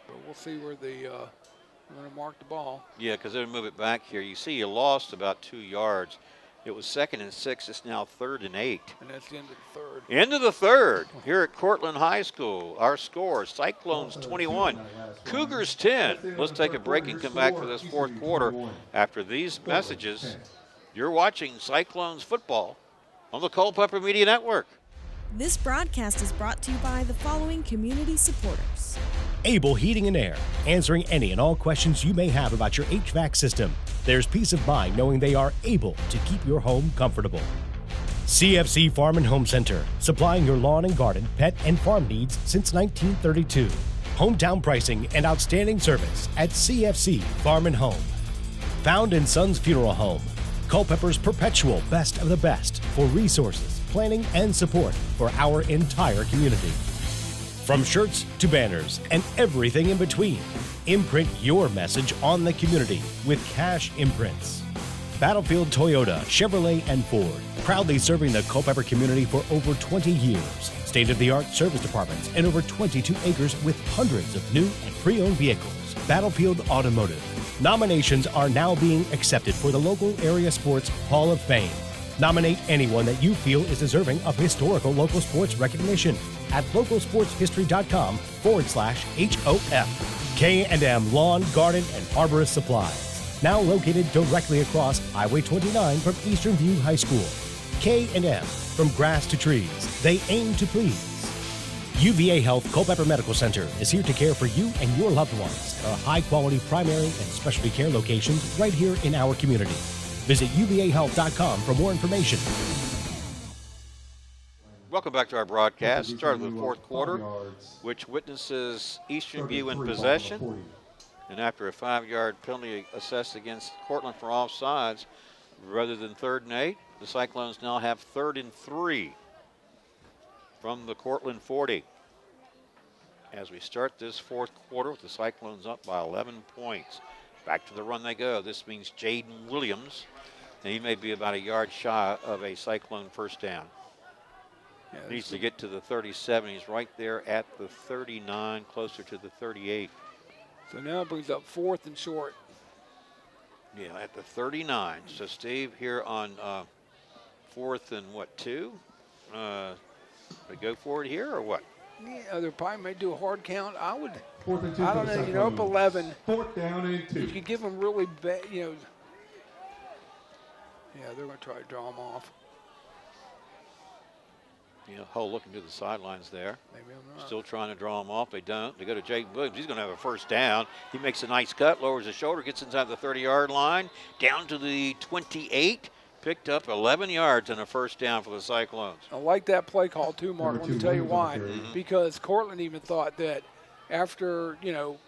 Speaker 4: But we'll see where they're going to mark the ball.
Speaker 3: Yeah, because they're going to move it back here. You see he lost about 2 yards. It was 2nd and 6. It's now 3rd and 8.
Speaker 4: And that's the end of the third.
Speaker 3: End of the third here at Courtland High School. Our score, Cyclones 21, Cougars 10. Let's take a break and come back for this fourth quarter. After these messages, you're watching Cyclones football on the Culpeper Media Network.
Speaker 1: This broadcast is brought to you by the following community supporters.
Speaker 2: Able Heating and Air, answering any and all questions you may have about your HVAC system. There's peace of mind knowing they are able to keep your home comfortable. CFC Farm and Home Center, supplying your lawn and garden, pet, and farm needs since 1932. Hometown pricing and outstanding service at CFC Farm and Home. Found in Sons Funeral Home, Culpeper's perpetual best of the best for resources, planning, and support for our entire community. From shirts to banners and everything in between, imprint your message on the community with Cash Imprints. Battlefield Toyota, Chevrolet, and Ford, proudly serving the Culpeper community for over 20 years. State-of-the-art service departments and over 22 acres with hundreds of new and pre-owned vehicles. Battlefield Automotive. Nominations are now being accepted for the local area sports Hall of Fame. Nominate anyone that you feel is deserving of historical local sports recognition at localsportshistory.com/HOF. K&M Lawn, Garden, and Arborist Supplies. Now located directly across Highway 29 from Eastern View High School. K&M, from grass to trees, they aim to please. UVA Health Culpeper Medical Center is here to care for you and your loved ones at our high-quality primary and specialty care locations right here in our community. Visit uvahealth.com for more information.
Speaker 3: Welcome back to our broadcast. Start of the fourth quarter, which witnesses Eastern View in possession. And after a 5-yard penalty assessed against Courtland for offsides, rather than 3rd and 8, the Cyclones now have 3rd and 3 from the Courtland 40. As we start this fourth quarter with the Cyclones up by 11 points. Back to the run they go. This means Jaden Williams, and he may be about a yard shy of a Cyclone first down. Yeah, needs to get to the 37. He's right there at the 39, closer to the 38.
Speaker 4: So now it brings up 4th and short.
Speaker 3: Yeah, at the 39. So, Steve, here on 4th and 2? We go for it here or what?
Speaker 4: Yeah, they probably may do a hard count. I would.
Speaker 5: 4th and 2
Speaker 4: I don't know. Up 11.
Speaker 5: 4th down and 2.
Speaker 4: You could give them really bad. Yeah, they're going to try to draw them off.
Speaker 3: Hull looking to the sidelines there.
Speaker 4: Maybe I'm not.
Speaker 3: Still trying to draw him off. They don't. They go to Jaden Williams. He's going to have a first down. He makes a nice cut, lowers his shoulder, gets inside the 30-yard line, down to the 28. Picked up 11 yards and a first down for the Cyclones.
Speaker 4: I like that play call too, Mark. Let me tell you why. Because Courtland even thought that after,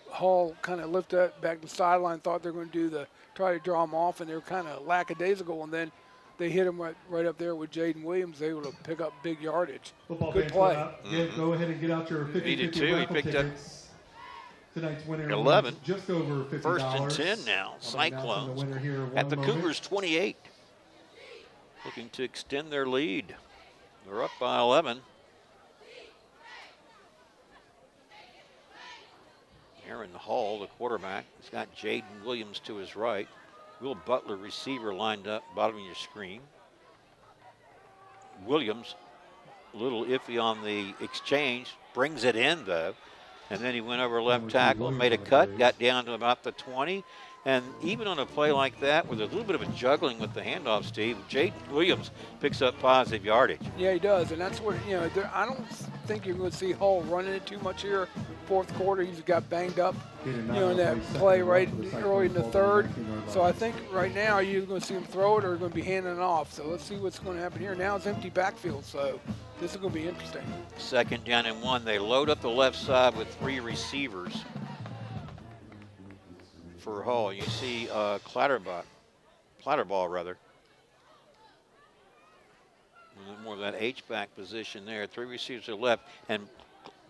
Speaker 4: Hull kind of lifted up back to the sideline, thought they were going to try to draw him off, and they were kind of lackadaisical, and then they hit him right up there with Jaden Williams. They were able to pick up big yardage. Good play.
Speaker 5: Go ahead and get out your 50-50
Speaker 3: He did too. He picked up
Speaker 5: tonight's winner
Speaker 3: 11.
Speaker 5: Just over $50.
Speaker 3: First and 10 now. Cyclones at the Cougars 28. Looking to extend their lead. They're up by 11. Aaron Hall, the quarterback, has got Jaden Williams to his right. Will Butler, receiver, lined up, bottom of your screen. Williams, a little iffy on the exchange, brings it in, though. And then he went over left tackle, made a cut, got down to about the 20. And even on a play like that, where there's a little bit of a juggling with the handoff, Steve, Jaden Williams picks up positive yardage.
Speaker 4: Yeah, he does. And that's what, I don't think you're going to see Hull running it too much here. Fourth quarter, he's got banged up, in that play right early in the third. So I think right now you're going to see him throw it or going to be handing it off. So let's see what's going to happen here. Now it's empty backfield, so this is going to be interesting.
Speaker 3: Second down and 1. They load up the left side with 3 receivers for Hull. You see Clatterball, more of that H-back position there. 3 receivers are left, and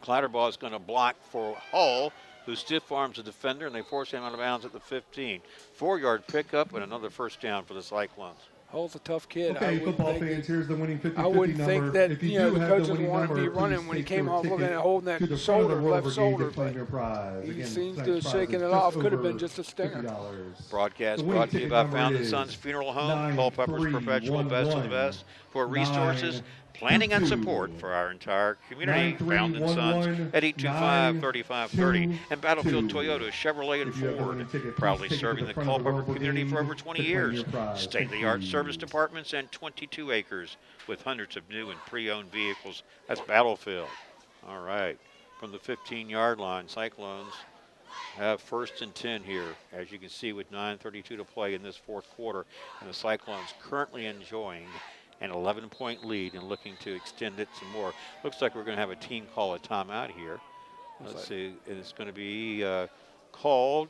Speaker 3: Clatterball is going to block for Hull, who stiff arms the defender, and they force him out of bounds at the 15. 4-yard pickup and another first down for the Cyclones.
Speaker 4: Hull's a tough kid.
Speaker 5: Okay, football fans, here's the winning 50-50
Speaker 4: I wouldn't
Speaker 5: number.
Speaker 4: think that,
Speaker 5: if
Speaker 4: the coaches want to be running when he came off looking at holding that left shoulder, but he seems to have shaken it off. Could have been just a stinger.
Speaker 3: Broadcast brought to you by Found & Sons Funeral Home, Culpeper's Perpetual Best of the Best. For resources, planning and support for our entire community, Found & Sons at 825-3530. And Battlefield Toyota, Chevrolet, and Ford, proudly serving the Culpeper community for over 20 years. State-of-the-art service departments and 22 acres with hundreds of new and pre-owned vehicles. That's Battlefield. All right. From the 15-yard line, Cyclones have first and 10 here, as you can see, with 9:32 to play in this fourth quarter. And the Cyclones currently enjoying an 11-point lead and looking to extend it some more. Looks like we're going to have a team call a timeout here. Let's see. And it's going to be called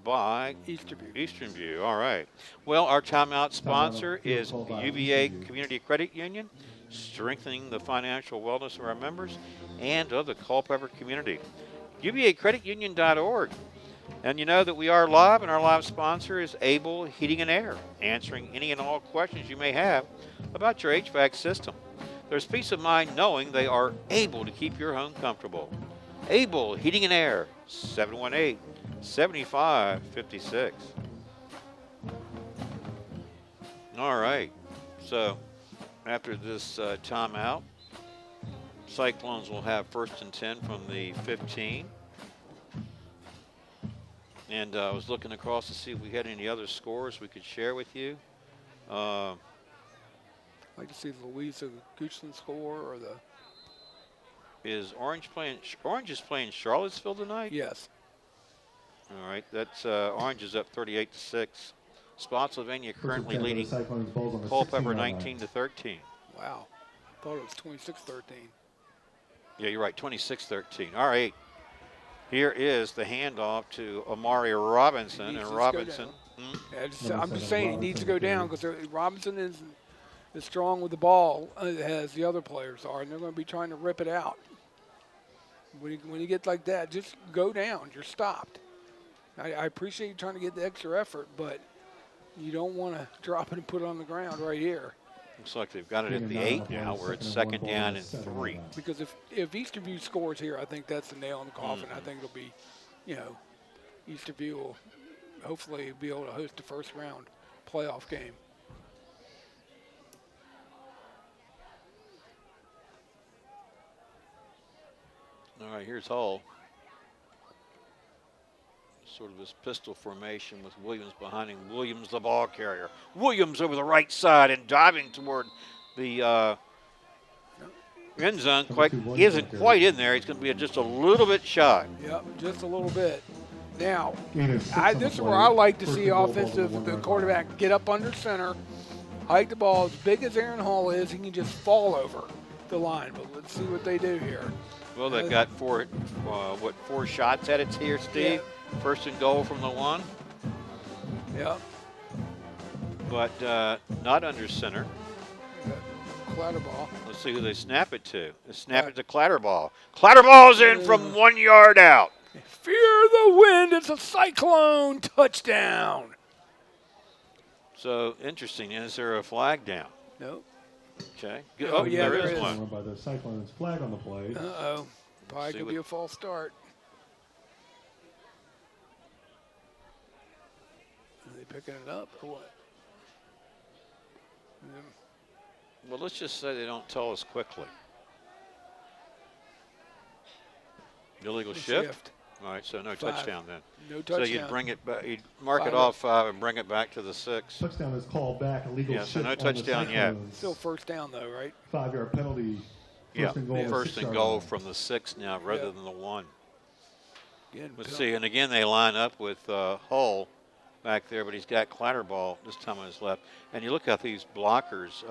Speaker 3: by Eastern View. All right. Well, our timeout sponsor is UVA Community Credit Union, strengthening the financial wellness of our members and of the Culpeper community. UVACreditUnion.org. And you know that we are live, and our live sponsor is Able Heating and Air, answering any and all questions you may have about your HVAC system. There's peace of mind knowing they are able to keep your home comfortable. Able Heating and Air, 718-7556. All right. So after this timeout, Cyclones will have first and 10 from the 15. And I was looking across to see if we had any other scores we could share with you.
Speaker 4: I'd like to see the Louisa Goochland score or the.
Speaker 3: Is Orange is playing Charlottesville tonight?
Speaker 4: Yes.
Speaker 3: All right, that's Orange is up 38-6. Spotsylvania currently leading Culpeper 19-13.
Speaker 4: Wow, thought it was 26-13.
Speaker 3: Yeah, you're right, 26-13. All right. Here is the handoff to Amari Robinson, and Robinson.
Speaker 4: I'm just saying he needs to go down because Robinson is strong with the ball as the other players are, and they're going to be trying to rip it out. When you get like that, just go down. You're stopped. I appreciate you trying to get the extra effort, but you don't want to drop it and put it on the ground right here.
Speaker 3: Looks like they've got it at the 8 now, where it's second down and 3.
Speaker 4: Because if Easterview scores here, I think that's the nail in the coffin. I think it'll be, Easterview will hopefully be able to host the first round playoff game.
Speaker 3: All right, here's Hull. Sort of this pistol formation with Williams behind him. Williams, the ball carrier. Williams over the right side and diving toward the end zone.
Speaker 5: Number
Speaker 3: He isn't quite in there. He's going to be just a little bit shy.
Speaker 4: Yep, just a little bit. Now,
Speaker 5: Gain of 6 on the
Speaker 4: this is
Speaker 5: play.
Speaker 4: where I like to
Speaker 5: First
Speaker 4: see
Speaker 5: and goal, ball to
Speaker 4: offensive, the
Speaker 5: 1-yard
Speaker 4: quarterback
Speaker 5: line.
Speaker 4: get up under center, hike the ball as big as Aaron Hall is. He can just fall over the line. But let's see what they do here.
Speaker 3: Well, they've got four shots at it here, Steve.
Speaker 4: Yeah.
Speaker 3: First and goal from the 1,
Speaker 4: Yep.
Speaker 3: but not under center.
Speaker 4: Clatterball.
Speaker 3: Let's see who they snap it to. They snap it to Clatterball. Clatterball's in from 1 yard out.
Speaker 4: Fear the wind. It's a Cyclone touchdown.
Speaker 3: So interesting. Is there a flag down?
Speaker 4: Nope.
Speaker 3: Okay.
Speaker 4: Oh, yeah,
Speaker 3: there
Speaker 4: there
Speaker 3: is
Speaker 4: is.
Speaker 3: one.
Speaker 5: Run by the Cyclones. Flag on the play.
Speaker 4: Uh-oh. Probably
Speaker 3: See
Speaker 4: could
Speaker 3: what-
Speaker 4: be a false start. Are they picking it up or what?
Speaker 3: Well, let's just say they don't tell us quickly. Illegal shift. All right, so no
Speaker 4: 5.
Speaker 3: touchdown then.
Speaker 4: No touchdown.
Speaker 3: So you'd bring it back. You'd mark it
Speaker 4: 5.
Speaker 3: off 5 and bring it back to the 6.
Speaker 5: Touchdown is called back. Illegal
Speaker 3: Yeah, so
Speaker 5: shift
Speaker 3: no
Speaker 5: on the
Speaker 3: touchdown yet.
Speaker 5: Cyclones.
Speaker 4: Still first down though, right?
Speaker 5: 5-yard penalty. First and goal. on the
Speaker 3: First and
Speaker 5: 6-yard
Speaker 3: goal
Speaker 5: line.
Speaker 3: from the 6 now rather
Speaker 4: Yeah.
Speaker 3: than the 1.
Speaker 4: Again,
Speaker 3: Let's see, and again they line up with Hull back there, but he's got Clatterball this time on his left. And you look at these blockers,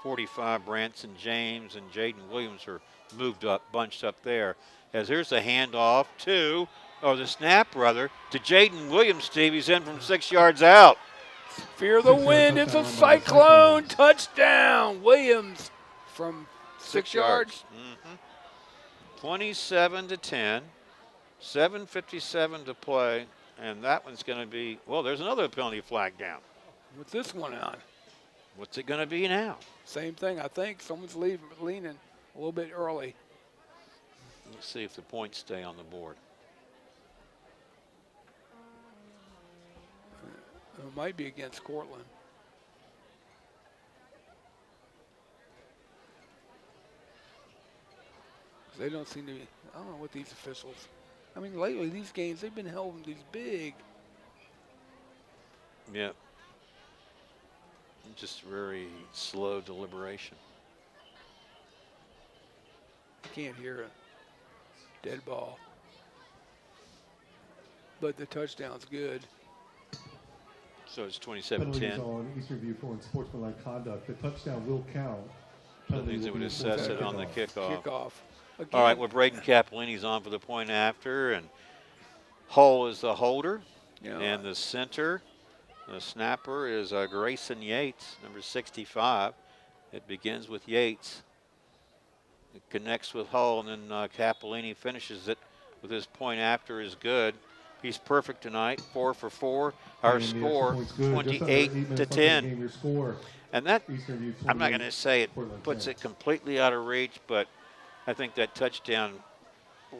Speaker 3: 45 Branson James and Jaden Williams are moved up, bunched up there. As here's the handoff to, the snap rather, to Jaden Williams, Steve. He's in from 6 yards out.
Speaker 4: Fear the
Speaker 5: 6-yard
Speaker 4: wind. It's a
Speaker 5: touchdown by the
Speaker 4: Cyclone
Speaker 5: Cyclones.
Speaker 4: touchdown. Williams from 6 yards.
Speaker 3: 27-10, 7:57 to play, and that one's going to be, well, there's another penalty flag down.
Speaker 4: With this one on.
Speaker 3: What's it going to be now?
Speaker 4: Same thing, I think. Someone's leaning a little bit early.
Speaker 3: Let's see if the points stay on the board.
Speaker 4: It might be against Courtland. They don't seem to be, I don't know what these officials, I mean, lately these games, they've been held in these big.
Speaker 3: Yeah. Just very slow deliberation.
Speaker 4: Can't hear a dead ball. But the touchdown's good.
Speaker 3: So it's
Speaker 5: Penalties
Speaker 3: 27-10.
Speaker 5: on Eastern View for unsportsmanlike conduct. The touchdown will count.
Speaker 3: So
Speaker 5: Penalty
Speaker 3: they
Speaker 5: will
Speaker 3: would
Speaker 5: be
Speaker 3: assess
Speaker 5: enforced
Speaker 3: it
Speaker 5: at
Speaker 3: on the
Speaker 5: kickoff.
Speaker 3: kickoff.
Speaker 4: Again,
Speaker 3: All right, well, Braden Capolini's on for the point after, and Hull is the holder,
Speaker 4: Yeah.
Speaker 3: and the center, the snapper is Grayson Yates, number 65. It begins with Yates. It connects with Hull, and then Capolini finishes it with his point after is good. He's perfect tonight, 4 for 4. Our
Speaker 5: And the extra
Speaker 3: score,
Speaker 5: point's good. Just under 8 minutes left in the
Speaker 3: 28-10.
Speaker 5: game, your score,
Speaker 3: And that,
Speaker 5: Eastern View
Speaker 3: I'm not
Speaker 5: 28,
Speaker 3: going to say it
Speaker 5: Portland
Speaker 3: puts
Speaker 5: 10.
Speaker 3: it completely out of reach, but I think that touchdown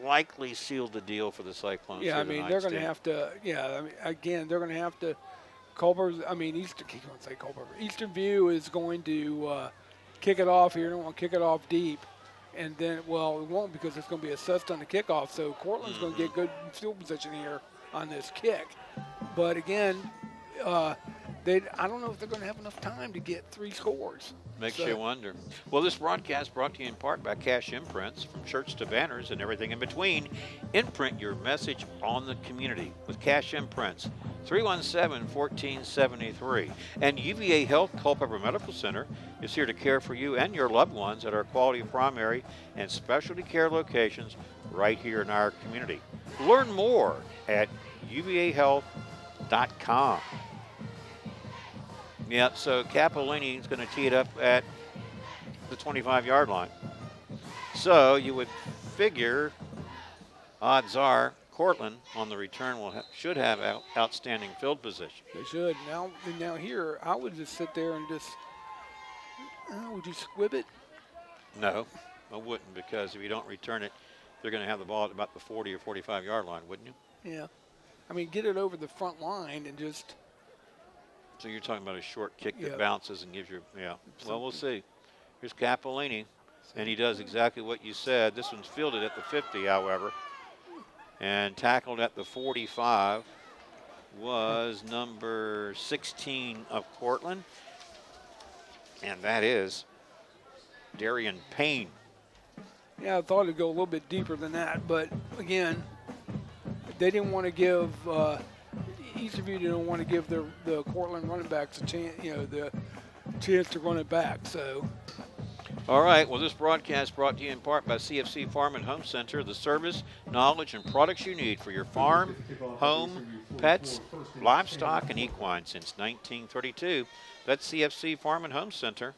Speaker 3: likely sealed the deal for the Cyclones.
Speaker 4: Yeah, I
Speaker 3: here
Speaker 4: mean,
Speaker 3: tonight,
Speaker 4: they're going to
Speaker 3: Steve.
Speaker 4: have to, I mean, again, they're going to have to, Eastern View is going to kick it off here. They don't want to kick it off deep. And then, well, it won't because it's going to be assessed on the kickoff. So Courtland's going to get good field position here on this kick. But again, I don't know if they're going to have enough time to get 3 scores.
Speaker 3: Makes
Speaker 4: So-
Speaker 3: you wonder. Well, this broadcast brought to you in part by Cash Imprints. From shirts to banners and everything in between, imprint your message on the community with Cash Imprints. 317-1473. And UVA Health Culpeper Medical Center is here to care for you and your loved ones at our quality primary and specialty care locations right here in our community. Learn more at uvahealth.com. Yeah, so Capolini is going to tee it up at the 25-yard line. So you would figure, odds are, Courtland on the return should have outstanding field position.
Speaker 4: They should. Now here, I would just sit there and just, would you squib it?
Speaker 3: No, I wouldn't, because if you don't return it, they're going to have the ball at about the 40 or 45-yard line, wouldn't you?
Speaker 4: Yeah. I mean, get it over the front line and just.
Speaker 3: So you're talking about a short kick that
Speaker 4: Yeah.
Speaker 3: bounces and gives you, yeah. Well, we'll see. Here's Capolini, and he does exactly what you said. This one's fielded at the 50, however, and tackled at the 45 was number 16 of Courtland, and that is Darian Payne.
Speaker 4: Yeah, I thought it'd go a little bit deeper than that, but again, they didn't want to give Easterview didn't want to give the Courtland running backs a chance, the chance to run it back. So.
Speaker 3: All right, well, this broadcast brought to you in part by CFC Farm and Home Center, the service, knowledge, and products you need for your farm, home, pets, livestock, and equine since 1932. That's CFC Farm and Home Center.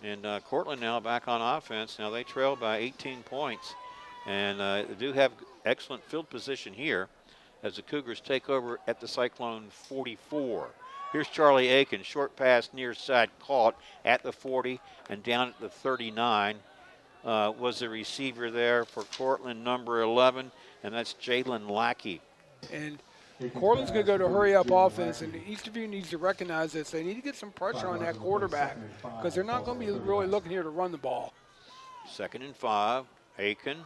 Speaker 3: And Courtland now back on offense. Now they trail by 18 points. And they do have excellent field position here as the Cougars take over at the Cyclone 44. Here's Charlie Aiken, short pass near side caught at the 40 and down at the 39. Was the receiver there for Courtland, number 11, and that's Jalen Lackey.
Speaker 4: And Courtland's going to go to hurry-up offense, and Easterview needs to recognize this. They need to get some pressure on that quarterback because they're not going to be really looking here to run the ball.
Speaker 3: 2nd and 5. Aiken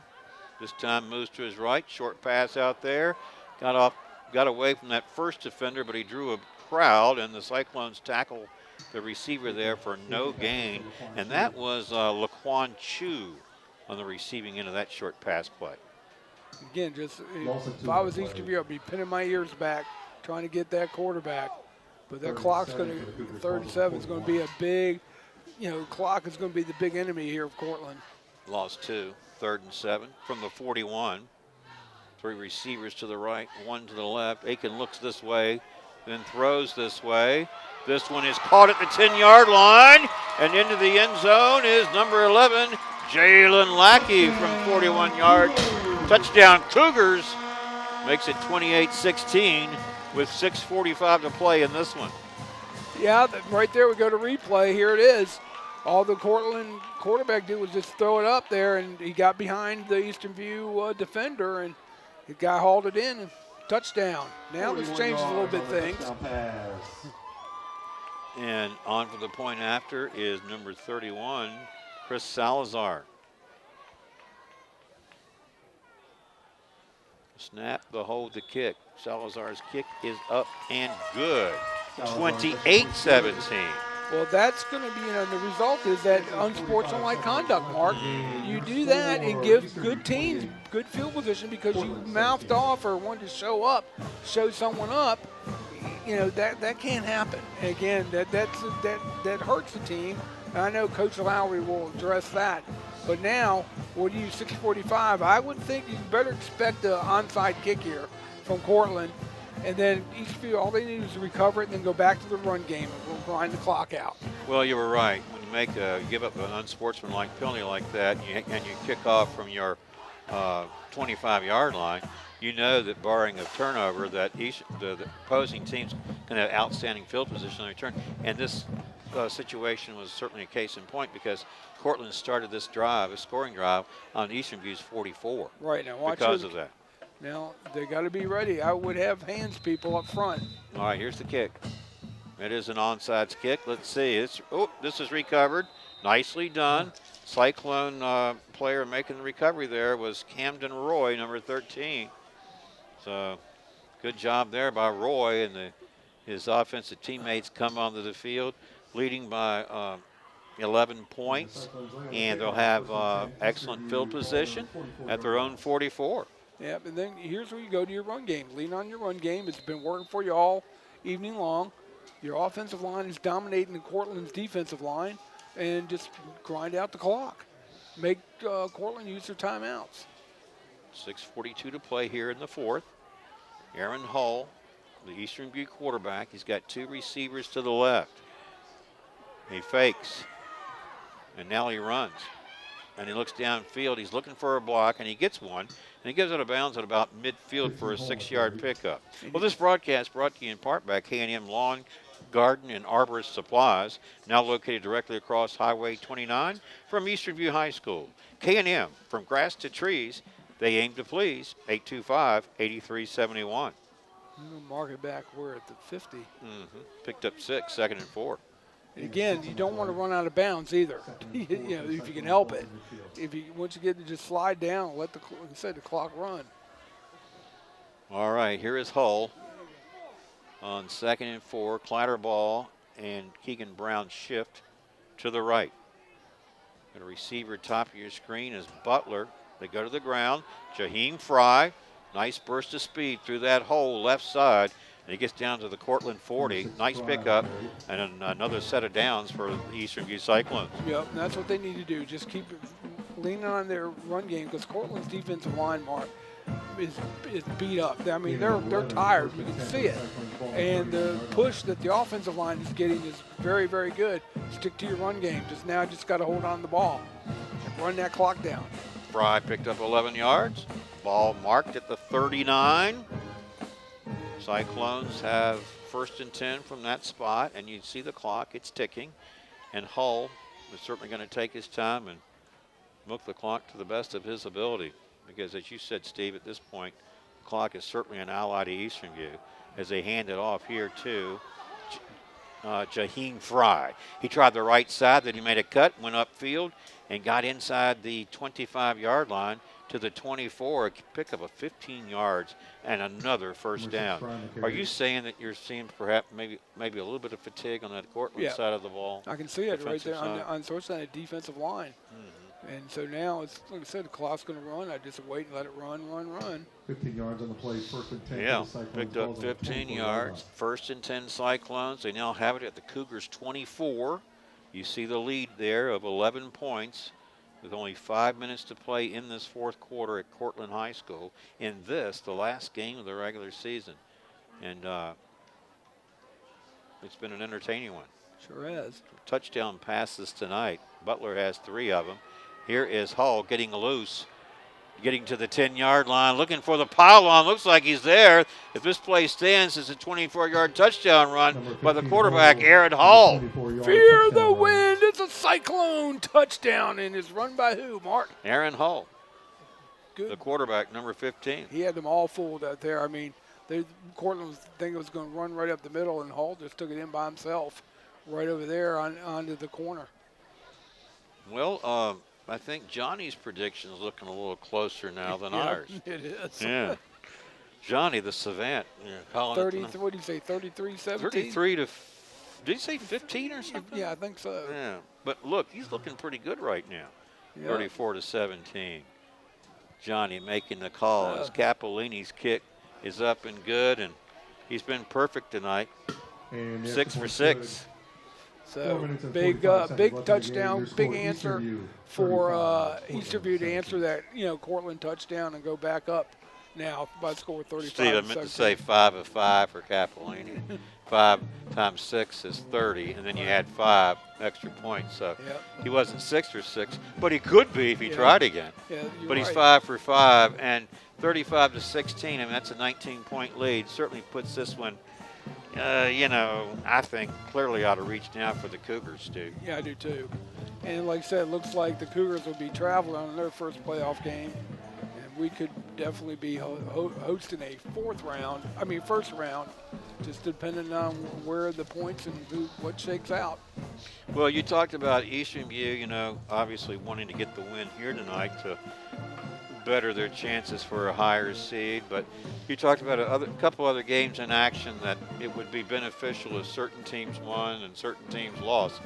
Speaker 3: this time moves to his right. Short pass out there. Got away from that first defender, but he drew a crowd, and the Cyclones tackle the receiver there for no gain. And that was Laquan Chu on the receiving end of that short pass play.
Speaker 4: Again, just if I was Easterview, I'd be pinning my ears back trying to get that quarterback. But that clock's going to, 37 is going to be a big, clock is going to be the big enemy here of Courtland.
Speaker 3: Lost 2, 3rd and 7 from the 41. 3 receivers to the right, 1 to the left. Aiken looks this way, then throws this way. This one is caught at the 10-yard line, and into the end zone is number 11, Jalen Lackey from 41 yards. Touchdown Cougars, makes it 28-16 with 6:45 to play in this one.
Speaker 4: Yeah, right there we go to replay. Here it is. All the Courtland quarterback did was just throw it up there, and he got behind the Easterview defender, and the guy hauled it in, and touchdown. Now this changes a little bit things.
Speaker 3: And on for the point after is number 31, Chris Salazar. Snap, the hold, the kick. Salazar's kick is up and good. 28-17.
Speaker 4: Well, that's going to be, the result is that unsportsmanlike conduct, Mark. You do that and give good teams good field position because you mouthed off or wanted to show someone up. That can't happen. And again, that hurts the team. And I know Coach Lowry will address that. But now, what do you 6:45? I would think you better expect an onside kick here from Courtland. And then Eastview, all they need is to recover it and then go back to the run game and we'll grind the clock out.
Speaker 3: Well, you were right. When you give up an unsportsmanlike penalty like that and you kick off from your 25-yard line, you know that barring a turnover that the opposing team's going to have outstanding field position on return. And this situation was certainly a case in point because Courtland started this drive, a scoring drive, on Easternview's 44.
Speaker 4: Right, now watch
Speaker 3: because of that.
Speaker 4: Now, they got to be ready. I would have hands people up front.
Speaker 3: All right, here's the kick. It is an onside kick. Let's see. This is recovered. Nicely done. Cyclone player making the recovery there was Camden Roy, number 13. So good job there by Roy, and his offensive teammates come onto the field, leading by 11 points, and they'll have excellent field position at their own 44.
Speaker 4: Yeah, and then here's where you go to your run game. Lean on your run game. It's been working for you all evening long. Your offensive line is dominating the Courtland's defensive line, and just grind out the clock. Make Courtland use their timeouts.
Speaker 3: 6:42 to play here in the fourth. Aaron Hull, the Eastern Butte quarterback, he's got 2 receivers to the left. He fakes, and now he runs. And he looks downfield. He's looking for a block, and he gets one. And he goes out of bounds at about midfield for a 6-yard pickup. Well, this broadcast brought to you in part by K&M Lawn, Garden, and Arborist Supplies, now located directly across Highway 29 from Eastern View High School. K&M, from grass to trees, they aim to please. 825-8371.
Speaker 4: We'll mark it back. We're at the 50.
Speaker 3: Picked up 6, 2nd and 4.
Speaker 4: Again, you don't want to run out of bounds either. If you can help it. Once you get to just slide down, let the clock run.
Speaker 3: All right, here is Hull on 2nd and 4. Clatterball and Keegan Brown shift to the right. The receiver top of your screen is Butler. They go to the ground. Jaheim Fry, nice burst of speed through that hole left side. And he gets down to the Courtland 40. Nice pickup and another set of downs for the Eastern View Cyclones.
Speaker 4: Yep, and that's what they need to do. Just keep leaning on their run game because Courtland's defensive line, Mark, is beat up. I mean, they're tired. We can see it. And the push that the offensive line is getting is very, very good. Stick to your run game. Just got to hold on to the ball and run that clock down.
Speaker 3: Fry picked up 11 yards. Ball marked at the 39. Cyclones have 1st and 10 from that spot, and you see the clock. It's ticking. And Hull is certainly going to take his time and milk the clock to the best of his ability. Because, as you said, Steve, at this point, the clock is certainly an ally to Eastern View as they hand it off here to Jaheim Fry. He tried the right side, then he made a cut, went upfield, and got inside the 25-yard line to the 24, a pickup of 15 yards and another first down. Are you saying that you're seeing perhaps maybe a little bit of fatigue on that Courtland side of the ball?
Speaker 4: I can see it right there on the defensive line. And so now, it's like I said, the clock's going to run. I just wait and let it run.
Speaker 5: 15 yards on the play, 1st and 10.
Speaker 3: Yeah, picked up 15 yards. 1st and 10 Cyclones. They now have it at the Cougars' 24. You see the lead there of 11 points with only 5 minutes to play in this 4th quarter at Courtland High School. In this, the last game of the regular season. And it's been an entertaining one.
Speaker 4: Sure has.
Speaker 3: Touchdown passes tonight. Butler has 3 of them. Here is Hull getting loose, getting to the 10-yard line, looking for the pylon. Looks like he's there. If this play stands, it's a 24-yard touchdown run by the quarterback, Aaron Hull.
Speaker 4: Fear the wind. It's a Cyclone touchdown, and it's run by who, Mark?
Speaker 3: Aaron Hull,
Speaker 4: Good.
Speaker 3: the quarterback, number 15.
Speaker 4: He had them all fooled out there. I mean, Courtland was thinking it was going to run right up the middle, and Hull just took it in by himself right over there onto the corner.
Speaker 3: Well, I think Johnny's prediction is looking a little closer now than ours.
Speaker 4: It is.
Speaker 3: Yeah. Johnny, the savant.
Speaker 4: 30, what did you say, 33-17?
Speaker 3: 33 to, did he say 15 or something?
Speaker 4: Yeah, I think so.
Speaker 3: Yeah. But look, he's looking pretty good right now. 34 to 17. Johnny making the call as Capolini's kick is up and good, and he's been perfect tonight.
Speaker 5: And
Speaker 3: 6 for 6.
Speaker 4: So big touchdown, big answer for Easterview to answer that, Courtland touchdown and go back up now by the score of 35.
Speaker 3: Steve, I meant to say 5 of 5 for Capolini. 5 times 6 is 30, and then you add 5 extra points. So he wasn't 6 for 6, but he could be if he tried again.
Speaker 4: Yeah,
Speaker 3: but he's 5 for 5, and 35 to 16. I mean, that's a 19-point lead. Certainly puts this one. I think clearly out of reach now for the Cougars, Steve.
Speaker 4: Yeah, I do too. And like I said, it looks like the Cougars will be traveling on their first playoff game. And we could definitely be hosting a first round, just depending on where the points and what shakes out.
Speaker 3: Well, you talked about Eastern View, obviously wanting to get the win here tonight to better their chances for a higher seed, but you talked about a couple other games in action that it would be beneficial if certain teams won and certain teams lost.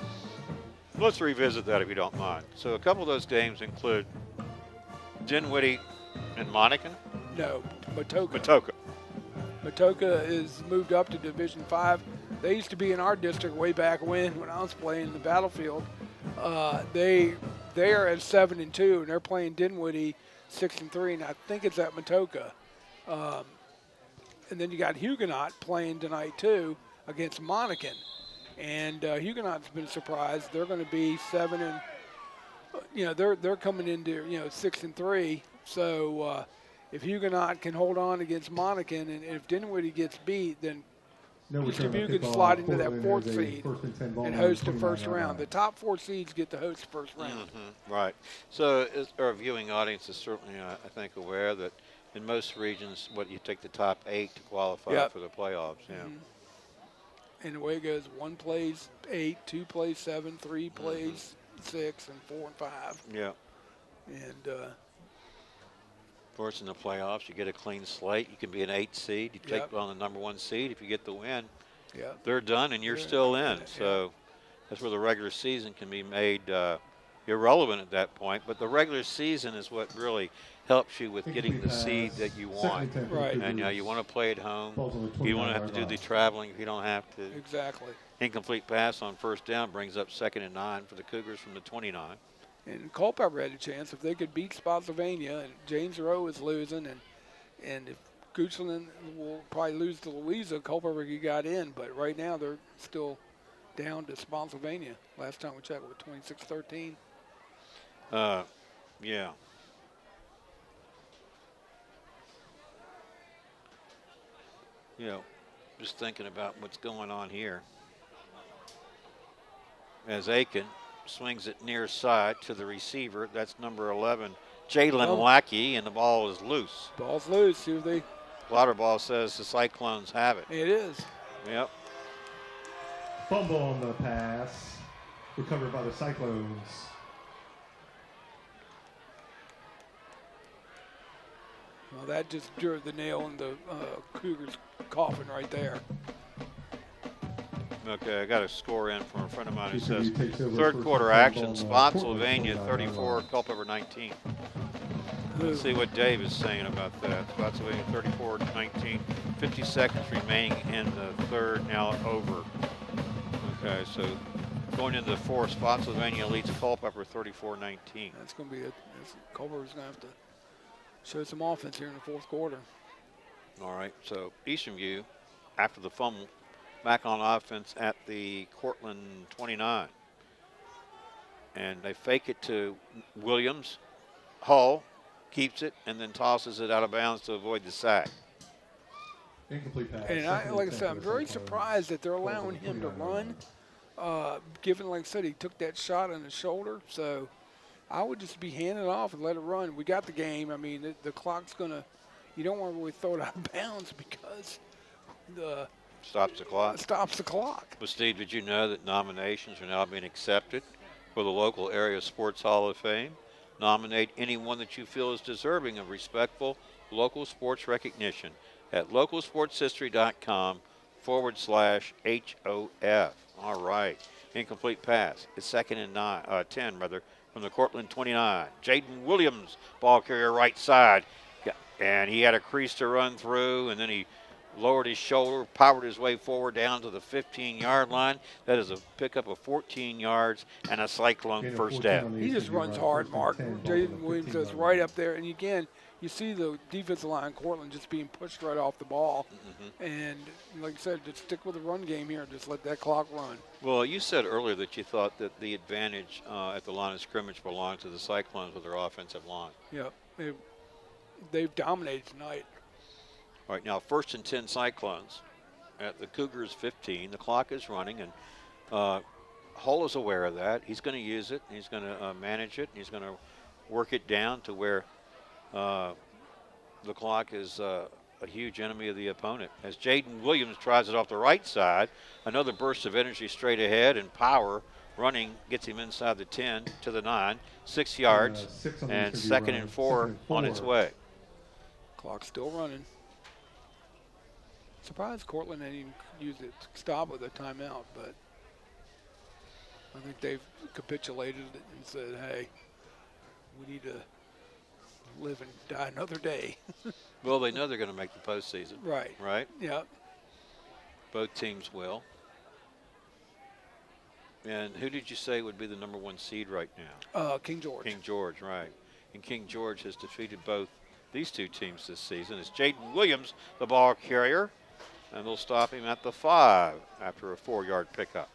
Speaker 3: Let's revisit that if you don't mind. So a couple of those games include Dinwiddie and Monacan?
Speaker 4: No, Matoka. Matoka is moved up to Division 5. They used to be in our district way back when I was playing the Battlefield. They are at 7-2, and they're playing Dinwiddie 6-3, and I think it's at Matoka. And then you got Huguenot playing tonight too against Monacan, and Huguenot's been surprised. They're going to be 7 and they're coming into 6-3. So if Huguenot can hold on against Monacan, and if Dinwiddie gets beat, then Eastern View could slide into that 4th seed and host the first round. The top 4 seeds get to host the first round.
Speaker 3: Right. So our viewing audience is certainly, I think, aware that in most regions, you take the top 8 to qualify for the playoffs. Yeah.
Speaker 4: And the way it goes, 1 plays 8, 2 plays 7, 3 plays 6, and 4 and 5.
Speaker 3: Yeah.
Speaker 4: And
Speaker 3: of course, in the playoffs, you get a clean slate. You can be an 8 seed. You take on the number 1 seed. If you get the win, they're done, and you're still in. So that's where the regular season can be made irrelevant at that point. But the regular season is what really helps you with getting the
Speaker 5: Incomplete
Speaker 3: seed
Speaker 5: pass.
Speaker 3: that you
Speaker 5: Second
Speaker 3: want.
Speaker 5: and 10 for the
Speaker 4: Right.
Speaker 3: And
Speaker 5: Cougars.
Speaker 3: you want to play at home.
Speaker 5: Ball's on the
Speaker 3: You don't want to have to
Speaker 5: 29-yard
Speaker 3: do the
Speaker 5: line.
Speaker 3: traveling if you don't have to.
Speaker 4: Exactly.
Speaker 3: Incomplete pass on first down brings up 2nd and 9 for the Cougars from the 29.
Speaker 4: And Culpeper had a chance if they could beat Spotsylvania. And James Rowe is losing, and if Goochland will probably lose to Louisa, Culpeper got in. But right now they're still down to Spotsylvania. Last time we checked, with 26-13.
Speaker 3: Yeah. You know, just thinking about what's going on here. As Aiken swings it near side to the receiver. That's number 11, Jalen Lackey, and the ball is loose.
Speaker 4: Ball's loose. See if they.
Speaker 3: Lauterball says the Cyclones have it.
Speaker 4: It is.
Speaker 3: Yep.
Speaker 5: Fumble on the pass. Recovered by the Cyclones.
Speaker 4: Well, that just drove the nail in the Cougars' coffin right there.
Speaker 3: Okay, I got a score in from a friend of mine who
Speaker 5: TCU
Speaker 3: says
Speaker 5: takes over
Speaker 3: third
Speaker 5: first
Speaker 3: quarter
Speaker 5: and 10
Speaker 3: action,
Speaker 5: ball,
Speaker 3: Spotsylvania
Speaker 5: Courtland
Speaker 3: 34, Culpeper 19. Let's see what Dave is saying about that. Spotsylvania 34-19, 50 seconds remaining in the third, now over. Okay, so going into the fourth, Spotsylvania leads Culpeper 34-19.
Speaker 4: That's going to be Culpeper's going to have to show some offense here in the fourth quarter.
Speaker 3: All right, so Eastern View, after the fumble, back on offense at the Courtland 29. And they fake it to Williams. Hull keeps it and then tosses it out of bounds to avoid the sack.
Speaker 5: Incomplete pass.
Speaker 4: And
Speaker 5: Second
Speaker 4: like I
Speaker 5: 10
Speaker 4: said,
Speaker 5: for
Speaker 4: I'm
Speaker 5: the
Speaker 4: very
Speaker 5: Cyclones.
Speaker 4: surprised that they're
Speaker 5: Ball's on
Speaker 4: allowing
Speaker 5: the
Speaker 4: him to
Speaker 5: 29-yard
Speaker 4: run.
Speaker 5: line.
Speaker 4: Given, like I said, he took that shot on his shoulder. So I would just be handing it off and let it run. We got the game. I mean, the clock's going to – you don't want to really throw it out of bounds because the
Speaker 3: Stops the clock.
Speaker 4: stops the clock.
Speaker 3: Well, Steve, did you know that nominations are now being accepted for the local area sports Hall of Fame? Nominate anyone that you feel is deserving of respectful local sports recognition at localsportshistory.com/HOF. All right. Incomplete pass. It's 2nd and 10 from the Courtland 29. Jaden Williams, ball carrier right side. And he had a crease to run through, and then he lowered his shoulder, powered his way forward down to the 15-yard line. That is a pickup of 14 yards and a Cyclone
Speaker 5: Gain of
Speaker 3: first
Speaker 5: 14 on
Speaker 3: down.
Speaker 5: the
Speaker 4: He
Speaker 5: Eastern
Speaker 4: just
Speaker 5: View
Speaker 4: runs
Speaker 5: run,
Speaker 4: hard,
Speaker 5: first and
Speaker 4: Mark.
Speaker 5: 10, ball's on
Speaker 4: Jaden
Speaker 5: the
Speaker 4: Williams is
Speaker 5: 15-yard
Speaker 4: right
Speaker 5: line.
Speaker 4: up there. And again, you see the defensive line, Courtland, just being pushed right off the ball. And like I said, just stick with the run game here and just let that clock run.
Speaker 3: Well, you said earlier that you thought that the advantage at the line of scrimmage belonged to the Cyclones with their offensive line.
Speaker 4: Yep. They've dominated tonight.
Speaker 3: All right, now 1st and 10 Cyclones at the Cougars 15. The clock is running, and Hull is aware of that. He's going to use it. He's going to manage it. He's going to work it down to where the clock is a huge enemy of the opponent. As Jaden Williams tries it off the right side, another burst of energy straight ahead and power running gets him inside the 10 to the 9, 6 yards,
Speaker 5: 6 on the
Speaker 3: and
Speaker 5: Eastern View
Speaker 3: 2nd
Speaker 5: run,
Speaker 3: and 4 on its way.
Speaker 4: Clock's still running. Surprised Courtland didn't even use it to stop with a timeout, but I think they've capitulated and said, hey, we need to live and die another day.
Speaker 3: Well, they know they're going to make the postseason.
Speaker 4: Right.
Speaker 3: Right?
Speaker 4: Yep.
Speaker 3: Both teams will. And who did you say would be the number 1 seed right now?
Speaker 4: King George.
Speaker 3: King George, right. And King George has defeated both these two teams this season. It's Jaden Williams, the ball carrier, and they'll stop him at the 5 after a 4-yard pickup.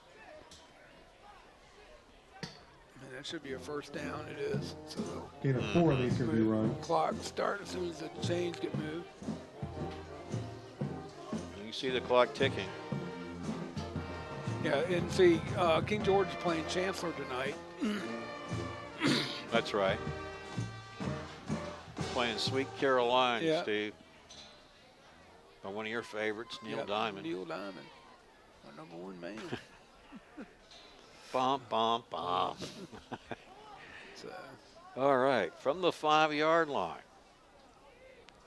Speaker 4: And that should be a first down. It is. So
Speaker 5: Gain of 4 on the Eastern View run.
Speaker 4: clock start as soon as the chains get moved.
Speaker 3: You can see the clock ticking.
Speaker 4: Yeah, and see, King George is playing Chancellor tonight.
Speaker 3: That's right. Playing Sweet Caroline,
Speaker 4: Yeah.
Speaker 3: Steve. By one of your favorites, Neil
Speaker 4: Yep,
Speaker 3: Diamond.
Speaker 4: Neil Diamond, our number 1 man.
Speaker 3: Bum, bum, bum.
Speaker 4: So,
Speaker 3: All right, from the 5-yard line.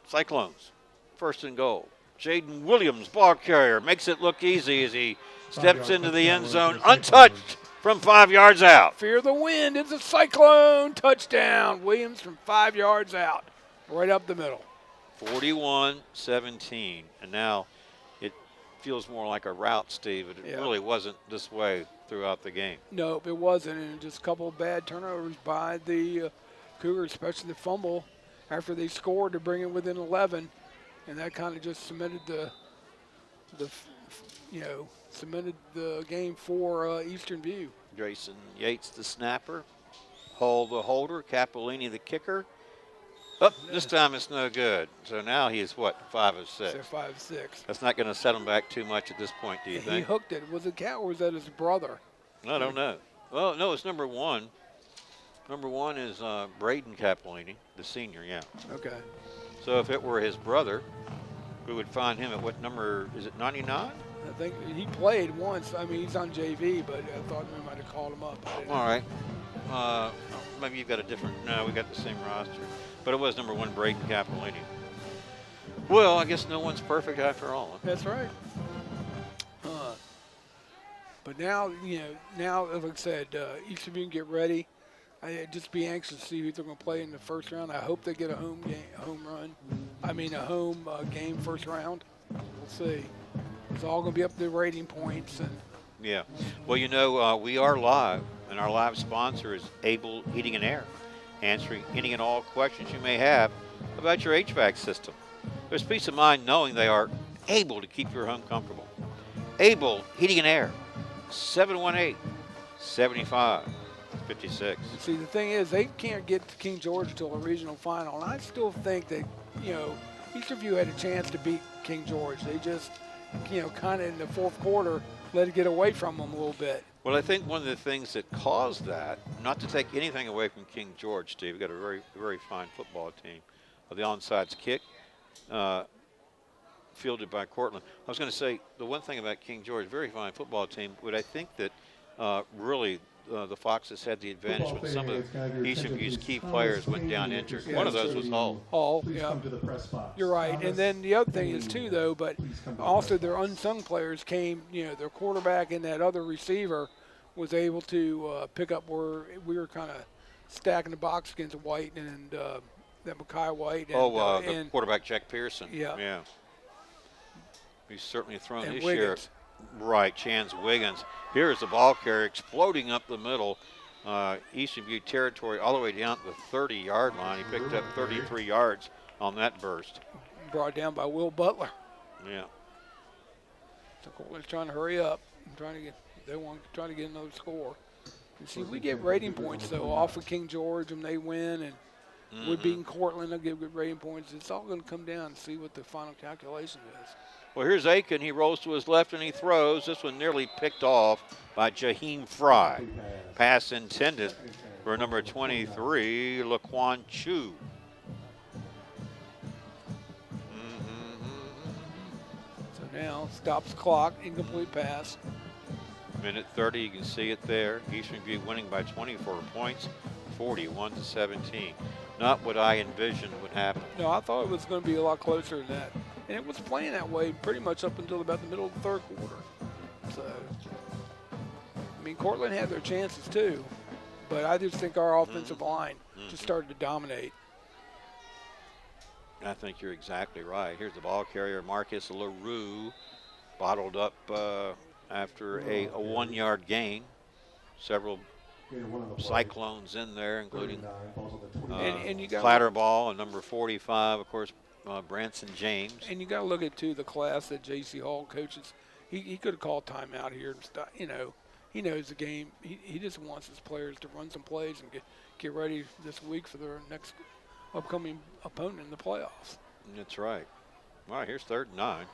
Speaker 3: Cyclones, 1st and goal. Jaden Williams, ball carrier, makes it look easy as he steps
Speaker 5: 5-yard
Speaker 3: into the
Speaker 5: touchdown
Speaker 3: end
Speaker 5: run
Speaker 3: zone,
Speaker 5: for the
Speaker 3: untouched from 5 yards out.
Speaker 4: Fear the wind. It's a Cyclone touchdown. Williams from 5 yards out, right up the middle.
Speaker 3: 41-17. And now it feels more like a rout, Steve. It really wasn't this way throughout the game.
Speaker 4: No, it wasn't. And just a couple of bad turnovers by the Cougars, especially the fumble after they scored to bring it within 11. And that kind of just cemented cemented the game for Eastern View.
Speaker 3: Jason Yates, the snapper. Hull, the holder. Capolini, the kicker. This time it's no good. So now he is, 5 of 6?
Speaker 4: So 5 of 6.
Speaker 3: That's not going to set him back too much at this point, do you
Speaker 4: He
Speaker 3: think?
Speaker 4: hooked it. Was it Cat or was that his brother?
Speaker 3: I don't know. Well, no, it's number 1. Number 1 is Braden Capolini, the senior, yeah.
Speaker 4: Okay.
Speaker 3: So if it were his brother, we would find him at what number? Is it 99?
Speaker 4: I think he played once. I mean, he's on JV, but I thought we might have called him up.
Speaker 3: All right. Maybe you've got a different. No, we got the same roster. But it was number 1, Braden Capolini. Well, I guess no one's perfect after all. Huh?
Speaker 4: That's right. But now, like I said, each of you can get ready. I just be anxious to see who they're going to play in the first round. I hope they get a home game first round. We'll see. It's all going to be up to the rating points.
Speaker 3: Yeah. Well, we are live, and our live sponsor is Able Heating and Air, answering any and all questions you may have about your HVAC system. There's peace of mind knowing they are able to keep your home comfortable. Able Heating and Air, 718-75-56.
Speaker 4: See, the thing is, they can't get to King George until the regional final, and I still think that, each of you had a chance to beat King George. They just, kind of in the fourth quarter, let it get away from them a little bit.
Speaker 3: Well, I think one of the things that caused that, not to take anything away from King George, Steve, we've got a very, very fine football team. The onside kick, fielded by Courtland. I was going to say, the one thing about King George, very fine football team, but I think that really the Foxes had the advantage when some of Eastern View's key players went down injured. One of those was Hull.
Speaker 5: Please come to the press box.
Speaker 4: You're right. And then the other thing is, too, though, but also their unsung players came, their quarterback and that other receiver was able to pick up where we were kind of stacking the box against White and that Mackay White. And,
Speaker 3: the quarterback, Jack Pearson.
Speaker 4: Yeah.
Speaker 3: He's certainly thrown
Speaker 4: and
Speaker 3: his
Speaker 4: Wiggins.
Speaker 3: share. Right, Chance Wiggins. Here's the ball carrier exploding up the middle. Eastern View territory all the way down to the 30-yard line. He picked up 33 yards on that burst.
Speaker 4: Brought down by Will Butler.
Speaker 3: Yeah.
Speaker 4: So Courtland's trying to hurry up. Trying to get another score. And see, we get rating points, though, off of King George, and they win. And we're beating Courtland. They'll give good rating points. It's all going to come down and see what the final calculation is.
Speaker 3: Well, here's Aiken. He rolls to his left and he throws. This one nearly picked off by Jaheim Fry. Pass intended for number 23, Laquan Chu.
Speaker 4: So now stops the clock, incomplete pass.
Speaker 3: Minute 30, you can see it there. Eastern View winning by 24 points, 41-17. Not what I envisioned would happen.
Speaker 4: No, I thought it was going to be a lot closer than that. And it was playing that way pretty much up until about the middle of the third quarter. So, I mean, Courtland had their chances too, but I just think our offensive line just started to dominate.
Speaker 3: I think you're exactly right. Here's the ball carrier, Marcus LaRue, bottled up after a 1-yard gain. Several Cyclones in there, including Clatterball and number 45, of course, Branson James.
Speaker 4: And you got to look at, too, the class that J.C. Hall coaches. He could have called timeout here and stuff. He knows the game. He just wants his players to run some plays and get ready this week for their next upcoming opponent in the playoffs.
Speaker 3: That's right. All right, here's 3rd and 9.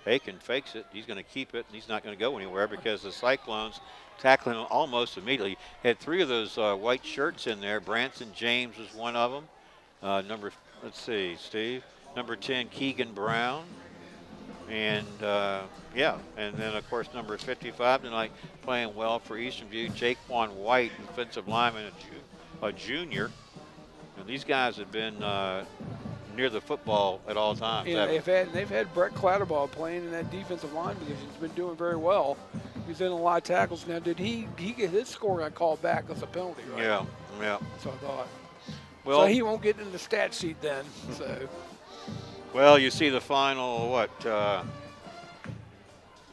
Speaker 3: Aiken fakes it. He's going to keep it, and he's not going to go anywhere because the Cyclones tackling him almost immediately. Had 3 of those white shirts in there. Branson James was one of them. Let's see, Steve. Number 10, Keegan Brown. And, and then, of course, number 55 tonight playing well for Eastern View, Jaquan White, defensive lineman, a junior. And these guys have been near the football at all times.
Speaker 4: Yeah, they've had Brett Clatterball playing in that defensive line position. He's been doing very well. He's in a lot of tackles. Now, did he get his score got called back as a penalty, right?
Speaker 3: Yeah.
Speaker 4: So I thought.
Speaker 3: Well,
Speaker 4: So he won't get in the stat sheet then. So.
Speaker 3: Well, you see the final,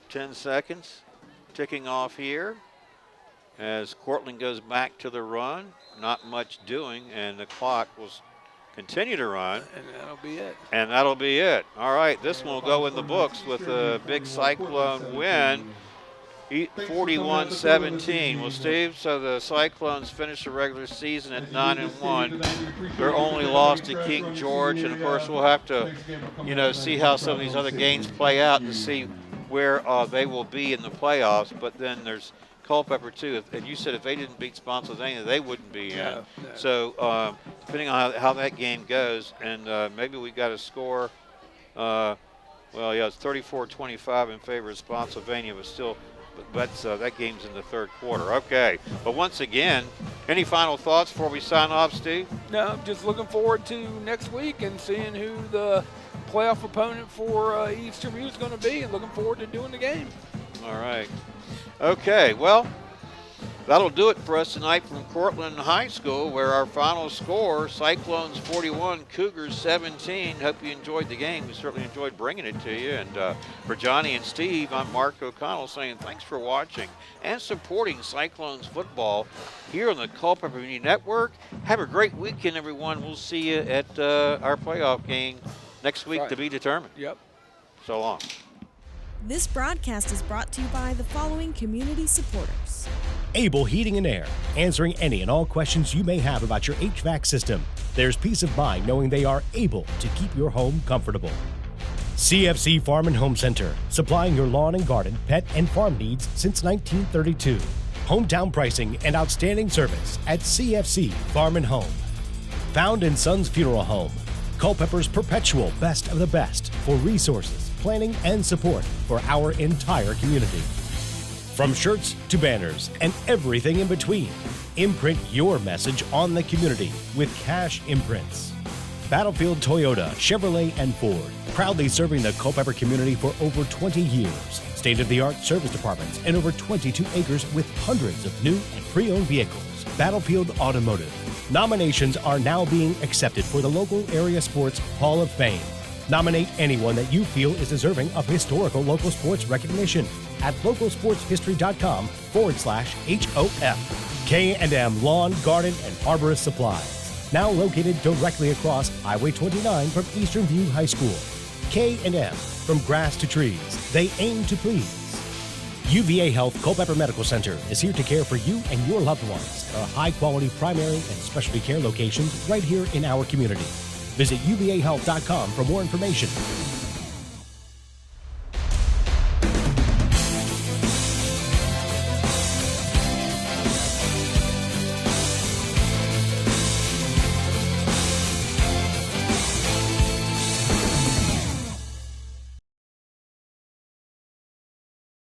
Speaker 3: 10 seconds ticking off here as Courtland goes back to the run. Not much doing, and the clock will continue to run.
Speaker 4: And that'll be it.
Speaker 3: And that'll be it. All right, this one will go in the books with a big Cyclone win, 41-17. Well, Steve, so the Cyclones finished the regular season at 9-1. Their only loss to King George, and of course we'll have to, see how some of these other games play out to see where they will be in the playoffs. But then there's Culpeper too. And you said if they didn't beat Spotsylvania, they wouldn't be in.
Speaker 4: No.
Speaker 3: So depending on how that game goes, and maybe we got a score. It's 34-25 in favor of Spotsylvania, but still. But that game's in the third quarter. Okay. But once again, any final thoughts before we sign off, Steve?
Speaker 4: No, just looking forward to next week and seeing who the playoff opponent for Eastern View is going to be, and looking forward to doing the game.
Speaker 3: All right. Okay. Well, that'll do it for us tonight from Courtland High School, where our final score, Cyclones 41, Cougars 17. Hope you enjoyed the game. We certainly enjoyed bringing it to you. And for Johnny and Steve, I'm Mark O'Connell saying thanks for watching and supporting Cyclones football here on the Culpeper Community Network. Have a great weekend, everyone. We'll see you at our playoff game next week to be determined.
Speaker 4: Yep.
Speaker 3: So long.
Speaker 1: This broadcast is brought to you by the following community supporters.
Speaker 2: Able Heating and Air, answering any and all questions you may have about your HVAC system. There's peace of mind knowing they are able to keep your home comfortable. CFC Farm and Home Center, supplying your lawn and garden, pet, and farm needs since 1932. Hometown pricing and outstanding service at CFC Farm and Home. Found in Sons Funeral Home, Culpeper's perpetual best of the best for resources, planning, and support for our entire community. From shirts to banners and everything in between, imprint your message on the community with Cash Imprints. Battlefield Toyota, Chevrolet, and Ford, proudly serving the Culpeper community for over 20 years. State-of-the-art service departments and over 22 acres with hundreds of new and pre-owned vehicles. Battlefield Automotive. Nominations are now being accepted for the local area sports Hall of Fame. Nominate anyone that you feel is deserving of historical local sports recognition at localsportshistory.com/HOF. K&M Lawn, Garden, and Arborist Supplies. Now located directly across Highway 29 from Eastern View High School. K&M, from grass to trees, they aim to please. UVA Health Culpeper Medical Center is here to care for you and your loved ones at our high-quality primary and specialty care locations right here in our community. Visit uvahealth.com for more information.